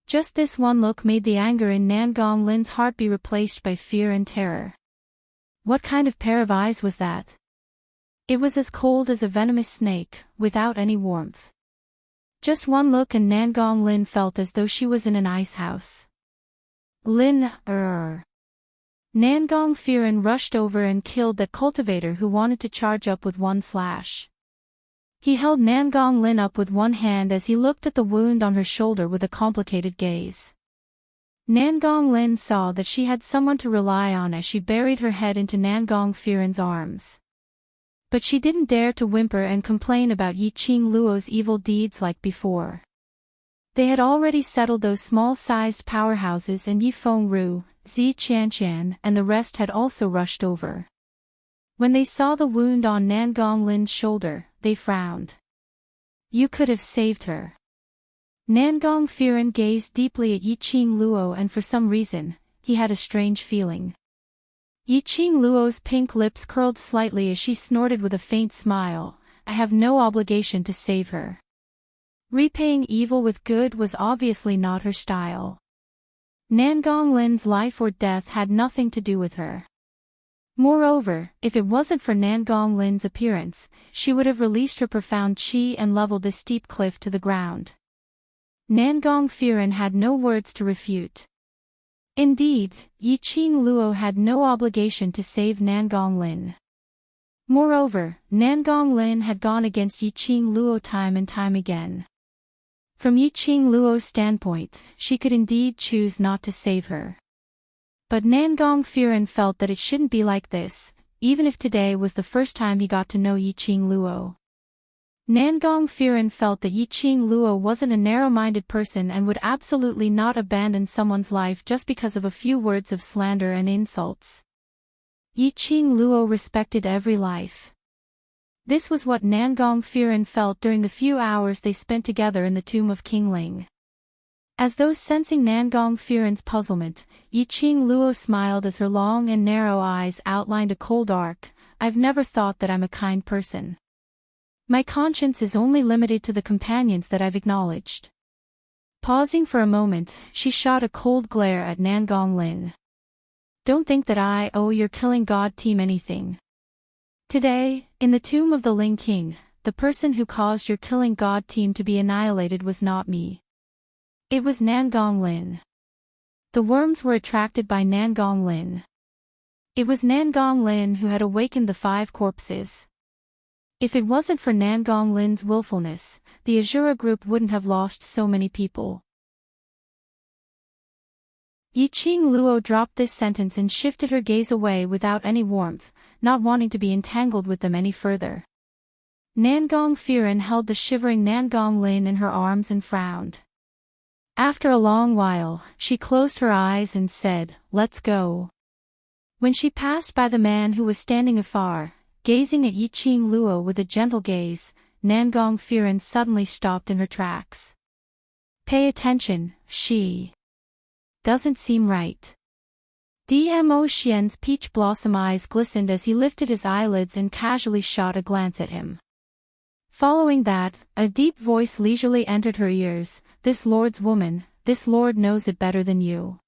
Just this one look made the anger in Nangong Lin's heart be replaced by fear and terror. What kind of pair of eyes was that? It was as cold as a venomous snake, without any warmth. Just one look and Nangong Lin felt as though she was in an ice house. Nangong Firen rushed over and killed that cultivator who wanted to charge up with one slash. He held Nangong Lin up with one hand as he looked at the wound on her shoulder with a complicated gaze. Nangong Lin saw that she had someone to rely on as she buried her head into Nangong Firen's arms. But she didn't dare to whimper and complain about Yiqing Luo's evil deeds like before. They had already settled those small-sized powerhouses, and Yi Fengru, Zi Qianqian and the rest had also rushed over. When they saw the wound on Nangong Lin's shoulder, they frowned. You could have saved her. Nangong Firen gazed deeply at Yiqing Luo, and for some reason, he had a strange feeling. Yiqing Luo's pink lips curled slightly as she snorted with a faint smile. I have no obligation to save her. Repaying evil with good was obviously not her style. Nangong Lin's life or death had nothing to do with her. Moreover, if it wasn't for Nangong Lin's appearance, she would have released her profound qi and leveled the steep cliff to the ground. Nangong Firen had no words to refute. Indeed, Yiqing Luo had no obligation to save Nangong Lin. Moreover, Nangong Lin had gone against Yiqing Luo time and time again. From Yiqing Luo's standpoint, she could indeed choose not to save her. But Nangong Firen felt that it shouldn't be like this, even if today was the first time he got to know Yiqing Luo. Nangong Firen felt that Yiqing Luo wasn't a narrow-minded person and would absolutely not abandon someone's life just because of a few words of slander and insults. Yiqing Luo respected every life. This was what Nangong Firen felt during the few hours they spent together in the tomb of King Ling. As though sensing Nangong Firen's puzzlement, Yiqing Luo smiled as her long and narrow eyes outlined a cold arc. I've never thought that I'm a kind person. My conscience is only limited to the companions that I've acknowledged. Pausing for a moment, she shot a cold glare at Nangong Lin. Don't think that I owe your killing god team anything. Today, in the tomb of the Ling King, the person who caused your killing god team to be annihilated was not me. It was Nangong Lin. The worms were attracted by Nangong Lin. It was Nangong Lin who had awakened the 5 corpses. If it wasn't for Nangong Lin's willfulness, the Azura group wouldn't have lost so many people. Yiqing Luo dropped this sentence and shifted her gaze away without any warmth, not wanting to be entangled with them any further. Nangong Firen held the shivering Nangong Lin in her arms and frowned. After a long while, she closed her eyes and said, "Let's go." When she passed by the man who was standing afar, gazing at Yiqing Luo with a gentle gaze, Nangong Firen suddenly stopped in her tracks. Pay attention, she doesn't seem right. Dmo Xian's peach blossom eyes glistened as he lifted his eyelids and casually shot a glance at him. Following that, a deep voice leisurely entered her ears, "This lord's woman, this lord knows it better than you."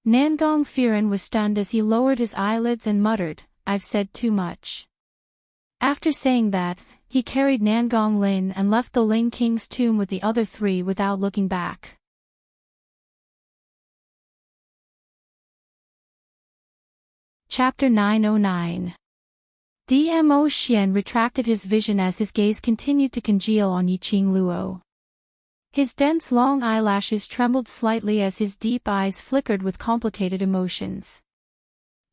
Nangong Firen was stunned as he lowered his eyelids and muttered, "I've said too much." After saying that, he carried Nangong Lin and left the Ling King's tomb with the other 3 without looking back. Chapter 909. Dmo Xian retracted his vision as his gaze continued to congeal on Yiqing Luo. His dense long eyelashes trembled slightly as his deep eyes flickered with complicated emotions.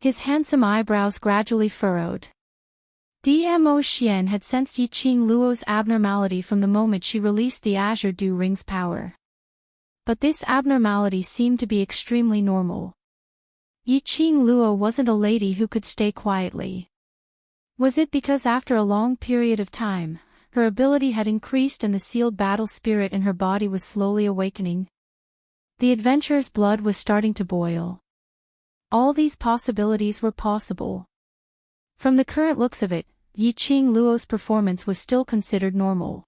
His handsome eyebrows gradually furrowed. Dmo Xian had sensed Yiqing Luo's abnormality from the moment she released the Azure Dew Ring's power. But this abnormality seemed to be extremely normal. Yiqing Luo wasn't a lady who could stay quietly. Was it because after a long period of time, her ability had increased and the sealed battle spirit in her body was slowly awakening? The adventurer's blood was starting to boil. All these possibilities were possible. From the current looks of it, Yiqing Luo's performance was still considered normal.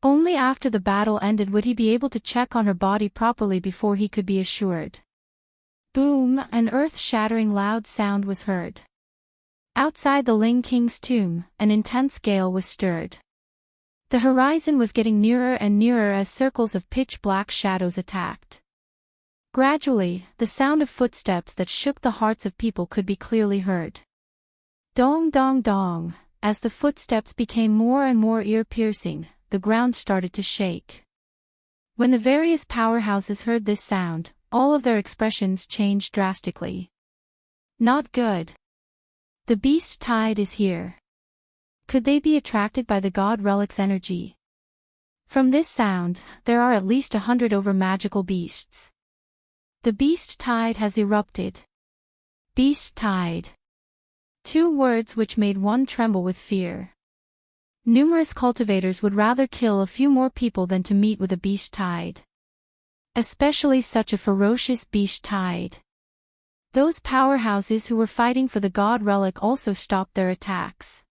Only after the battle ended would he be able to check on her body properly before he could be assured. Boom! An earth-shattering loud sound was heard. Outside the Ling King's tomb, an intense gale was stirred. The horizon was getting nearer and nearer as circles of pitch-black shadows attacked. Gradually, the sound of footsteps that shook the hearts of people could be clearly heard. Dong dong dong, as the footsteps became more and more ear-piercing, the ground started to shake. When the various powerhouses heard this sound, all of their expressions changed drastically. Not good. The beast tide is here. Could they be attracted by the god relic's energy? From this sound, there are at least 100 over magical beasts. The beast tide has erupted. Beast tide. Two words which made one tremble with fear. Numerous cultivators would rather kill a few more people than to meet with a beast tide. Especially such a ferocious beast tide. Those powerhouses who were fighting for the god relic also stopped their attacks.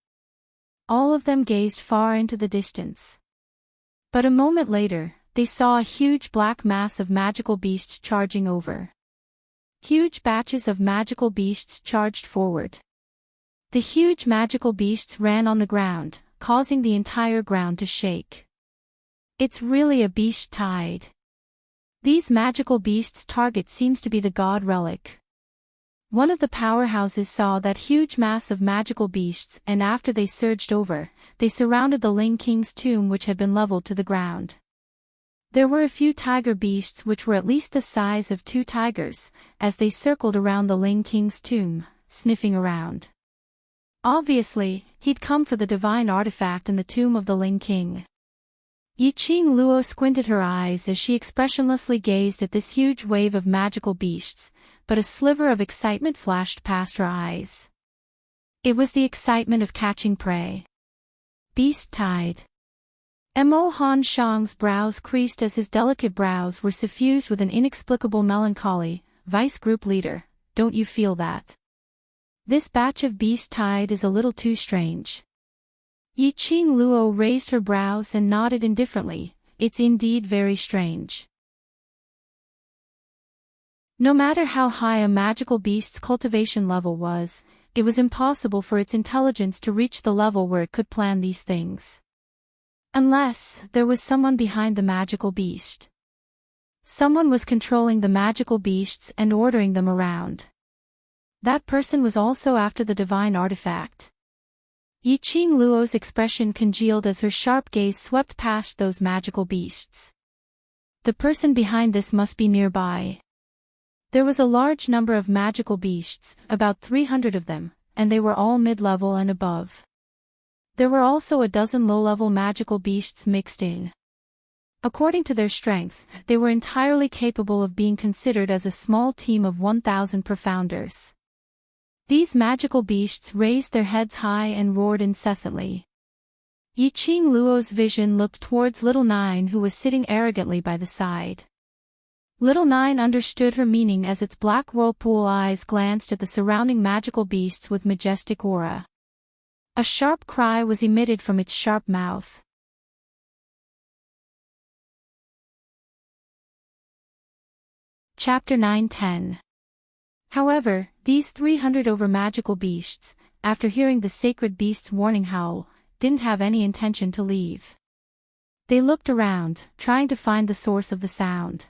All of them gazed far into the distance. But a moment later, they saw a huge black mass of magical beasts charging over. Huge batches of magical beasts charged forward. The huge magical beasts ran on the ground, causing the entire ground to shake. It's really a beast tide. These magical beasts' target seems to be the god relic. One of the powerhouses saw that huge mass of magical beasts, and after they surged over, they surrounded the Ling King's tomb which had been leveled to the ground. There were a few tiger beasts which were at least the size of 2 tigers, as they circled around the Ling King's tomb, sniffing around. Obviously, he'd come for the divine artifact in the tomb of the Ling King. Yiqing Luo squinted her eyes as she expressionlessly gazed at this huge wave of magical beasts, but a sliver of excitement flashed past her eyes. It was the excitement of catching prey. Beast tide. Mo Han Shang's brows creased as his delicate brows were suffused with an inexplicable melancholy. Vice Group Leader, don't you feel that? This batch of beast tide is a little too strange. Yiqing Luo raised her brows and nodded indifferently. It's indeed very strange. No matter how high a magical beast's cultivation level was, it was impossible for its intelligence to reach the level where it could plan these things. Unless there was someone behind the magical beast. Someone was controlling the magical beasts and ordering them around. That person was also after the divine artifact. Yiqing Luo's expression congealed as her sharp gaze swept past those magical beasts. The person behind this must be nearby. There was a large number of magical beasts, about 300 of them, and they were all mid-level and above. There were also a dozen low-level magical beasts mixed in. According to their strength, they were entirely capable of being considered as a small team of 1,000 profounders. These magical beasts raised their heads high and roared incessantly. Yiqing Luo's vision looked towards Little Nine, who was sitting arrogantly by the side. Little Nine understood her meaning as its black whirlpool eyes glanced at the surrounding magical beasts with majestic aura. A sharp cry was emitted from its sharp mouth. Chapter 9-10. However, these 300 over magical beasts, after hearing the sacred beast's warning howl, didn't have any intention to leave. They looked around, trying to find the source of the sound.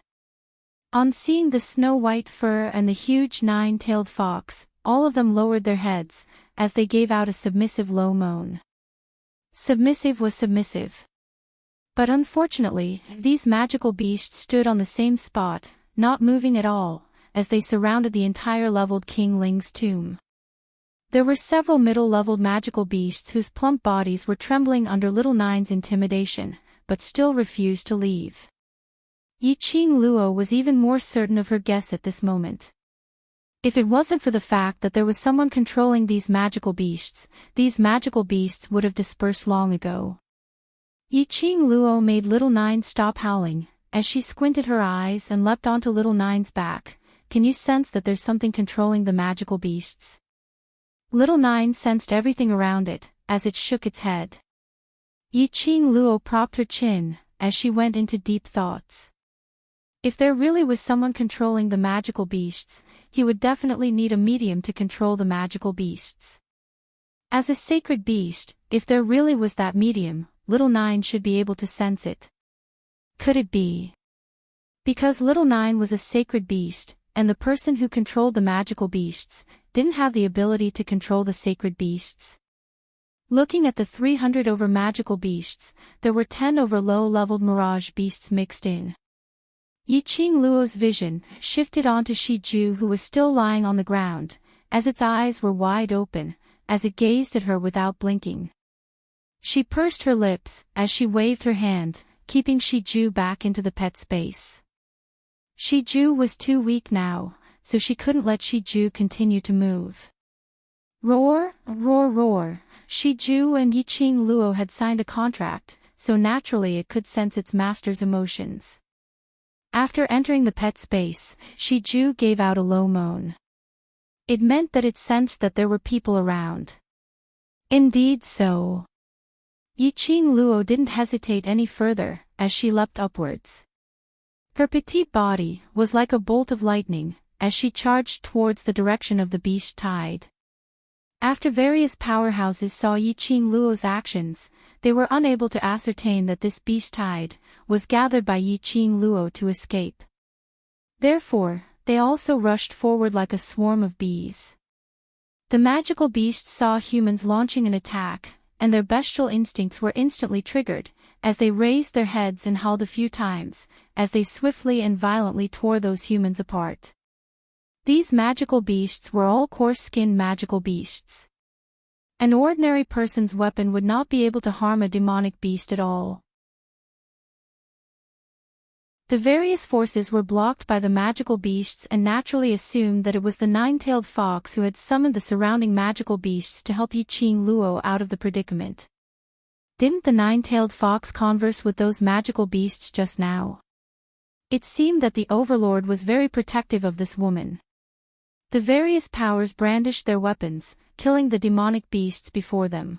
On seeing the snow-white fur and the huge 9-tailed fox, all of them lowered their heads, as they gave out a submissive low moan. Submissive was submissive. But unfortunately, these magical beasts stood on the same spot, not moving at all, as they surrounded the entire leveled King Ling's tomb. There were several middle-leveled magical beasts whose plump bodies were trembling under Little Nine's intimidation, but still refused to leave. Yiqing Luo was even more certain of her guess at this moment. If it wasn't for the fact that there was someone controlling these magical beasts would have dispersed long ago. Yiqing Luo made Little Nine stop howling, as she squinted her eyes and leapt onto Little Nine's back. Can you sense that there's something controlling the magical beasts? Little Nine sensed everything around it, as it shook its head. Yiqing Luo propped her chin, as she went into deep thoughts. If there really was someone controlling the magical beasts, he would definitely need a medium to control the magical beasts. As a sacred beast, if there really was that medium, Little Nine should be able to sense it. Could it be? Because Little Nine was a sacred beast, and the person who controlled the magical beasts didn't have the ability to control the sacred beasts. Looking at the 300 over magical beasts, there were 10 over low-leveled mirage beasts mixed in. Yiqing Luo's vision shifted onto Shiju, who was still lying on the ground, as its eyes were wide open, as it gazed at her without blinking. She pursed her lips as she waved her hand, keeping Shiju back into the pet space. Shiju was too weak now, so she couldn't let Shiju continue to move. Roar, roar, roar. Shiju and Yiqing Luo had signed a contract, so naturally it could sense its master's emotions. After entering the pet space, Shiju gave out a low moan. It meant that it sensed that there were people around. Indeed so. Yiqing Luo didn't hesitate any further, as she leapt upwards. Her petite body was like a bolt of lightning, as she charged towards the direction of the beast tide. After various powerhouses saw Yiqing Luo's actions, they were unable to ascertain that this beast tide was gathered by Yiqing Luo to escape. Therefore, they also rushed forward like a swarm of bees. The magical beasts saw humans launching an attack, and their bestial instincts were instantly triggered, as they raised their heads and howled a few times, as they swiftly and violently tore those humans apart. These magical beasts were all coarse-skinned magical beasts. An ordinary person's weapon would not be able to harm a demonic beast at all. The various forces were blocked by the magical beasts and naturally assumed that it was the nine-tailed fox who had summoned the surrounding magical beasts to help Yiqing Luo out of the predicament. Didn't the nine-tailed fox converse with those magical beasts just now? It seemed that the Overlord was very protective of this woman. The various powers brandished their weapons, killing the demonic beasts before them.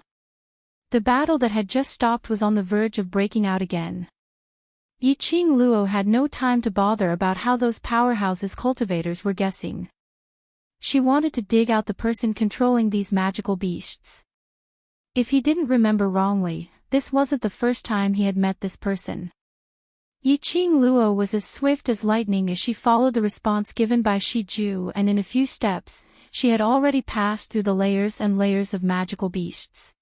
The battle that had just stopped was on the verge of breaking out again. Yiqing Luo had no time to bother about how those powerhouses cultivators were guessing. She wanted to dig out the person controlling these magical beasts. If he didn't remember wrongly, this wasn't the first time he had met this person. Yiqing Luo was as swift as lightning as she followed the response given by Shiju, and in a few steps, she had already passed through the layers and layers of magical beasts.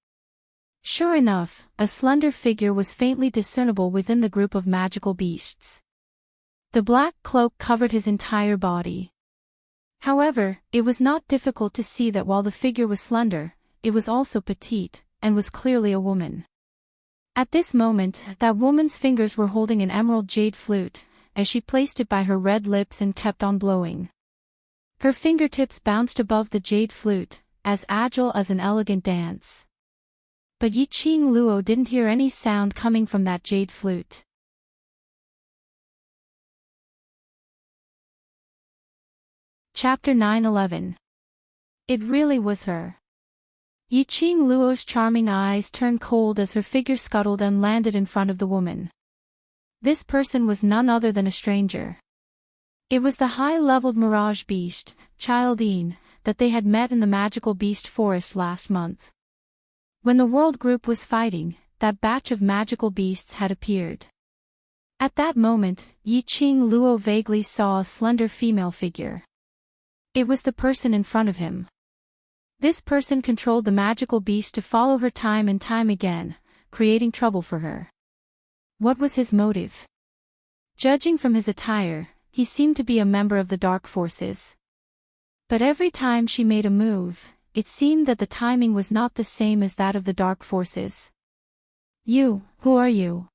Sure enough, a slender figure was faintly discernible within the group of magical beasts. The black cloak covered his entire body. However, it was not difficult to see that while the figure was slender, it was also petite, and was clearly a woman. At this moment, that woman's fingers were holding an emerald jade flute, as she placed it by her red lips and kept on blowing. Her fingertips bounced above the jade flute, as agile as an elegant dance. But Yiqing Luo didn't hear any sound coming from that jade flute. Chapter 9:11. It really was her. Yiqing Luo's charming eyes turned cold as her figure scuttled and landed in front of the woman. This person was none other than a stranger. It was the high-leveled mirage beast, Childine, that they had met in the magical beast forest last month. When the world group was fighting, that batch of magical beasts had appeared. At that moment, Yiqing Luo vaguely saw a slender female figure. It was the person in front of him. This person controlled the magical beast to follow her time and time again, creating trouble for her. What was his motive? Judging from his attire, he seemed to be a member of the dark forces. But every time she made a move, it seemed that the timing was not the same as that of the dark forces. "You, who are you?"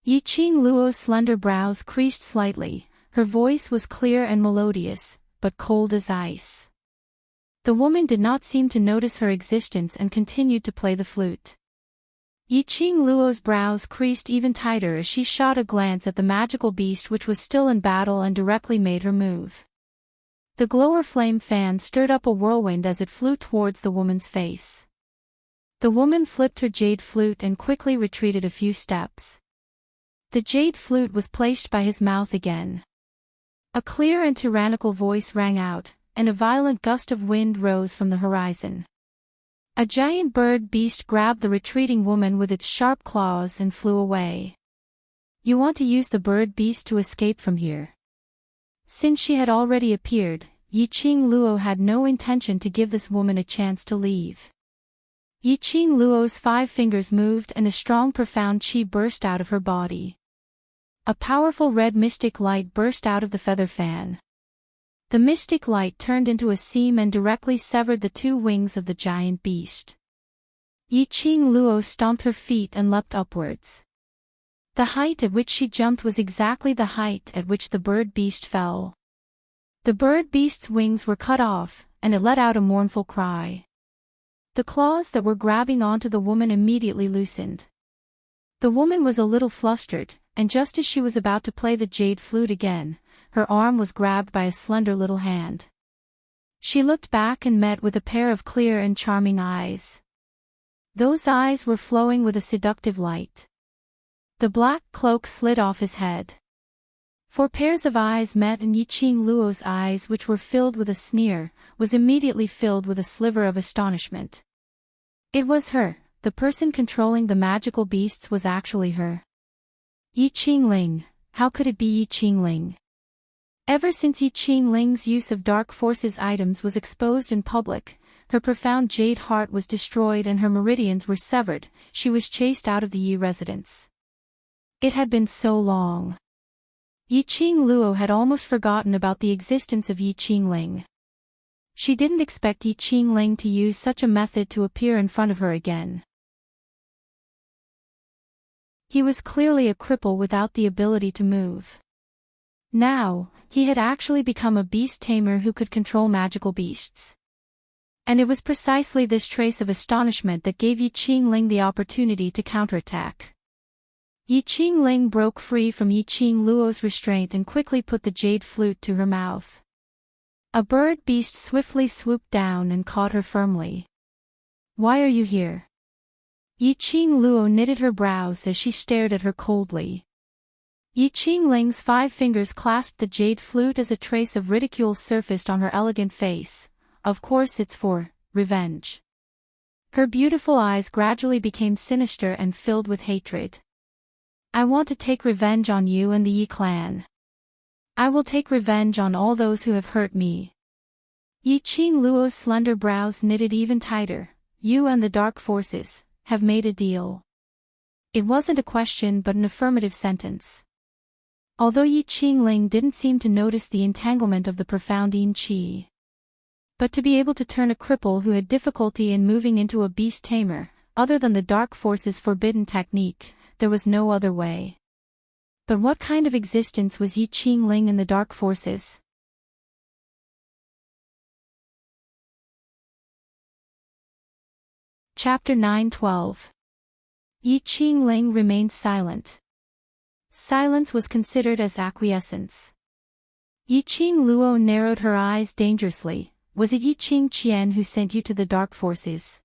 Yiqing Luo's slender brows creased slightly, her voice was clear and melodious, but cold as ice. The woman did not seem to notice her existence and continued to play the flute. Yiqing Luo's brows creased even tighter as she shot a glance at the magical beast which was still in battle and directly made her move. The glower flame fan stirred up a whirlwind as it flew towards the woman's face. The woman flipped her jade flute and quickly retreated a few steps. The jade flute was placed by his mouth again. A clear and tyrannical voice rang out, and a violent gust of wind rose from the horizon. A giant bird beast grabbed the retreating woman with its sharp claws and flew away. "You want to use the bird beast to escape from here?" Since she had already appeared, Yiqing Luo had no intention to give this woman a chance to leave. Yiqing Luo's 5 fingers moved and a strong profound qi burst out of her body. A powerful red mystic light burst out of the feather fan. The mystic light turned into a seam and directly severed the two wings of the giant beast. Yiqing Luo stomped her feet and leapt upwards. The height at which she jumped was exactly the height at which the bird beast fell. The bird beast's wings were cut off, and it let out a mournful cry. The claws that were grabbing onto the woman immediately loosened. The woman was a little flustered, and just as she was about to play the jade flute again, her arm was grabbed by a slender little hand. She looked back and met with a pair of clear and charming eyes. Those eyes were flowing with a seductive light. The black cloak slid off his head. 4 pairs of eyes met, and Yiqing Luo's eyes, which were filled with a sneer, was immediately filled with a sliver of astonishment. It was her. The person controlling the magical beasts was actually her. Yiqing Ling. How could it be Yiqing Ling? Ever since Yiqing Ling's use of dark forces items was exposed in public, her profound jade heart was destroyed and her meridians were severed, she was chased out of the Yi residence. It had been so long. Yiqing Luo had almost forgotten about the existence of Yiqing Ling. She didn't expect Yiqing Ling to use such a method to appear in front of her again. He was clearly a cripple without the ability to move. Now, he had actually become a beast tamer who could control magical beasts. And it was precisely this trace of astonishment that gave Yiqing Ling the opportunity to counterattack. Yiqing Ling broke free from Yiqing Luo's restraint and quickly put the jade flute to her mouth. A bird beast swiftly swooped down and caught her firmly. "Why are you here?" Yiqing Luo knitted her brows as she stared at her coldly. Yiqing Ling's 5 fingers clasped the jade flute as a trace of ridicule surfaced on her elegant face. "Of course it's for revenge." Her beautiful eyes gradually became sinister and filled with hatred. "I want to take revenge on you and the Yi clan. I will take revenge on all those who have hurt me." Yiqing Luo's slender brows knitted even tighter. "You and the dark forces have made a deal." It wasn't a question but an affirmative sentence. Although Yiqing Ling didn't seem to notice the entanglement of the profound yin qi. But to be able to turn a cripple who had difficulty in moving into a beast tamer, other than the dark forces' forbidden technique, there was no other way. But what kind of existence was Yiqing Ling in the dark forces? Chapter 9-12. Yiqing Ling remained silent. Silence was considered as acquiescence. Yiqing Luo narrowed her eyes dangerously. "Was it Yiqing Qian who sent you to the dark forces?"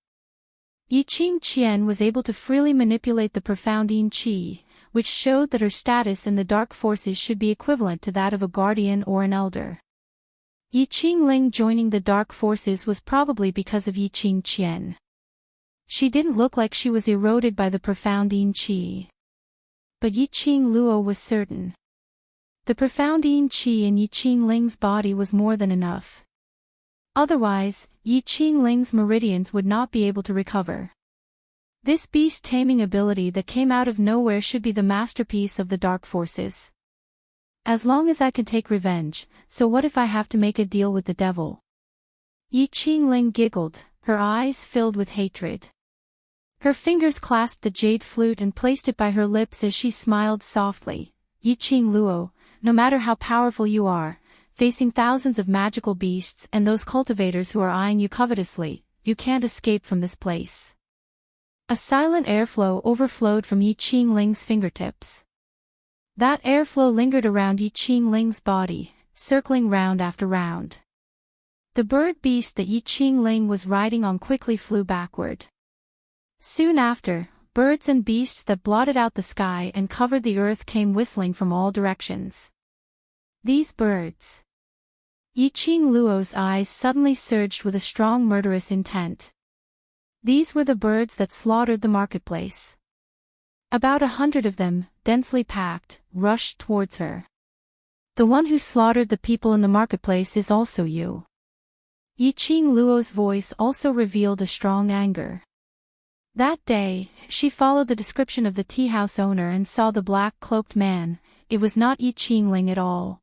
Yiqing Qian was able to freely manipulate the profound yin qi, which showed that her status in the dark forces should be equivalent to that of a guardian or an elder. Yiqing Ling joining the dark forces was probably because of Yiqing Qian. She didn't look like she was eroded by the profound yin qi. But Yiqing Luo was certain. The profound yin qi in Yiqing Ling's body was more than enough. Otherwise, Yiqing Ling's meridians would not be able to recover. This beast-taming ability that came out of nowhere should be the masterpiece of the dark forces. As long as I can take revenge, so what if I have to make a deal with the devil? Yiqing Ling giggled, her eyes filled with hatred. Her fingers clasped the jade flute and placed it by her lips as she smiled softly. "Yiqing Luo, no matter how powerful you are, facing thousands of magical beasts and those cultivators who are eyeing you covetously, you can't escape from this place." A silent airflow overflowed from Yiqing Ling's fingertips. That airflow lingered around Yiqing Ling's body, circling round after round. The bird beast that Yiqing Ling was riding on quickly flew backward. Soon after, birds and beasts that blotted out the sky and covered the earth came whistling from all directions. These birds. Yiqing Luo's eyes suddenly surged with a strong murderous intent. These were the birds that slaughtered the marketplace. About 100 of them, densely packed, rushed towards her. "The one who slaughtered the people in the marketplace is also you." Yiqing Luo's voice also revealed a strong anger. That day, she followed the description of the tea house owner and saw the black-cloaked man, it was not Yi Qingling at all.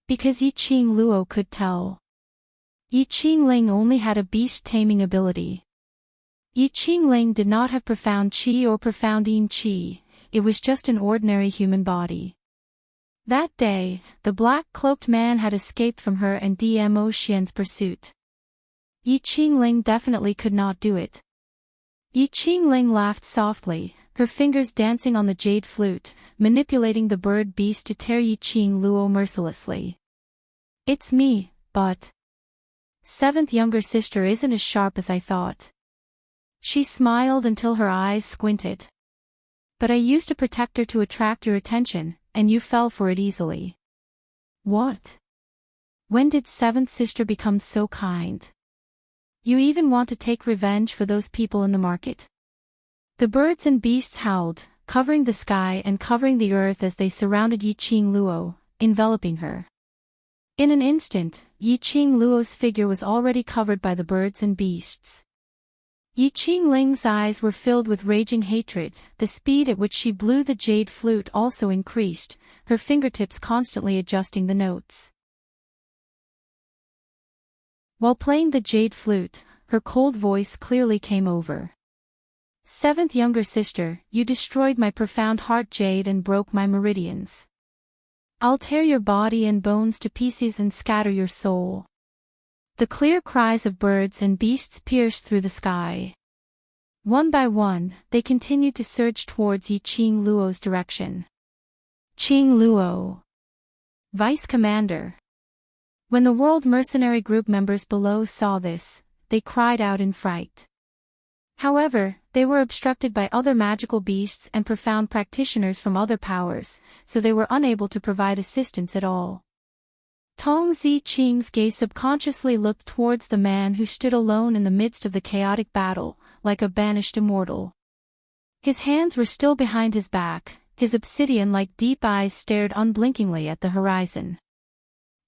Because Yi Qing Luo could tell. Yi Qingling only had a beast-taming ability. Yi Qingling did not have profound qi or profound yin qi, it was just an ordinary human body. That day, the black-cloaked man had escaped from her and Dmo Xian's pursuit. Yi Qingling definitely could not do it. Yi Qingling laughed softly, her fingers dancing on the jade flute, manipulating the bird beast to tear Yi Qing Luo mercilessly. It's me, but seventh younger sister isn't as sharp as I thought. She smiled until her eyes squinted. But I used a protector to attract your attention, and you fell for it easily. What? When did seventh sister become so kind? You even want to take revenge for those people in the market? The birds and beasts howled, covering the sky and covering the earth as they surrounded Yi Qing Luo, enveloping her. In an instant, Yi Qing Luo's figure was already covered by the birds and beasts. Yi Qingling's eyes were filled with raging hatred, the speed at which she blew the jade flute also increased, her fingertips constantly adjusting the notes. While playing the jade flute, her cold voice clearly came over. Seventh younger sister, you destroyed my profound heart jade and broke my meridians. I'll tear your body and bones to pieces and scatter your soul. The clear cries of birds and beasts pierced through the sky. One by one, they continued to surge towards Yi Qing Luo's direction. Qing Luo, Vice Commander. When the World Mercenary Group members below saw this, they cried out in fright. However, they were obstructed by other magical beasts and profound practitioners from other powers, so they were unable to provide assistance at all. Tong Zi Qing's gaze subconsciously looked towards the man who stood alone in the midst of the chaotic battle, like a banished immortal. His hands were still behind his back, his obsidian-like deep eyes stared unblinkingly at the horizon.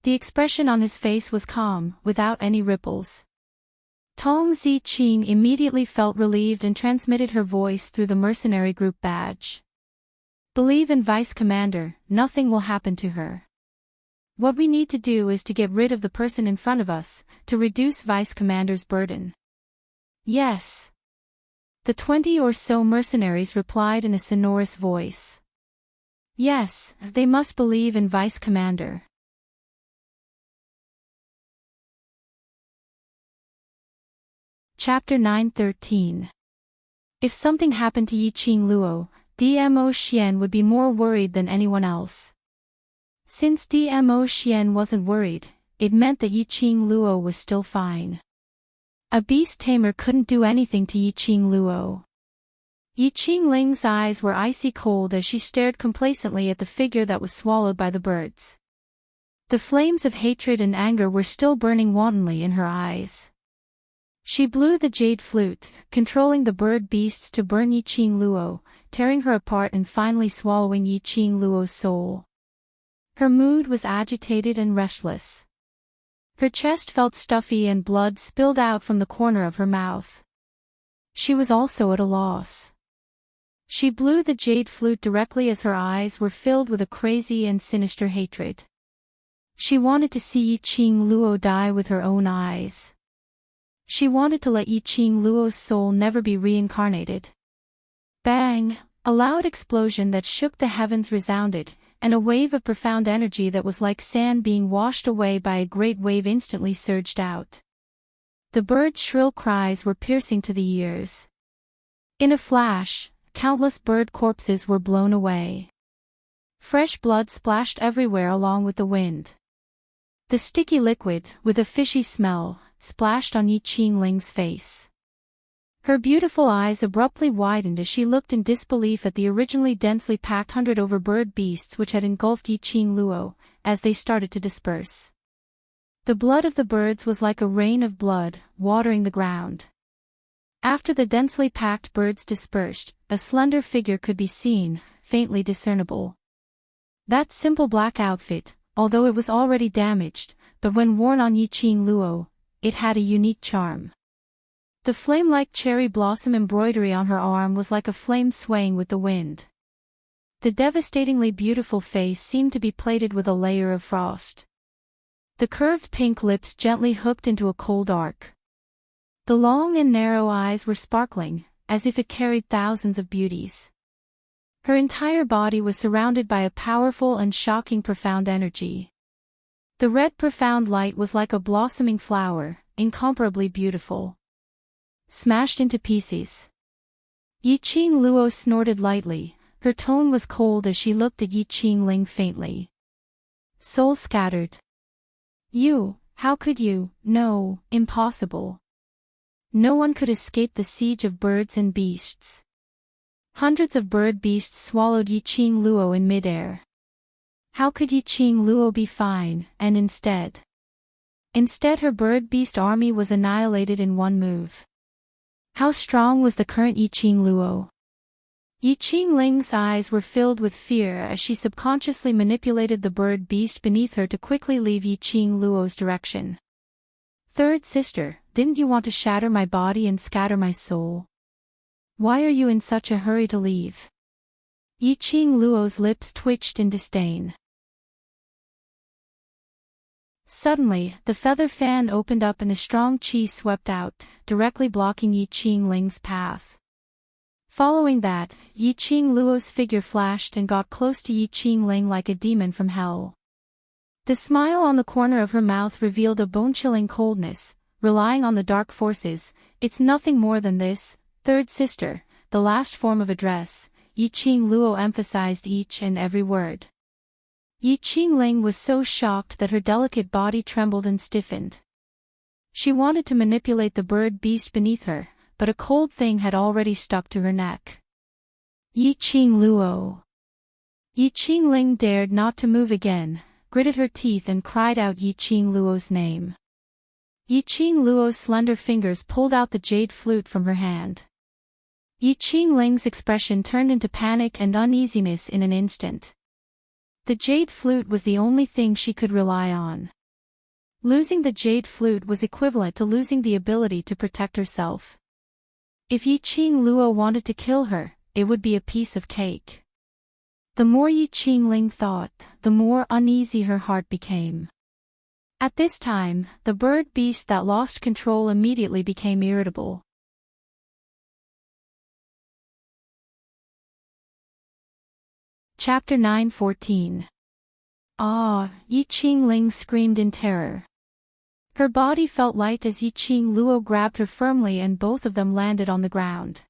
The expression on his face was calm, without any ripples. Tong Zi Qing immediately felt relieved and transmitted her voice through the mercenary group badge. Believe in Vice Commander, nothing will happen to her. What we need to do is to get rid of the person in front of us, to reduce Vice Commander's burden. Yes. The 20 or so mercenaries replied in a sonorous voice. Yes, they must believe in Vice Commander. Chapter 9:13. If something happened to Yi Qing Luo, Dmo Xian would be more worried than anyone else. Since Dmo Xian wasn't worried, it meant that Yi Qing Luo was still fine. A beast tamer couldn't do anything to Yi Qing Luo. Yi Qingling's eyes were icy cold as she stared complacently at the figure that was swallowed by the birds. The flames of hatred and anger were still burning wantonly in her eyes. She blew the jade flute, controlling the bird beasts to burn Yi Qing Luo, tearing her apart and finally swallowing Yi Qing Luo's soul. Her mood was agitated and restless. Her chest felt stuffy and blood spilled out from the corner of her mouth. She was also at a loss. She blew the jade flute directly as her eyes were filled with a crazy and sinister hatred. She wanted to see Yi Qing Luo die with her own eyes. She wanted to let Yi Qing Luo's soul never be reincarnated. Bang! A loud explosion that shook the heavens resounded, and a wave of profound energy that was like sand being washed away by a great wave instantly surged out. The birds' shrill cries were piercing to the ears. In a flash, countless bird corpses were blown away. Fresh blood splashed everywhere along with the wind. The sticky liquid, with a fishy smell, splashed on Yi Qingling's face. Her beautiful eyes abruptly widened as she looked in disbelief at the originally densely packed hundred over bird beasts which had engulfed Yi Qing Luo, as they started to disperse. The blood of the birds was like a rain of blood, watering the ground. After the densely packed birds dispersed, a slender figure could be seen, faintly discernible. That simple black outfit, although it was already damaged, but when worn on Yi Qing Luo, it had a unique charm. The flame-like cherry blossom embroidery on her arm was like a flame swaying with the wind. The devastatingly beautiful face seemed to be plated with a layer of frost. The curved pink lips gently hooked into a cold arc. The long and narrow eyes were sparkling, as if it carried thousands of beauties. Her entire body was surrounded by a powerful and shocking profound energy. The red profound light was like a blossoming flower, incomparably beautiful. Smashed into pieces. Yiqing Luo snorted lightly, her tone was cold as she looked at Yiqing Ling faintly. Soul scattered. You, how could you? No, impossible. No one could escape the siege of birds and beasts. Hundreds of bird beasts swallowed Yiqing Luo in midair. How could Yiqing Luo be fine, and instead? Instead her bird beast army was annihilated in one move. How strong was the current Yiqing Luo? Yiqing Ling's eyes were filled with fear as she subconsciously manipulated the bird beast beneath her to quickly leave Yiqing Luo's direction. Third sister, didn't you want to shatter my body and scatter my soul? Why are you in such a hurry to leave? Yiqing Luo's lips twitched in disdain. Suddenly, the feather fan opened up and a strong qi swept out, directly blocking Yiqing Ling's path. Following that, Yiqing Luo's figure flashed and got close to Yiqing Ling like a demon from hell. The smile on the corner of her mouth revealed a bone-chilling coldness, relying on the dark forces. It's nothing more than this, third sister, the last form of address. Yiqing Luo emphasized each and every word. Yiqing Ling was so shocked that her delicate body trembled and stiffened. She wanted to manipulate the bird beast beneath her, but a cold thing had already stuck to her neck. Yiqing Luo. Yiqing Ling dared not to move again, gritted her teeth and cried out Yiqing Luo's name. Yiqing Luo's slender fingers pulled out the jade flute from her hand. Yiqing Ling's expression turned into panic and uneasiness in an instant. The jade flute was the only thing she could rely on. Losing the jade flute was equivalent to losing the ability to protect herself. If Yiqing Luo wanted to kill her, it would be a piece of cake. The more Yiqing Ling thought, the more uneasy her heart became. At this time, the bird beast that lost control immediately became irritable. Chapter 9:14. Ah! Yiqing Ling screamed in terror. Her body felt light as Yiqing Luo grabbed her firmly and both of them landed on the ground.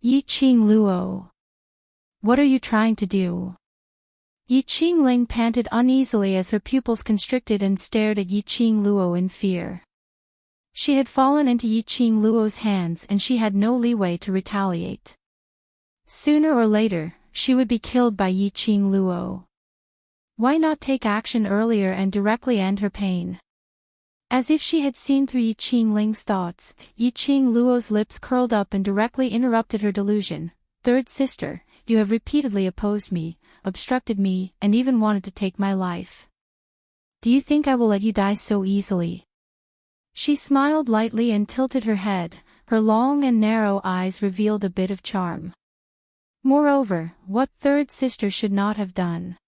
Yiqing Luo. What are you trying to do? Yiqing Ling panted uneasily as her pupils constricted and stared at Yiqing Luo in fear. She had fallen into Yiqing Luo's hands and she had no leeway to retaliate. Sooner or later, she would be killed by Yiqing Luo. Why not take action earlier and directly end her pain? As if she had seen through Yiqing Ling's thoughts, Yiqing Luo's lips curled up and directly interrupted her delusion. Third sister, you have repeatedly opposed me, obstructed me, and even wanted to take my life. Do you think I will let you die so easily? She smiled lightly and tilted her head, her long and narrow eyes revealed a bit of charm. Moreover, what third sister should not have done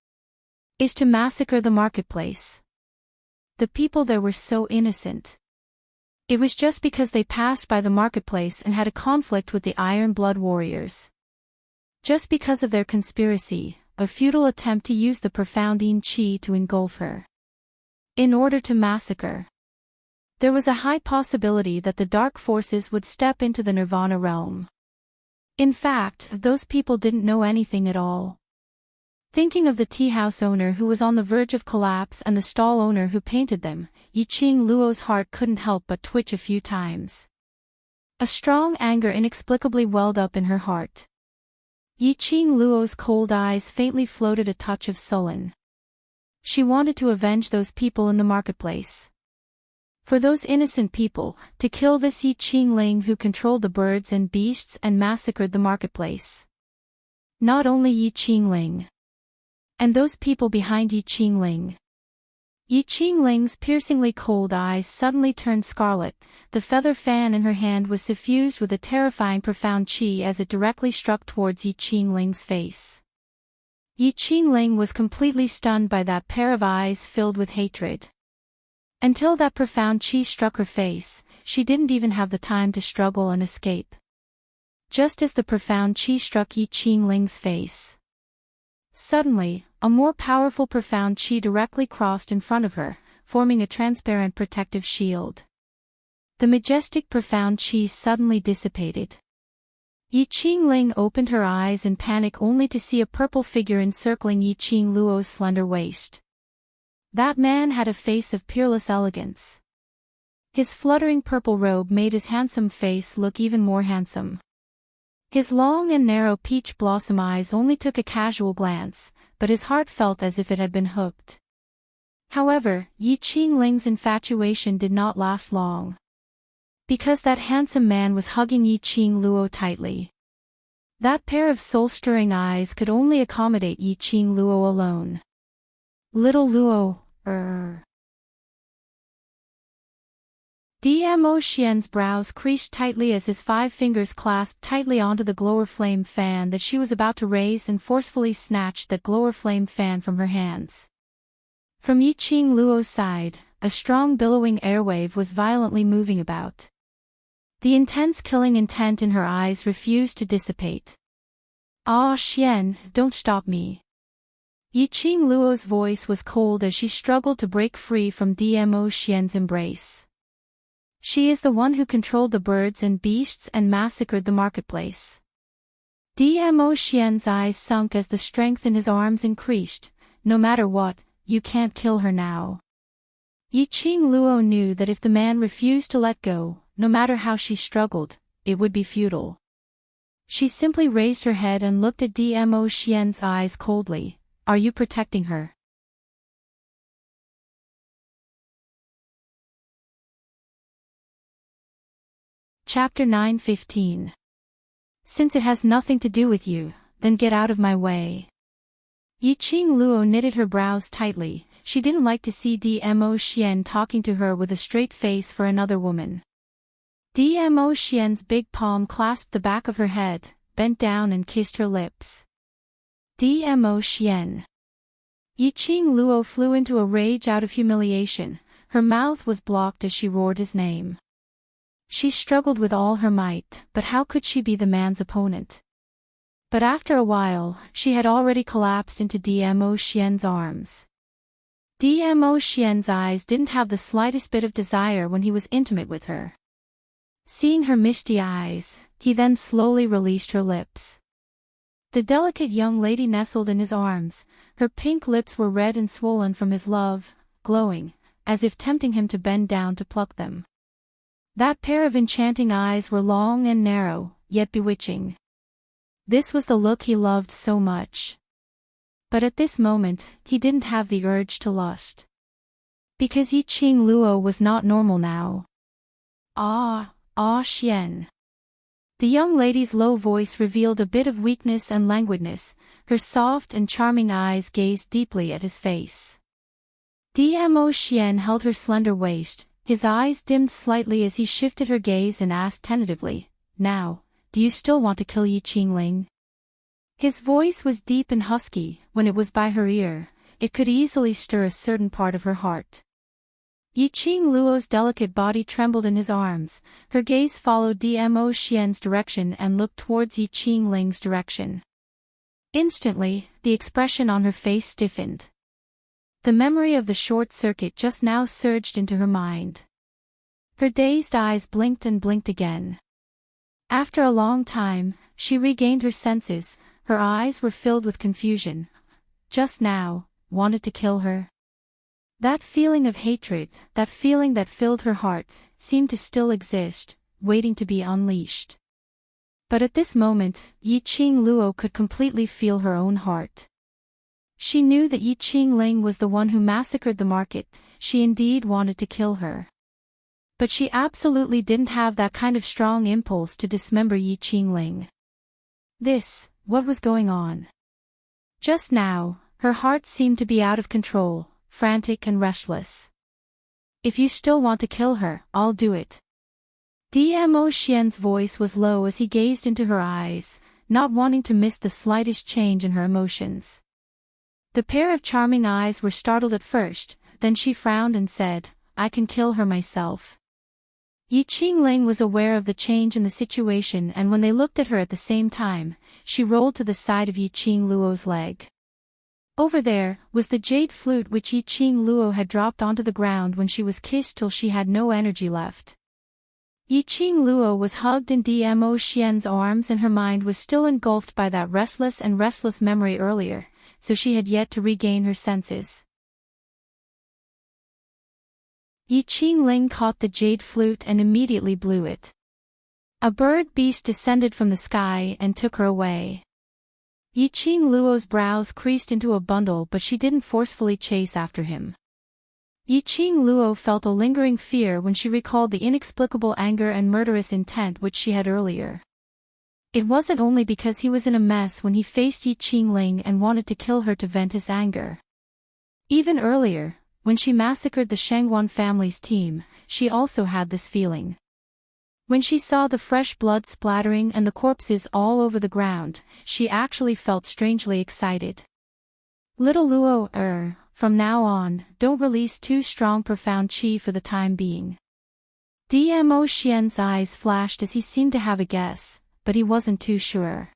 is to massacre the marketplace. The people there were so innocent. It was just because they passed by the marketplace and had a conflict with the Iron Blood warriors. Just because of their conspiracy, a futile attempt to use the profound Yin Qi to engulf her. In order to massacre. There was a high possibility that the dark forces would step into the Nirvana realm. In fact, those people didn't know anything at all. Thinking of the tea house owner who was on the verge of collapse and the stall owner who painted them, Yiqing Luo's heart couldn't help but twitch a few times. A strong anger inexplicably welled up in her heart. Yiqing Luo's cold eyes faintly floated a touch of sullen. She wanted to avenge those people in the marketplace. For those innocent people, to kill this Yiqing Ling who controlled the birds and beasts and massacred the marketplace. Not only Yiqing Ling. And those people behind Yiqing Ling. Yiqing Ling's piercingly cold eyes suddenly turned scarlet. The feather fan in her hand was suffused with a terrifying profound qi as it directly struck towards Yiqing Ling's face. Yi Qingling was completely stunned by that pair of eyes filled with hatred. Until that profound chi struck her face, she didn't even have the time to struggle and escape. Just as the profound chi struck Yi Qingling's face, suddenly, a more powerful profound chi directly crossed in front of her, forming a transparent protective shield. The majestic profound chi suddenly dissipated. Yi Qingling opened her eyes in panic only to see a purple figure encircling Yi Qingluo's slender waist. That man had a face of peerless elegance. His fluttering purple robe made his handsome face look even more handsome. His long and narrow peach blossom eyes only took a casual glance, but his heart felt as if it had been hooked. However, Yi Qingling's infatuation did not last long. Because that handsome man was hugging Yi Qingluo tightly. That pair of soul-stirring eyes could only accommodate Yi Qingluo alone. Little Luo, Dmo Xian's brows creased tightly as his 5 fingers clasped tightly onto the glower flame fan that she was about to raise and forcefully snatched that glower flame fan from her hands. From Yi Qingluo's side, a strong billowing airwave was violently moving about. The intense killing intent in her eyes refused to dissipate. "Ah, Xian, don't stop me." Yi Qingluo's voice was cold as she struggled to break free from Dmo Xian's embrace. She is the one who controlled the birds and beasts and massacred the marketplace. Dmo Xian's eyes sunk as the strength in his arms increased. No matter what, you can't kill her now. Yi Qingluo knew that if the man refused to let go, no matter how she struggled, it would be futile. She simply raised her head and looked at Dmo Xian's eyes coldly. "Are you protecting her?" Chapter 9:15. Since it has nothing to do with you, then get out of my way. Yi Qingluo knitted her brows tightly. She didn't like to see Dmo Xian talking to her with a straight face for another woman. Dmo Xian's big palm clasped the back of her head, bent down and kissed her lips. Dmo Xian. Yi Qingluo flew into a rage out of humiliation. Her mouth was blocked as she roared his name. She struggled with all her might, but how could she be the man's opponent? But after a while, she had already collapsed into Dmo Xian's arms. Dmo Xian's eyes didn't have the slightest bit of desire when he was intimate with her. Seeing her misty eyes, he then slowly released her lips. The delicate young lady nestled in his arms. Her pink lips were red and swollen from his love, glowing, as if tempting him to bend down to pluck them. That pair of enchanting eyes were long and narrow, yet bewitching. This was the look he loved so much. But at this moment, he didn't have the urge to lust. Because Yi Qingluo was not normal now. "Ah, Xian." The young lady's low voice revealed a bit of weakness and languidness. Her soft and charming eyes gazed deeply at his face. Dmo Xian held her slender waist. His eyes dimmed slightly as he shifted her gaze and asked tentatively, "Now, do you still want to kill Yi Qingling?" His voice was deep and husky. When it was by her ear, it could easily stir a certain part of her heart. Yi Qingluo's delicate body trembled in his arms. Her gaze followed Dmo Xian's direction and looked towards Yi Qingling's direction. Instantly, the expression on her face stiffened. The memory of the short circuit just now surged into her mind. Her dazed eyes blinked and blinked again. After a long time, she regained her senses. Her eyes were filled with confusion. Just now, wanted to kill her? That feeling of hatred, that feeling that filled her heart, seemed to still exist, waiting to be unleashed. But at this moment, Yi Qingluo could completely feel her own heart. She knew that Yi Qingling was the one who massacred the market. She indeed wanted to kill her. But she absolutely didn't have that kind of strong impulse to dismember Yi Qingling. What was going on? Just now, her heart seemed to be out of control, frantic and restless. "If you still want to kill her, I'll do it." Dmo Xian's voice was low as he gazed into her eyes, not wanting to miss the slightest change in her emotions. The pair of charming eyes were startled at first, then she frowned and said, I can kill her myself. Yi Qingling was aware of the change in the situation, and when they looked at her at the same time, she rolled to the side of Yi Qingluo's leg. Over there was the jade flute which Yi Qingluo had dropped onto the ground when she was kissed till she had no energy left. Yi Qingluo was hugged in Dmo Xian's arms, and her mind was still engulfed by that restless memory earlier, so she had yet to regain her senses. Yi Qingling caught the jade flute and immediately blew it. A bird beast descended from the sky and took her away. Yi Qingluo's brows creased into a bundle, but she didn't forcefully chase after him. Yi Qingluo felt a lingering fear when she recalled the inexplicable anger and murderous intent which she had earlier. It wasn't only because he was in a mess when he faced Yi Qingling and wanted to kill her to vent his anger. Even earlier, when she massacred the Shangguan family's team, she also had this feeling. When she saw the fresh blood splattering and the corpses all over the ground, she actually felt strangely excited. Little Luo, from now on, don't release too strong profound qi for the time being. Dmo Xian's eyes flashed as he seemed to have a guess, but he wasn't too sure.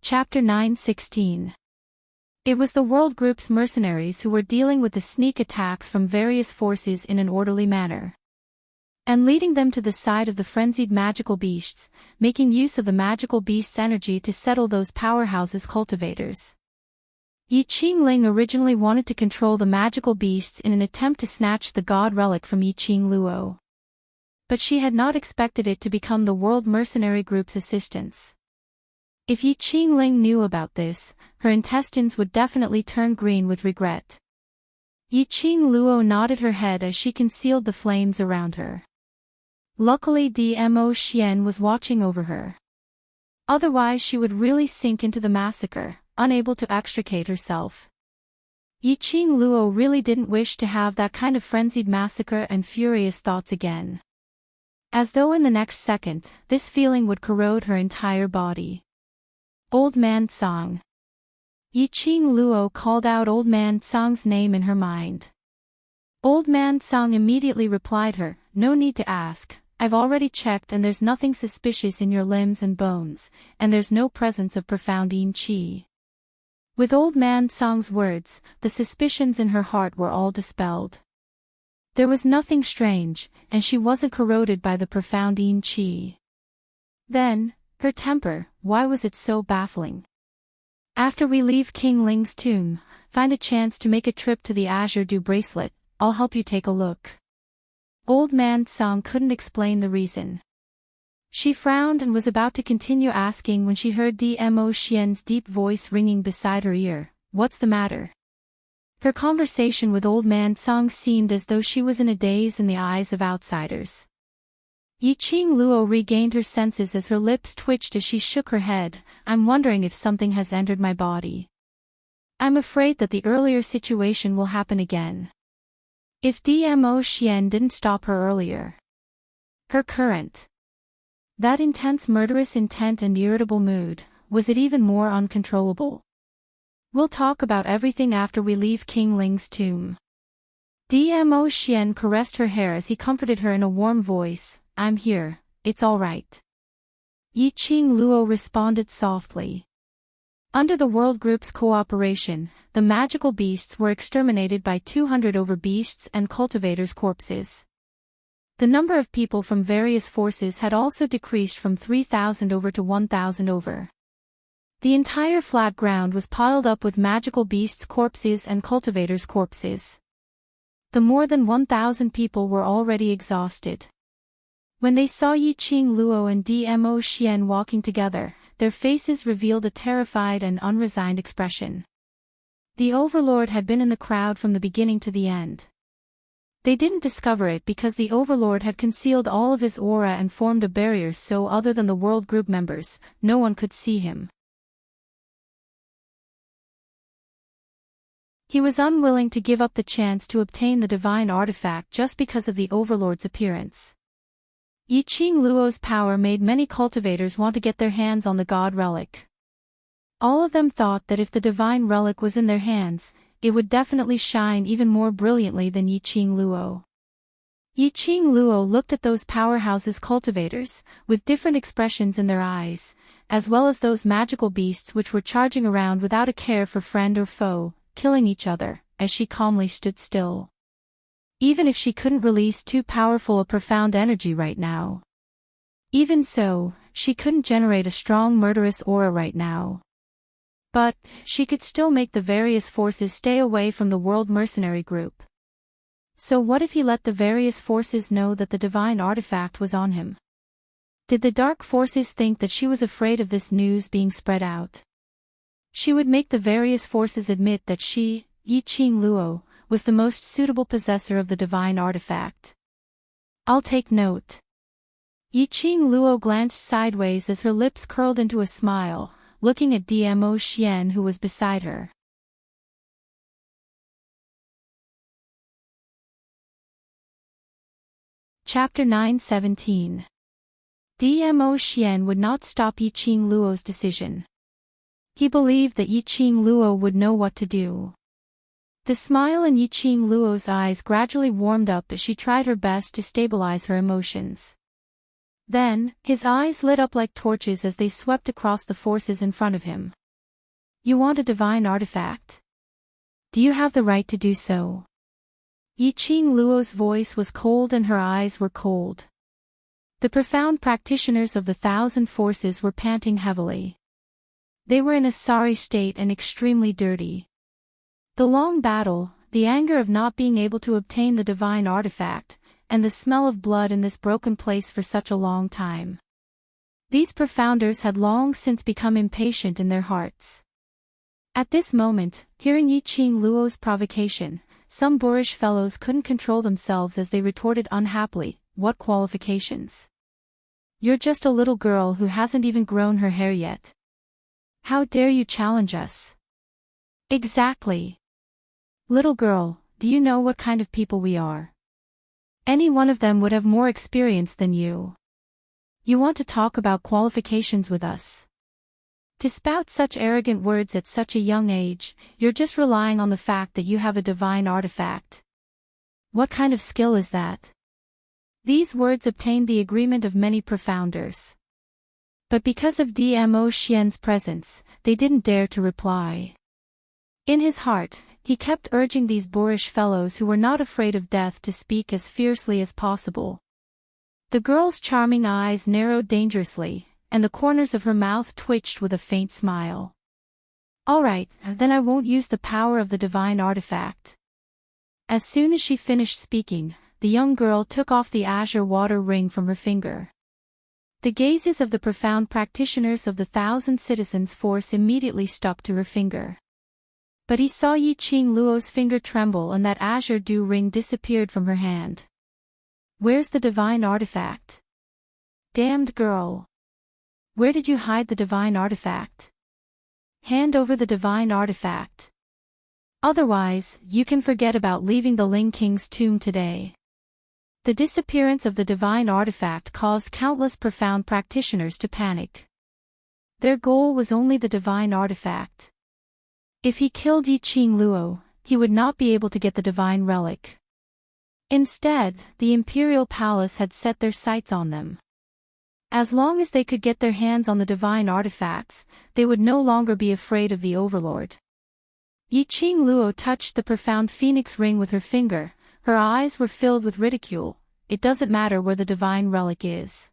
Chapter 9:16. It was the World Group's mercenaries who were dealing with the sneak attacks from various forces in an orderly manner, and leading them to the side of the frenzied magical beasts, making use of the magical beast's energy to settle those powerhouses' cultivators. Yi Qingling originally wanted to control the magical beasts in an attempt to snatch the god relic from Yi Qingluo. But she had not expected it to become the World Mercenary Group's assistance. If Yi Qingling knew about this, her intestines would definitely turn green with regret. Yi Qingluo nodded her head as she concealed the flames around her. Luckily Dmo Xian was watching over her. Otherwise she would really sink into the massacre, unable to extricate herself. Yi Qingluo really didn't wish to have that kind of frenzied massacre and furious thoughts again. As though in the next second, this feeling would corrode her entire body. Old Man Song. Yi Qingluo called out Old Man Song's name in her mind. Old Man Song immediately replied her, no need to ask, I've already checked and there's nothing suspicious in your limbs and bones, and there's no presence of profound yin qi. With Old Man Song's words, the suspicions in her heart were all dispelled. There was nothing strange, and she wasn't corroded by the profound yin qi. Then, her temper, why was it so baffling? After we leave King Ling's tomb, find a chance to make a trip to the Azure Dew bracelet, I'll help you take a look. Old Man Song couldn't explain the reason. She frowned and was about to continue asking when she heard Dmo Xian's deep voice ringing beside her ear, what's the matter? Her conversation with Old Man Song seemed as though she was in a daze in the eyes of outsiders. Yi Qingluo regained her senses as her lips twitched as she shook her head, I'm wondering if something has entered my body. I'm afraid that the earlier situation will happen again. If Dmo Xian didn't stop her earlier. Her current. That intense murderous intent and irritable mood, was it even more uncontrollable? We'll talk about everything after we leave King Ling's tomb. Dmo Xian caressed her hair as he comforted her in a warm voice, I'm here, it's all right. Yi Qingluo responded softly. Under the World Group's cooperation, the magical beasts were exterminated by 200 over beasts and cultivators' corpses. The number of people from various forces had also decreased from 3,000 over to 1,000 over. The entire flat ground was piled up with magical beasts' corpses and cultivators' corpses. The more than 1,000 people were already exhausted. When they saw Yi Qingluo and Dmo Xian walking together, their faces revealed a terrified and unresigned expression. The Overlord had been in the crowd from the beginning to the end. They didn't discover it because the Overlord had concealed all of his aura and formed a barrier so other than the World Group members, no one could see him. He was unwilling to give up the chance to obtain the divine artifact just because of the Overlord's appearance. Yiqing Luo's power made many cultivators want to get their hands on the god relic. All of them thought that if the divine relic was in their hands, it would definitely shine even more brilliantly than Yiqing Luo. Yiqing Luo looked at those powerhouses cultivators, with different expressions in their eyes, as well as those magical beasts which were charging around without a care for friend or foe, killing each other, as she calmly stood still. Even if she couldn't release too powerful a profound energy right now. Even so, she couldn't generate a strong murderous aura right now. But, she could still make the various forces stay away from the world mercenary group. So what if he let the various forces know that the divine artifact was on him? Did the dark forces think that she was afraid of this news being spread out? She would make the various forces admit that she, Yiqing Luo, was the most suitable possessor of the divine artifact. I'll take note. Yiqing Luo glanced sideways as her lips curled into a smile, looking at Dmo Xian who was beside her. Chapter 9:17. Dmo Xian would not stop Yiqing Luo's decision. He believed that Yiqing Luo would know what to do. The smile in Yiqing Luo's eyes gradually warmed up as she tried her best to stabilize her emotions. Then, his eyes lit up like torches as they swept across the forces in front of him. You want a divine artifact? Do you have the right to do so? Yiqing Luo's voice was cold and her eyes were cold. The profound practitioners of the thousand forces were panting heavily. They were in a sorry state and extremely dirty. The long battle, the anger of not being able to obtain the divine artifact, and the smell of blood in this broken place for such a long time. These profounders had long since become impatient in their hearts. At this moment, hearing Yiqing Luo's provocation, some boorish fellows couldn't control themselves as they retorted unhappily, "What qualifications? You're just a little girl who hasn't even grown her hair yet. How dare you challenge us?" Exactly. Little girl, do you know what kind of people we are? Any one of them would have more experience than you. You want to talk about qualifications with us? To spout such arrogant words at such a young age, you're just relying on the fact that you have a divine artifact. What kind of skill is that? These words obtained the agreement of many profounders. But because of Dmo Xian's presence, they didn't dare to reply. In his heart, he kept urging these boorish fellows who were not afraid of death to speak as fiercely as possible. The girl's charming eyes narrowed dangerously, and the corners of her mouth twitched with a faint smile. All right, then I won't use the power of the divine artifact. As soon as she finished speaking, the young girl took off the azure water ring from her finger. The gazes of the profound practitioners of the thousand citizens' force immediately stuck to her finger. But he saw Yiqing Luo's finger tremble and that azure dew ring disappeared from her hand. Where's the divine artifact? Damned girl! Where did you hide the divine artifact? Hand over the divine artifact. Otherwise, you can forget about leaving the Ling King's tomb today. The disappearance of the divine artifact caused countless profound practitioners to panic. Their goal was only the divine artifact. If he killed Yiqing Luo, he would not be able to get the divine relic. Instead, the imperial palace had set their sights on them. As long as they could get their hands on the divine artifacts, they would no longer be afraid of the overlord. Yiqing Luo touched the profound phoenix ring with her finger, her eyes were filled with ridicule. It doesn't matter where the divine relic is.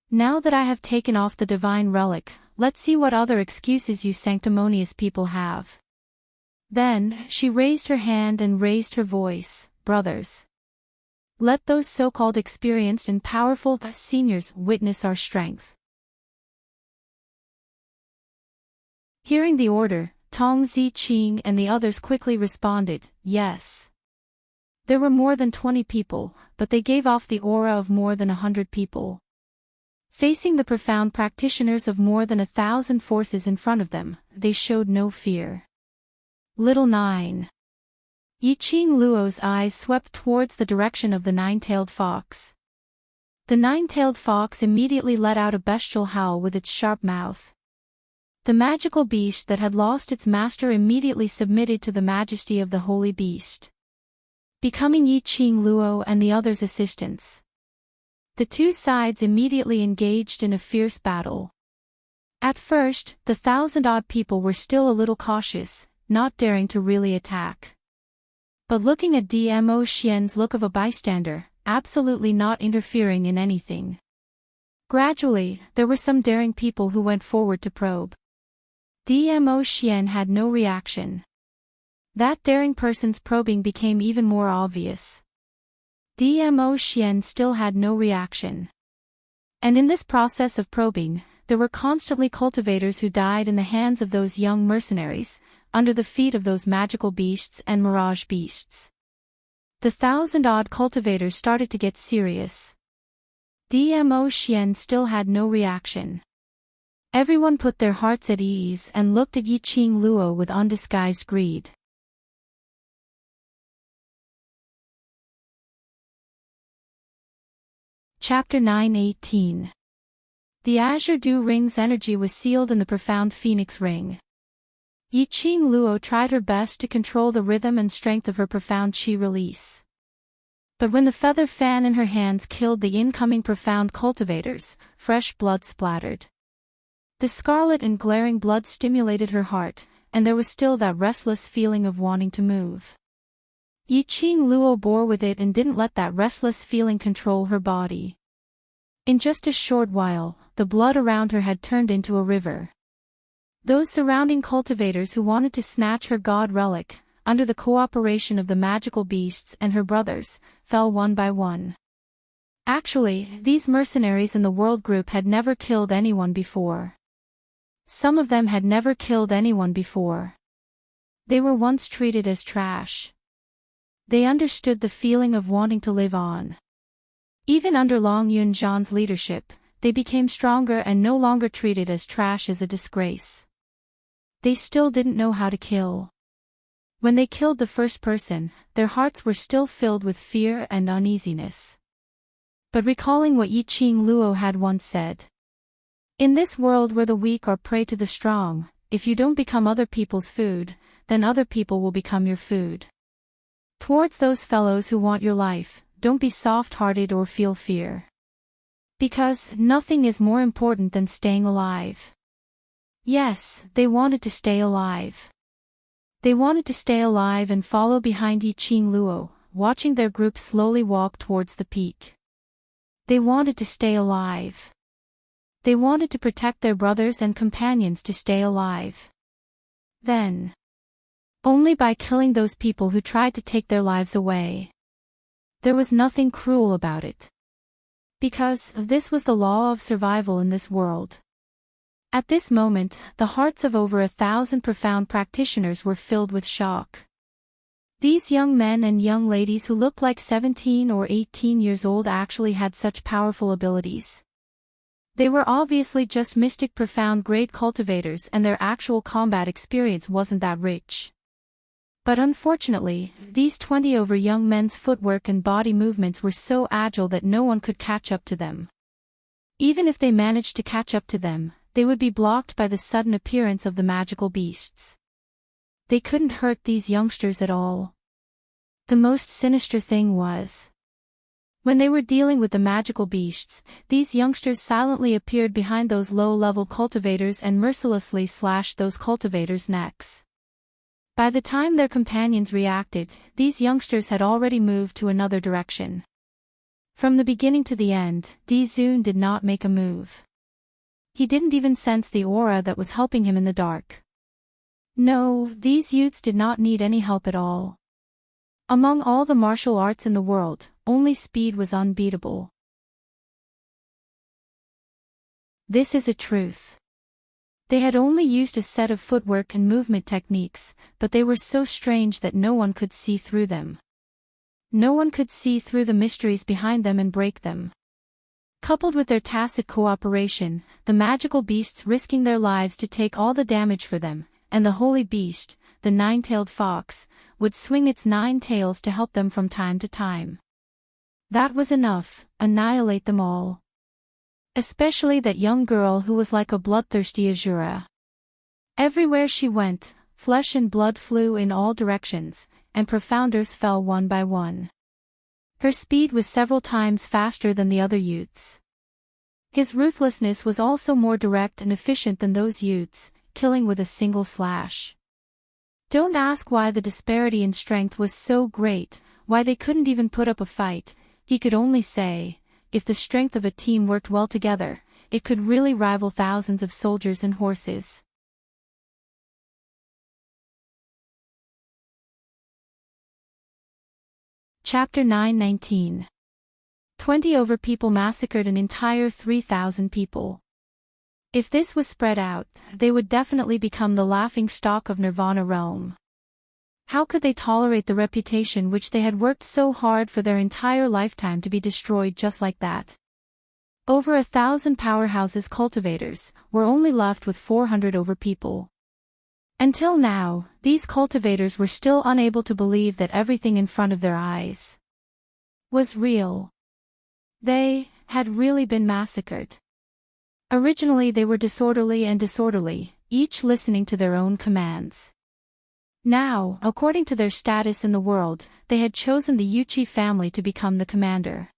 Now that I have taken off the divine relic, let's see what other excuses you sanctimonious people have. Then, she raised her hand and raised her voice, brothers. Let those so-called experienced and powerful seniors witness our strength. Hearing the order, Tong Ziqing and the others quickly responded, yes. There were more than 20 people, but they gave off the aura of more than 100 people. Facing the profound practitioners of more than 1,000 forces in front of them, they showed no fear. Little Nine. Yiqing Luo's eyes swept towards the direction of the nine-tailed fox. The nine-tailed fox immediately let out a bestial howl with its sharp mouth. The magical beast that had lost its master immediately submitted to the majesty of the holy beast, becoming Yi Qing Luo and the others' assistants. The two sides immediately engaged in a fierce battle. At first, the 1,000-odd people were still a little cautious, not daring to really attack. But looking at Dmo Xian's look of a bystander, absolutely not interfering in anything. Gradually, there were some daring people who went forward to probe. Dmo Xian had no reaction. That daring person's probing became even more obvious. Dmo Xian still had no reaction. And in this process of probing, there were constantly cultivators who died in the hands of those young mercenaries, under the feet of those magical beasts and mirage beasts. The 1,000-odd cultivators started to get serious. Dmo Xian still had no reaction. Everyone put their hearts at ease and looked at Yi Qing Luo with undisguised greed. Chapter 9:18. The Azure Dew Ring's energy was sealed in the profound Phoenix Ring. Yi Qing Luo tried her best to control the rhythm and strength of her profound chi release. But when the feather fan in her hands killed the incoming profound cultivators, fresh blood splattered. The scarlet and glaring blood stimulated her heart, and there was still that restless feeling of wanting to move. Yi Qing Luo bore with it and didn't let that restless feeling control her body. In just a short while, the blood around her had turned into a river. Those surrounding cultivators who wanted to snatch her god relic, under the cooperation of the magical beasts and her brothers, fell one by one. Actually, these mercenaries in the world group had never killed anyone before. Some of them had never killed anyone before. They were once treated as trash. They understood the feeling of wanting to live on. Even under Long Yunzhan's leadership, they became stronger and no longer treated as trash as a disgrace. They still didn't know how to kill. When they killed the first person, their hearts were still filled with fear and uneasiness. But recalling what Yi Qing Luo had once said, "In this world where the weak are prey to the strong, if you don't become other people's food, then other people will become your food." Towards those fellows who want your life, don't be soft-hearted or feel fear. Because nothing is more important than staying alive. Yes, they wanted to stay alive. They wanted to stay alive and follow behind Yi Qing Luo, watching their group slowly walk towards the peak. They wanted to stay alive. They wanted to protect their brothers and companions to stay alive. Then, only by killing those people who tried to take their lives away. There was nothing cruel about it. Because this was the law of survival in this world. At this moment, the hearts of over 1,000 profound practitioners were filled with shock. These young men and young ladies who looked like 17 or 18 years old actually had such powerful abilities. They were obviously just mystic profound grade cultivators and their actual combat experience wasn't that rich. But unfortunately, these 20 over young men's footwork and body movements were so agile that no one could catch up to them. Even if they managed to catch up to them, they would be blocked by the sudden appearance of the magical beasts. They couldn't hurt these youngsters at all. The most sinister thing was, when they were dealing with the magical beasts, these youngsters silently appeared behind those low-level cultivators and mercilessly slashed those cultivators' necks. By the time their companions reacted, these youngsters had already moved to another direction. From the beginning to the end, Di Zun did not make a move. He didn't even sense the aura that was helping him in the dark. No, these youths did not need any help at all. Among all the martial arts in the world, only speed was unbeatable. This is a truth. They had only used a set of footwork and movement techniques, but they were so strange that no one could see through them. No one could see through the mysteries behind them and break them. Coupled with their tacit cooperation, the magical beasts risking their lives to take all the damage for them, and the holy beast, the nine-tailed fox, would swing its 9 tails to help them from time to time. That was enough, annihilate them all. Especially that young girl who was like a bloodthirsty Azura. Everywhere she went, flesh and blood flew in all directions, and profounders fell one by one. Her speed was several times faster than the other youths. His ruthlessness was also more direct and efficient than those youths, killing with a single slash. Don't ask why the disparity in strength was so great, why they couldn't even put up a fight. He could only say, if the strength of a team worked well together, it could really rival thousands of soldiers and horses. Chapter 9:19. 20 over people massacred an entire 3,000 people. If this was spread out, they would definitely become the laughing stock of Nirvana realm. How could they tolerate the reputation which they had worked so hard for their entire lifetime to be destroyed just like that? Over 1,000 powerhouses cultivators were only left with 400 over people. Until now, these cultivators were still unable to believe that everything in front of their eyes was real. They had really been massacred. Originally they were disorderly, each listening to their own commands. Now, according to their status in the world, they had chosen the Yuchi family to become the commander.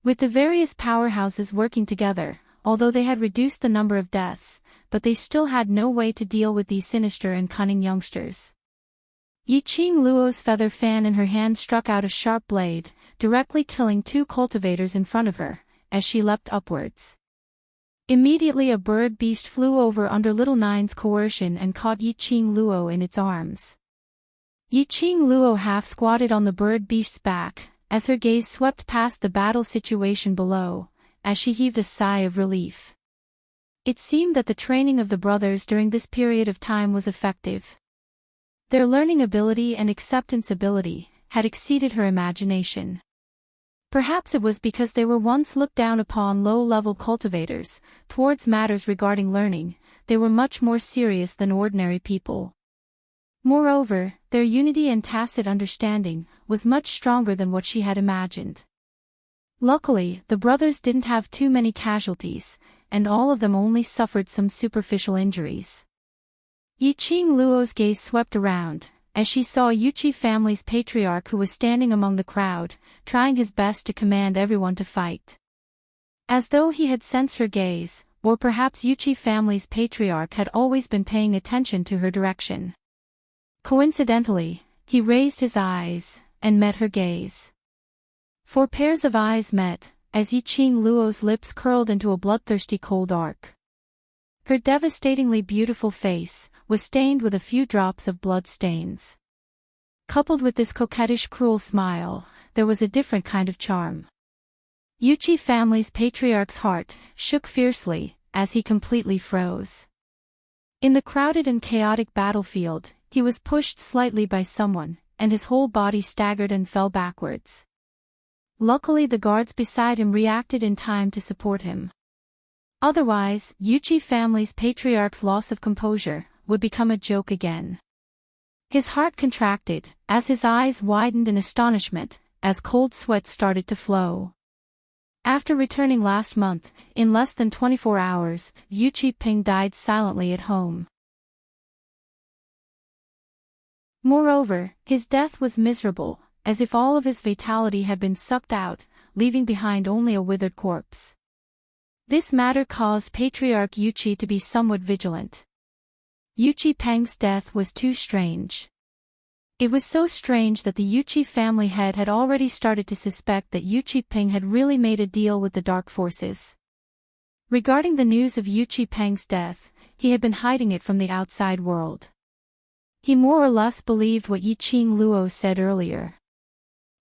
With the various powerhouses working together, although they had reduced the number of deaths, but they still had no way to deal with these sinister and cunning youngsters. Yiqing Luo's feather fan in her hand struck out a sharp blade, directly killing 2 cultivators in front of her, as she leapt upwards. Immediately a bird beast flew over under Little Nine's coercion and caught Yiqing Luo in its arms. Yiqing Luo half squatted on the bird beast's back, as her gaze swept past the battle situation below, as she heaved a sigh of relief. It seemed that the training of the brothers during this period of time was effective. Their learning ability and acceptance ability had exceeded her imagination. Perhaps it was because they were once looked down upon low-level cultivators. Towards matters regarding learning, they were much more serious than ordinary people. Moreover, their unity and tacit understanding was much stronger than what she had imagined. Luckily, the brothers didn't have too many casualties, and all of them only suffered some superficial injuries. Yiqing Luo's gaze swept around, as she saw Yuchi family's patriarch who was standing among the crowd, trying his best to command everyone to fight. As though he had sensed her gaze, or perhaps Yuchi family's patriarch had always been paying attention to her direction. Coincidentally, he raised his eyes, and met her gaze. 4 pairs of eyes met, as Yiqing Luo's lips curled into a bloodthirsty cold arc. Her devastatingly beautiful face was stained with a few drops of blood stains. Coupled with this coquettish cruel smile, there was a different kind of charm. Yuchi family's patriarch's heart shook fiercely, as he completely froze. In the crowded and chaotic battlefield, he was pushed slightly by someone, and his whole body staggered and fell backwards. Luckily the guards beside him reacted in time to support him. Otherwise, Yuchi family's patriarch's loss of composure would become a joke again. His heart contracted, as his eyes widened in astonishment, as cold sweat started to flow. After returning last month, in less than 24 hours, Yuchi Ping died silently at home. Moreover, his death was miserable, as if all of his vitality had been sucked out, leaving behind only a withered corpse. This matter caused Patriarch Yuchi to be somewhat vigilant. Yuchi Peng's death was too strange. It was so strange that the Yuchi family head had already started to suspect that Yuchi Peng had really made a deal with the dark forces. Regarding the news of Yuchi Peng's death, he had been hiding it from the outside world. He more or less believed what Yiqing Luo said earlier.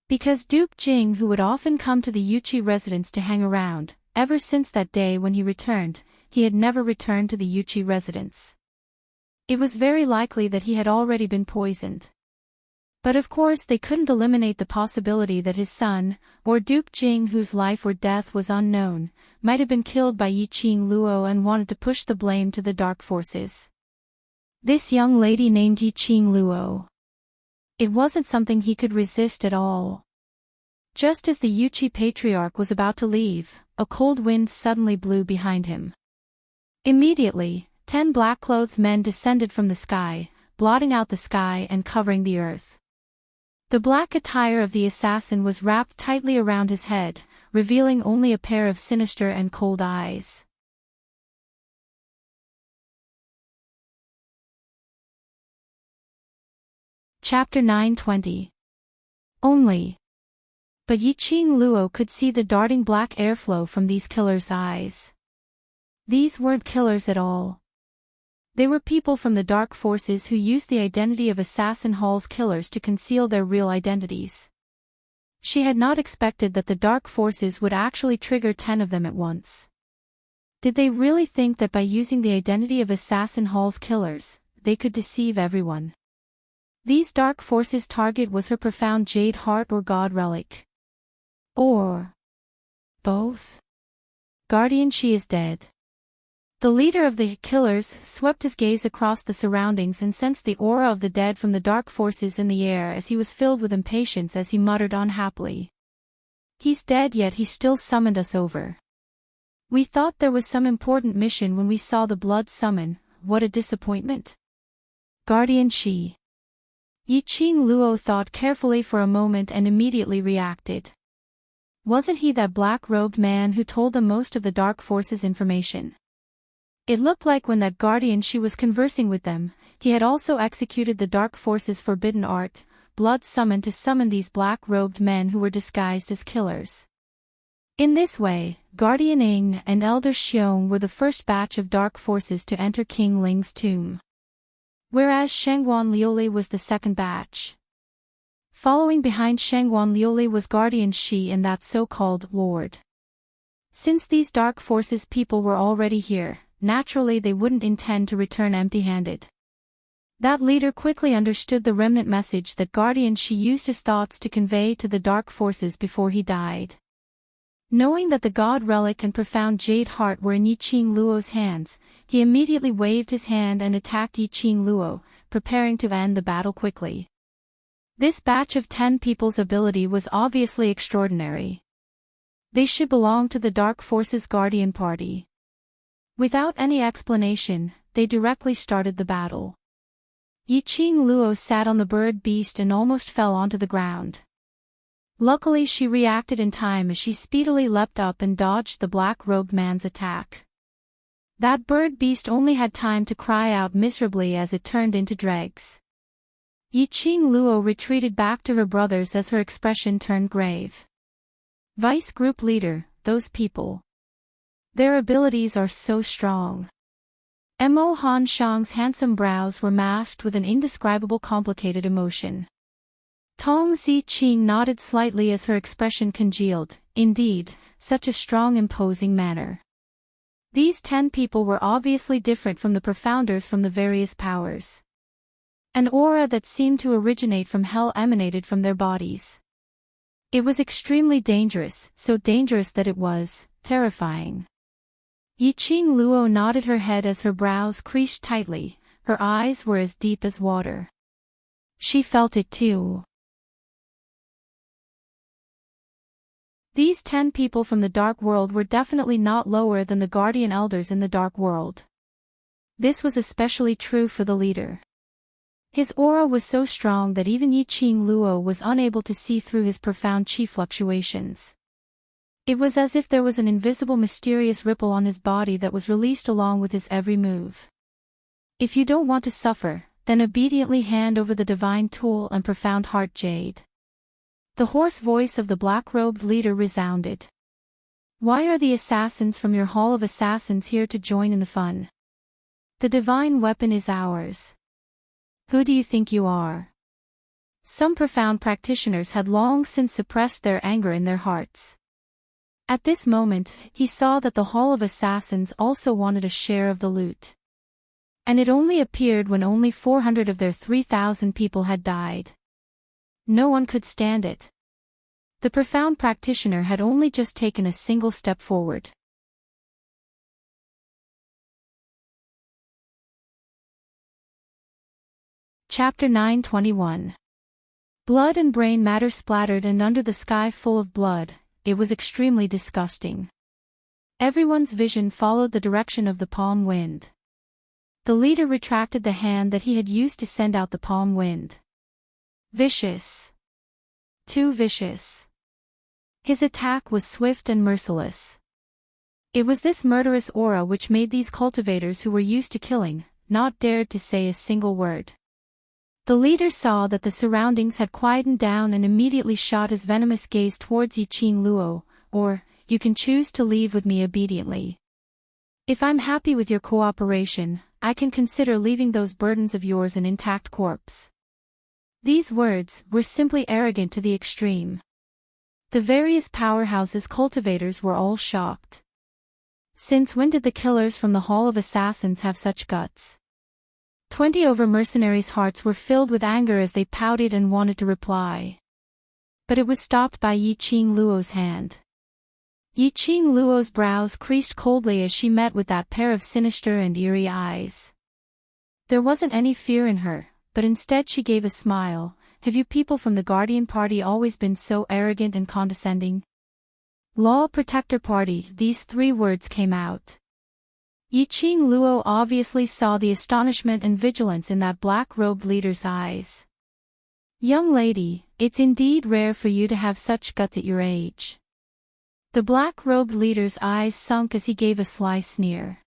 Because Duke Jing, who would often come to the Yuchi residence to hang around, ever since that day when he returned, he had never returned to the Yuchi residence. It was very likely that he had already been poisoned. But of course they couldn't eliminate the possibility that his son, or Duke Jing, whose life or death was unknown, might have been killed by Yiqing Luo and wanted to push the blame to the dark forces. This young lady named Yiqing Luo. It wasn't something he could resist at all. Just as the Yuchi patriarch was about to leave, a cold wind suddenly blew behind him. Immediately, 10 black-clothed men descended from the sky, blotting out the sky and covering the earth. The black attire of the assassin was wrapped tightly around his head, revealing only a pair of sinister and cold eyes. Chapter 9:20. Only. But Yiqing Luo could see the darting black airflow from these killers' eyes. These weren't killers at all. They were people from the dark forces who used the identity of Assassin Hall's killers to conceal their real identities. She had not expected that the dark forces would actually trigger 10 of them at once. Did they really think that by using the identity of Assassin Hall's killers, they could deceive everyone? These dark forces' target was her profound jade heart or god relic. Or both? Guardian, she is dead. The leader of the killers swept his gaze across the surroundings and sensed the aura of the dead from the dark forces in the air as he was filled with impatience as he muttered unhappily. He's dead, yet he still summoned us over. We thought there was some important mission when we saw the blood summon. What a disappointment. Guardian, she. Yiqing Luo thought carefully for a moment and immediately reacted. Wasn't he that black-robed man who told them most of the dark forces' information? It looked like when that guardian she was conversing with them, he had also executed the dark forces' forbidden art, blood summon, to summon these black-robed men who were disguised as killers. In this way, Guardian Ing and Elder Xiong were the first batch of dark forces to enter King Ling's tomb. Whereas Shengguan Liuli was the second batch. Following behind Shengguan Liuli was Guardian Shi and that so-called Lord. Since these dark forces people were already here, naturally they wouldn't intend to return empty-handed. That leader quickly understood the remnant message that Guardian Shi used his thoughts to convey to the dark forces before he died. Knowing that the god relic and profound jade heart were in Yiqing Luo's hands, he immediately waved his hand and attacked Yiqing Luo, preparing to end the battle quickly. This batch of 10 people's ability was obviously extraordinary. They should belong to the Dark Forces Guardian Party. Without any explanation, they directly started the battle. Yiqing Luo sat on the bird beast and almost fell onto the ground. Luckily she reacted in time as she speedily leapt up and dodged the black-robed man's attack. That bird beast only had time to cry out miserably as it turned into dregs. Yiqing Luo retreated back to her brothers as her expression turned grave. Vice Group Leader, those people. Their abilities are so strong. Mo Han Shang's handsome brows were masked with an indescribable complicated emotion. Tong Ziqing nodded slightly as her expression congealed. Indeed, such a strong imposing manner. These 10 people were obviously different from the profounders from the various powers. An aura that seemed to originate from hell emanated from their bodies. It was extremely dangerous, so dangerous that it was terrifying. Yiqing Luo nodded her head as her brows creased tightly, her eyes were as deep as water. She felt it too. These 10 people from the Dark World were definitely not lower than the Guardian Elders in the Dark World. This was especially true for the leader. His aura was so strong that even Yiqing Luo was unable to see through his profound chi fluctuations. It was as if there was an invisible mysterious ripple on his body that was released along with his every move. If you don't want to suffer, then obediently hand over the divine tool and profound heart jade. The hoarse voice of the black-robed leader resounded. Why are the assassins from your Hall of Assassins here to join in the fun? The divine weapon is ours. Who do you think you are? Some profound practitioners had long since suppressed their anger in their hearts. At this moment, he saw that the Hall of Assassins also wanted a share of the loot. And it only appeared when only 400 of their 3,000 people had died. No one could stand it. The profound practitioner had only just taken a single step forward. Chapter 9:21. Blood and brain matter splattered, and under the sky full of blood, it was extremely disgusting. Everyone's vision followed the direction of the palm wind. The leader retracted the hand that he had used to send out the palm wind. Vicious. Too vicious. His attack was swift and merciless. It was this murderous aura which made these cultivators who were used to killing, not dared to say a single word. The leader saw that the surroundings had quietened down and immediately shot his venomous gaze towards Yiqing Luo, or, you can choose to leave with me obediently. If I'm happy with your cooperation, I can consider leaving those burdens of yours an intact corpse. These words were simply arrogant to the extreme. The various powerhouses cultivators were all shocked. Since when did the killers from the Hall of Assassins have such guts? 20 over mercenaries' hearts were filled with anger as they pouted and wanted to reply. But it was stopped by Yiqing Luo's hand. Yiqing Luo's brows creased coldly as she met with that pair of sinister and eerie eyes. There wasn't any fear in her, but instead she gave a smile. Have you people from the Guardian Party always been so arrogant and condescending? Law Protector Party, these 3 words came out. Yiqing Luo obviously saw the astonishment and vigilance in that black-robed leader's eyes. Young lady, it's indeed rare for you to have such guts at your age. The black-robed leader's eyes sunk as he gave a sly sneer.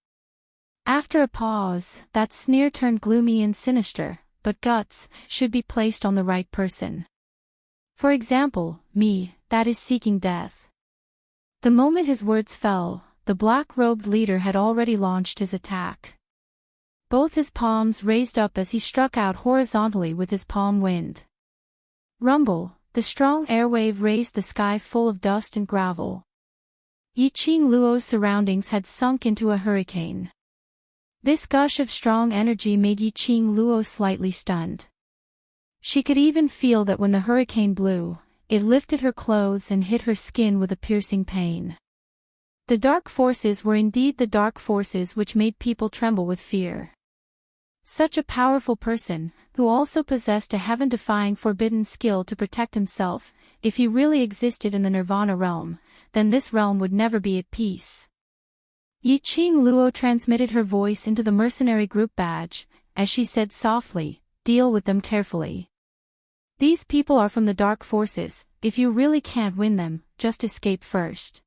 After a pause, that sneer turned gloomy and sinister, but guts should be placed on the right person. For example, me, that is seeking death. The moment his words fell, the black-robed leader had already launched his attack. Both his palms raised up as he struck out horizontally with his palm wind. Rumble, the strong airwave raised the sky full of dust and gravel. Yiqing Luo's surroundings had sunk into a hurricane. This gush of strong energy made Yiqing Luo slightly stunned. She could even feel that when the hurricane blew, it lifted her clothes and hit her skin with a piercing pain. The dark forces were indeed the dark forces which made people tremble with fear. Such a powerful person, who also possessed a heaven-defying forbidden skill to protect himself, if he really existed in the Nirvana realm, then this realm would never be at peace. Yiqing Luo transmitted her voice into the mercenary group badge, as she said softly, "Deal with them carefully. These people are from the dark forces. If you really can't win them, just escape first."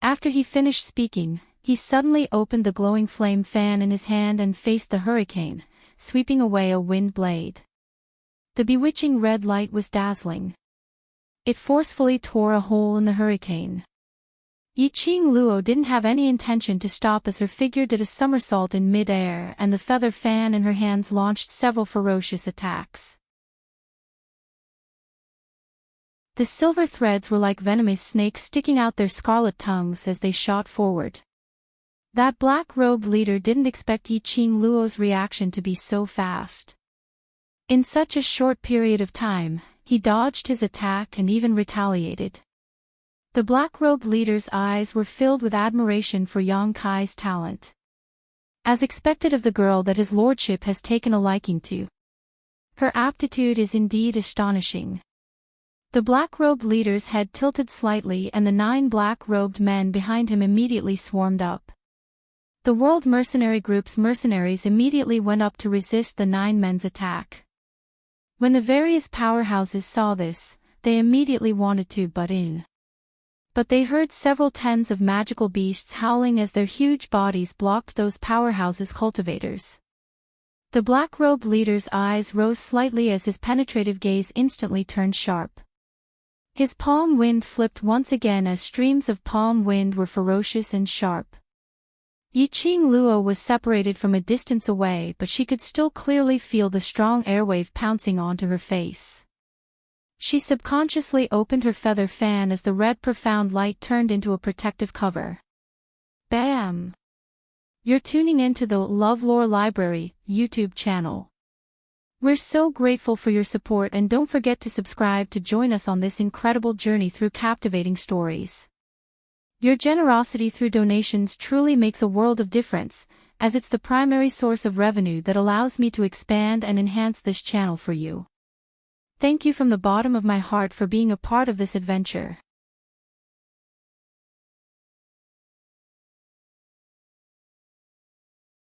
After he finished speaking, he suddenly opened the glowing flame fan in his hand and faced the hurricane, sweeping away a wind blade. The bewitching red light was dazzling. It forcefully tore a hole in the hurricane. Yiqing Luo didn't have any intention to stop as her figure did a somersault in mid-air and the feather fan in her hands launched several ferocious attacks. The silver threads were like venomous snakes sticking out their scarlet tongues as they shot forward. That black-robed leader didn't expect Yiqing Luo's reaction to be so fast. In such a short period of time, he dodged his attack and even retaliated. The black-robed leader's eyes were filled with admiration for Yang Kai's talent. As expected of the girl that his lordship has taken a liking to. Her aptitude is indeed astonishing. The black-robed leader's head tilted slightly and the 9 black-robed men behind him immediately swarmed up. The World Mercenary Group's mercenaries immediately went up to resist the 9 men's attack. When the various powerhouses saw this, they immediately wanted to butt in. But they heard several tens of magical beasts howling as their huge bodies blocked those powerhouses' cultivators. The black-robed leader's eyes rose slightly as his penetrative gaze instantly turned sharp. His palm wind flipped once again as streams of palm wind were ferocious and sharp. Yiqing Luo was separated from a distance away, but she could still clearly feel the strong airwave pouncing onto her face. She subconsciously opened her feather fan as the red profound light turned into a protective cover. Bam! You're tuning into the LoveLore Library YouTube channel. We're so grateful for your support, and don't forget to subscribe to join us on this incredible journey through captivating stories. Your generosity through donations truly makes a world of difference, as it's the primary source of revenue that allows me to expand and enhance this channel for you. Thank you from the bottom of my heart for being a part of this adventure.